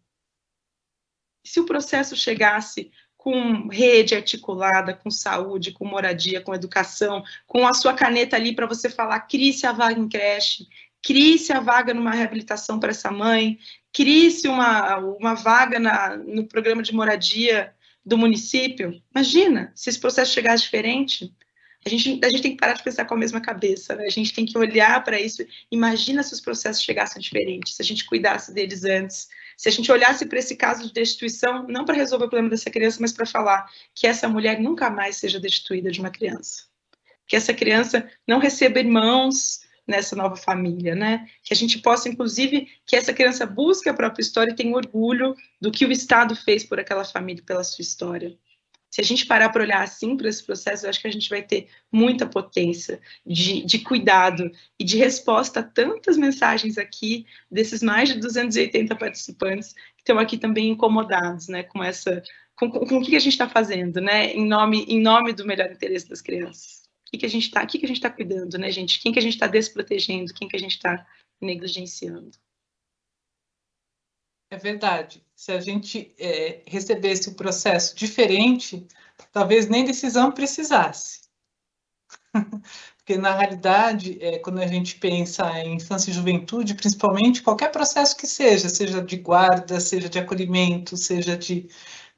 E se o processo chegasse com rede articulada, com saúde, com moradia, com educação, com a sua caneta ali para você falar, crie-se a vaga em creche, crie-se a vaga numa reabilitação para essa mãe, crie-se uma vaga no programa de moradia do município. Imagina, se esse processo chegasse diferente, a gente tem que parar de pensar com a mesma cabeça, né? A gente tem que olhar para isso, imagina se os processos chegassem diferentes, se a gente cuidasse deles antes, se a gente olhasse para esse caso de destituição, não para resolver o problema dessa criança, mas para falar que essa mulher nunca mais seja destituída de uma criança. Que essa criança não receba irmãos nessa nova família, né? Que a gente possa, inclusive, que essa criança busque a própria história e tenha orgulho do que o Estado fez por aquela família, pela sua história. Se a gente parar para olhar assim para esse processo, eu acho que a gente vai ter muita potência de cuidado e de resposta a tantas mensagens aqui, desses mais de 280 participantes que estão aqui também incomodados, né, com o que a gente está fazendo, né, em nome do melhor interesse das crianças. O que a gente está cuidando, né, gente? Quem que a gente está desprotegendo? Quem que a gente está negligenciando? É verdade. Se a gente recebesse o processo diferente, talvez nem decisão precisasse. Porque, na realidade, quando a gente pensa em infância e juventude, principalmente, qualquer processo que seja de guarda, seja de acolhimento,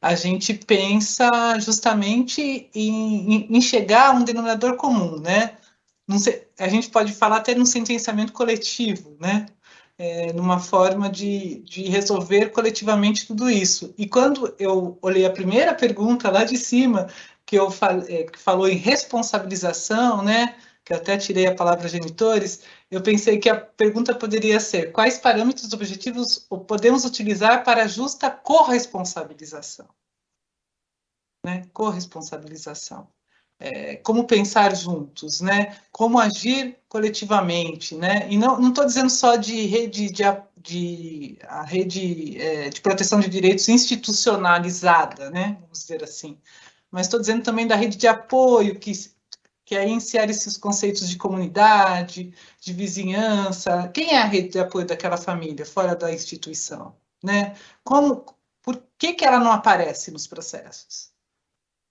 a gente pensa justamente em chegar a um denominador comum, né? A gente pode falar até num sentenciamento coletivo, né? Numa forma de resolver coletivamente tudo isso. E quando eu olhei a primeira pergunta lá de cima, que falou em responsabilização, né, que eu até tirei a palavra genitores, eu pensei que a pergunta poderia ser: quais parâmetros objetivos podemos utilizar para a justa corresponsabilização? Né? Corresponsabilização. Como pensar juntos, né? Como agir coletivamente, né? E não estou dizendo só de rede de proteção de direitos institucionalizada, né? Vamos dizer assim, mas estou dizendo também da rede de apoio que aí insere-se os conceitos de comunidade, de vizinhança. Quem é a rede de apoio daquela família fora da instituição, né? Por que ela não aparece nos processos?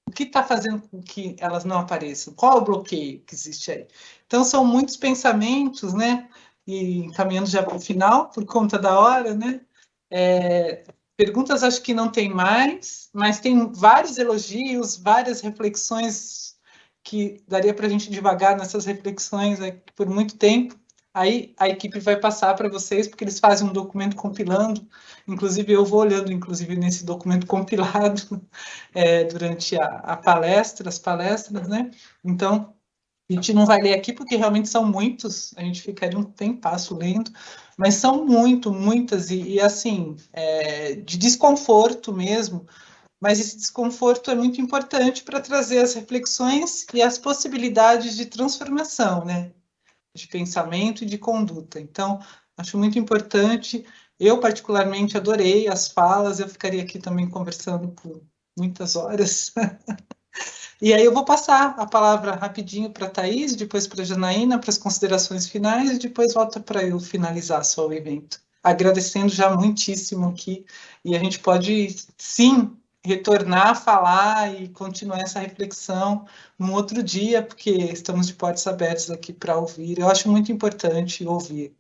O que está fazendo com que elas não apareçam? Qual é o bloqueio que existe aí? Então, são muitos pensamentos, né? E encaminhando já para o final, por conta da hora, né? Perguntas acho que não tem mais, mas tem vários elogios, várias reflexões que daria para a gente divagar nessas reflexões por muito tempo. Aí a equipe vai passar para vocês, porque eles fazem um documento compilando, inclusive eu vou olhando, inclusive, nesse documento compilado durante a palestra, as palestras, né? Então, a gente não vai ler aqui, porque realmente são muitos, a gente ficaria um tempasso lendo, mas são muitas, e assim, de desconforto mesmo, mas esse desconforto é muito importante para trazer as reflexões e as possibilidades de transformação, né? De pensamento e de conduta. Então, acho muito importante. Eu, particularmente, adorei as falas, eu ficaria aqui também conversando por muitas horas. E aí eu vou passar a palavra rapidinho para a Thaís, depois para a Janaína, para as considerações finais, e depois volta para eu finalizar só o evento. Agradecendo já muitíssimo aqui, e a gente pode, sim, retornar a falar e continuar essa reflexão num outro dia, porque estamos de portas abertas aqui para ouvir. Eu acho muito importante ouvir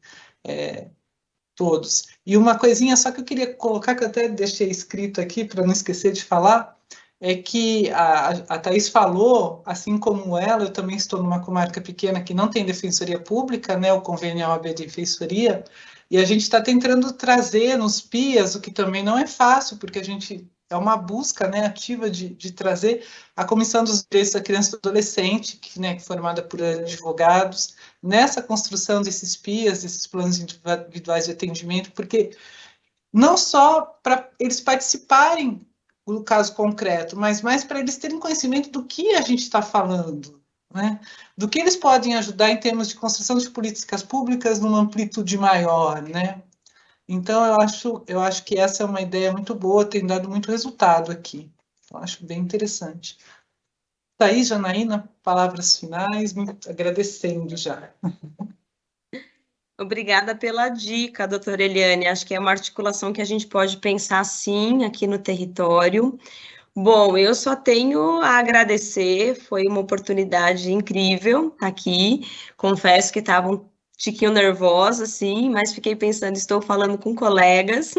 todos. E uma coisinha só que eu queria colocar, que eu até deixei escrito aqui, para não esquecer de falar, é que a Thaís falou, assim como ela, eu também estou numa comarca pequena que não tem defensoria pública, né, o convênio OAB de defensoria, e a gente está tentando trazer nos PIAs, o que também não é fácil, porque a gente é uma busca, né, ativa de trazer a Comissão dos Direitos da Criança e do Adolescente, que é formada por advogados, nessa construção desses PIAs, desses planos individuais de atendimento, porque não só para eles participarem do caso concreto, mas mais para eles terem conhecimento do que a gente está falando, né? Do que eles podem ajudar em termos de construção de políticas públicas numa amplitude maior, né? Então, eu acho que essa é uma ideia muito boa, tem dado muito resultado aqui. Eu acho bem interessante. Thaís, Janaína, palavras finais, muito agradecendo já. Obrigada pela dica, doutora Eliane. Acho que é uma articulação que a gente pode pensar, sim, aqui no território. Bom, eu só tenho a agradecer, foi uma oportunidade incrível estar aqui. Confesso que estava um tiquinho nervosa, assim, mas fiquei pensando, estou falando com colegas,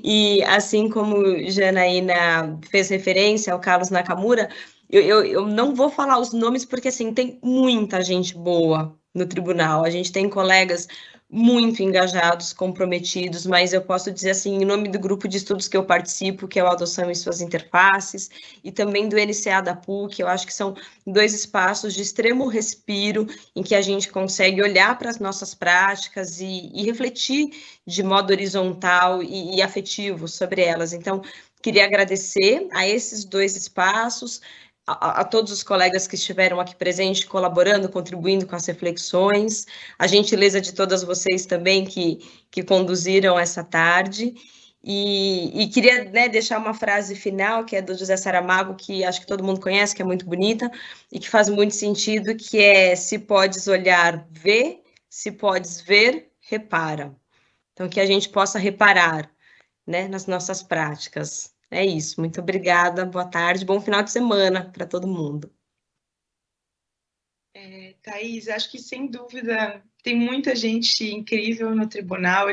e assim como Janaína fez referência ao Carlos Nakamura, eu não vou falar os nomes, porque assim, tem muita gente boa no tribunal, a gente tem colegas muito engajados, comprometidos, mas eu posso dizer assim, em nome do grupo de estudos que eu participo, que é o Adoção e Suas Interfaces, e também do NCA da PUC, eu acho que são dois espaços de extremo respiro, em que a gente consegue olhar para as nossas práticas e refletir de modo horizontal e afetivo sobre elas. Então, queria agradecer a esses dois espaços, a todos os colegas que estiveram aqui presentes, colaborando, contribuindo com as reflexões, a gentileza de todas vocês também que conduziram essa tarde, e queria, né, deixar uma frase final, que é do José Saramago, que acho que todo mundo conhece, que é muito bonita, e que faz muito sentido, que é: se podes olhar, vê, se podes ver, repara. Então, que a gente possa reparar, né, nas nossas práticas. É isso, muito obrigada, boa tarde, bom final de semana para todo mundo. Thaís, acho que sem dúvida tem muita gente incrível no tribunal.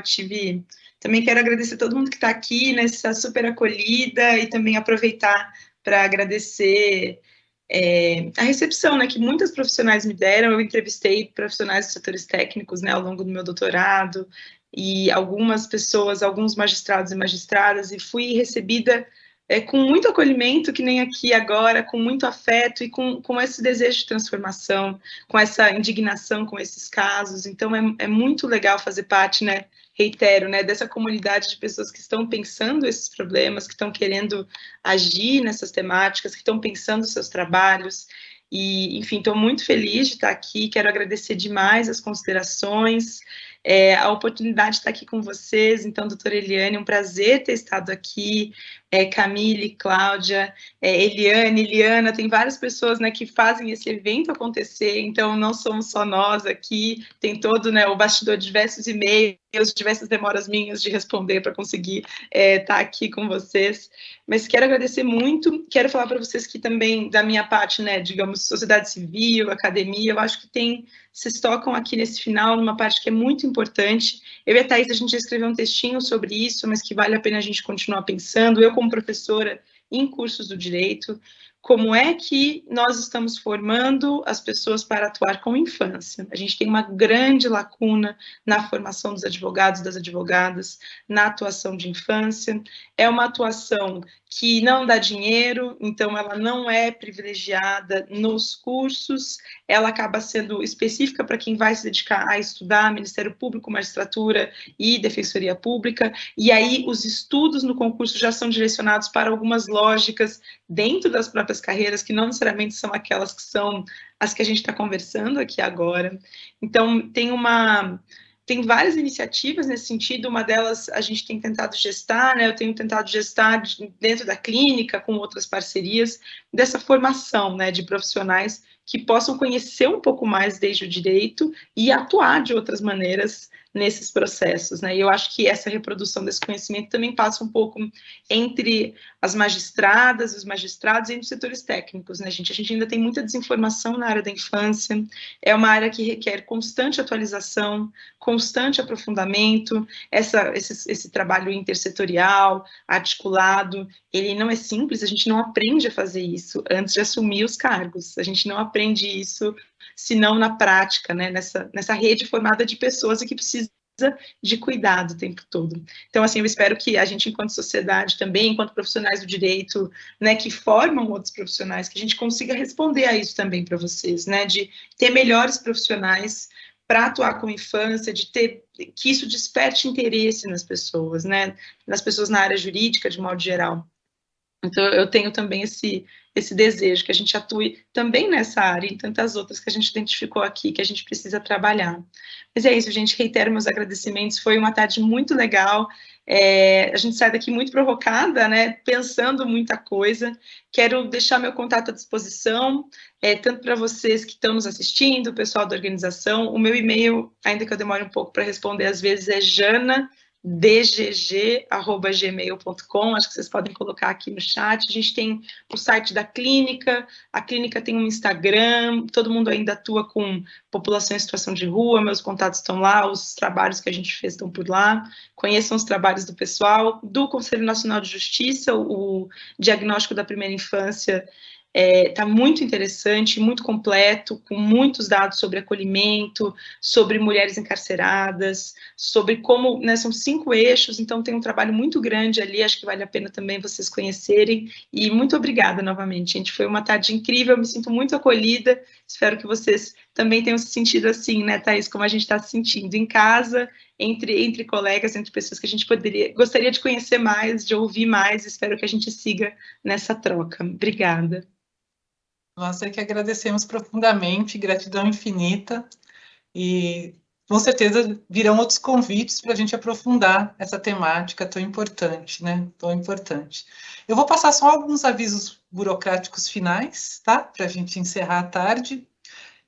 Também quero agradecer a todo mundo que está aqui nessa super acolhida, e também aproveitar para agradecer a recepção, né, que muitas profissionais me deram. Eu entrevistei profissionais dos setores técnicos, né, ao longo do meu doutorado, e algumas pessoas, alguns magistrados e magistradas, e fui recebida com muito acolhimento, que nem aqui agora, com muito afeto e com esse desejo de transformação, com essa indignação com esses casos. Então, é muito legal fazer parte, né, reitero, né, dessa comunidade de pessoas que estão pensando esses problemas, que estão querendo agir nessas temáticas, que estão pensando seus trabalhos. E, enfim, estou muito feliz de estar aqui, quero agradecer demais as considerações, a oportunidade de estar aqui com vocês. Então, doutora Eliane, um prazer ter estado aqui, Camille, Cláudia, Eliane, Eliana, tem várias pessoas, né, que fazem esse evento acontecer, então não somos só nós aqui, tem todo, né, o bastidor de diversos e-mails, diversas demoras minhas de responder para conseguir estar aqui com vocês, mas quero agradecer muito, quero falar para vocês que também, da minha parte, né, digamos, sociedade civil, academia, eu acho que vocês tocam aqui nesse final, numa parte que é muito importante. Eu e a Thaís, a gente já escreveu um textinho sobre isso, mas que vale a pena a gente continuar pensando. Eu, como professora em cursos do direito, como é que nós estamos formando as pessoas para atuar com infância. A gente tem uma grande lacuna na formação dos advogados e das advogadas, na atuação de infância. É uma atuação que não dá dinheiro, então ela não é privilegiada nos cursos, ela acaba sendo específica para quem vai se dedicar a estudar Ministério Público, Magistratura e Defensoria Pública, e aí os estudos no concurso já são direcionados para algumas lógicas dentro das próprias carreiras, que não necessariamente são aquelas que são as que a gente está conversando aqui agora. Então, tem várias iniciativas nesse sentido, uma delas a gente tem tentado gestar, né? Eu tenho tentado gestar dentro da clínica, com outras parcerias, dessa formação, né, de profissionais que possam conhecer um pouco mais desde o direito e atuar de outras maneiras nesses processos, né? E eu acho que essa reprodução desse conhecimento também passa um pouco entre as magistradas, os magistrados e entre os setores técnicos, né, gente? A gente ainda tem muita desinformação na área da infância, é uma área que requer constante atualização, constante aprofundamento, esse trabalho intersetorial, articulado, ele não é simples, a gente não aprende a fazer isso antes de assumir os cargos, a gente não aprende isso senão na prática, né, nessa rede formada de pessoas que precisa de cuidado o tempo todo. Então, assim, eu espero que a gente, enquanto sociedade também, enquanto profissionais do direito, né, que formam outros profissionais, que a gente consiga responder a isso também para vocês, né, de ter melhores profissionais para atuar com a infância, que isso desperte interesse nas pessoas, né, nas pessoas na área jurídica, de modo geral. Então, eu tenho também esse desejo que a gente atue também nessa área e em tantas outras que a gente identificou aqui, que a gente precisa trabalhar. Mas é isso, gente, reitero meus agradecimentos, foi uma tarde muito legal, a gente sai daqui muito provocada, né, pensando muita coisa. Quero deixar meu contato à disposição, tanto para vocês que estão nos assistindo, o pessoal da organização. O meu e-mail, ainda que eu demore um pouco para responder, às vezes é janadgg@gmail.com, acho que vocês podem colocar aqui no chat. A gente tem o site da clínica, a clínica tem um Instagram, todo mundo ainda atua com população em situação de rua, meus contatos estão lá, os trabalhos que a gente fez estão por lá, conheçam os trabalhos do pessoal, do Conselho Nacional de Justiça, o diagnóstico da primeira infância, está muito interessante, muito completo, com muitos dados sobre acolhimento, sobre mulheres encarceradas, sobre como, né, são 5 eixos, então tem um trabalho muito grande ali, acho que vale a pena também vocês conhecerem, e muito obrigada novamente, gente, foi uma tarde incrível, eu me sinto muito acolhida, espero que vocês também tenham se sentido assim, né, Thaís, como a gente está se sentindo em casa, entre colegas, entre pessoas que a gente gostaria de conhecer mais, de ouvir mais, espero que a gente siga nessa troca. Obrigada. Nós é que agradecemos profundamente, gratidão infinita, e com certeza virão outros convites para a gente aprofundar essa temática tão importante, né? Tão importante. Eu vou passar só alguns avisos burocráticos finais, tá? Para a gente encerrar a tarde.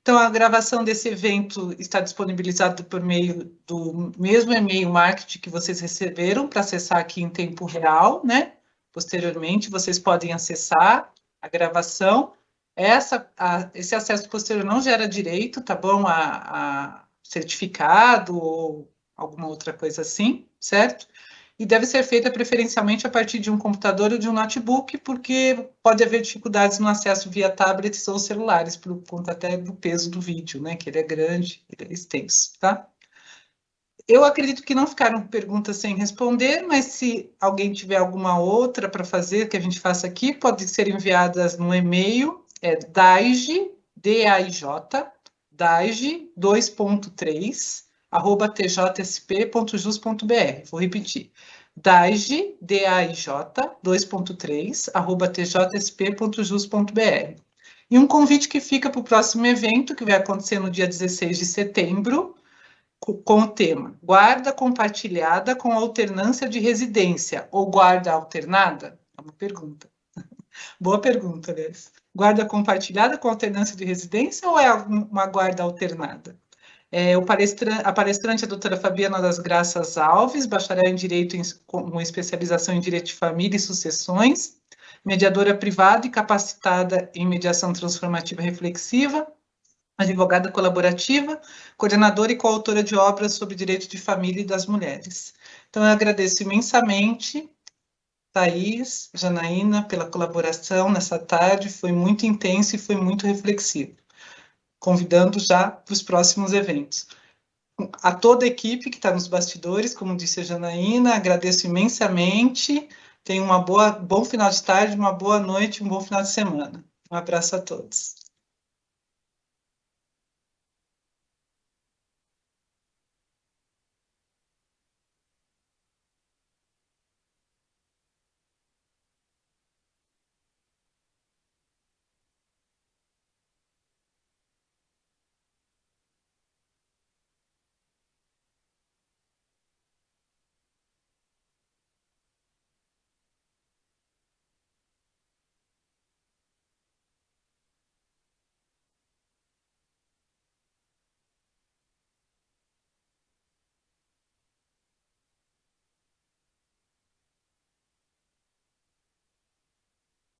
Então, a gravação desse evento está disponibilizada por meio do mesmo e-mail marketing que vocês receberam para acessar aqui em tempo real, né? Posteriormente, vocês podem acessar a gravação. Esse acesso posterior não gera direito, tá bom, a certificado ou alguma outra coisa assim, certo? E deve ser feita preferencialmente a partir de um computador ou de um notebook, porque pode haver dificuldades no acesso via tablets ou celulares, por conta até do peso do vídeo, né, que ele é grande, ele é extenso, tá? Eu acredito que não ficaram perguntas sem responder, mas se alguém tiver alguma outra para fazer, que a gente faça aqui, pode ser enviadas no e-mail, daij, daij 2.3, @tjsp.jus.br. Vou repetir. daij, 2.3, @tjsp.jus.br. E um convite que fica para o próximo evento, que vai acontecer no dia 16 de setembro, com o tema Guarda Compartilhada com Alternância de Residência, ou Guarda Alternada? É uma pergunta. Boa pergunta, aliás. Guarda compartilhada com alternância de residência ou é uma guarda alternada? A palestrante é a doutora Fabiana das Graças Alves, bacharel em Direito com especialização em Direito de Família e Sucessões, mediadora privada e capacitada em mediação transformativa reflexiva, advogada colaborativa, coordenadora e coautora de obras sobre direito de família e das mulheres. Então, eu agradeço imensamente Thaís, Janaína, pela colaboração nessa tarde, foi muito intenso e foi muito reflexivo, convidando já para os próximos eventos. A toda a equipe que está nos bastidores, como disse a Janaína, agradeço imensamente, tenham bom final de tarde, uma boa noite, um bom final de semana. Um abraço a todos.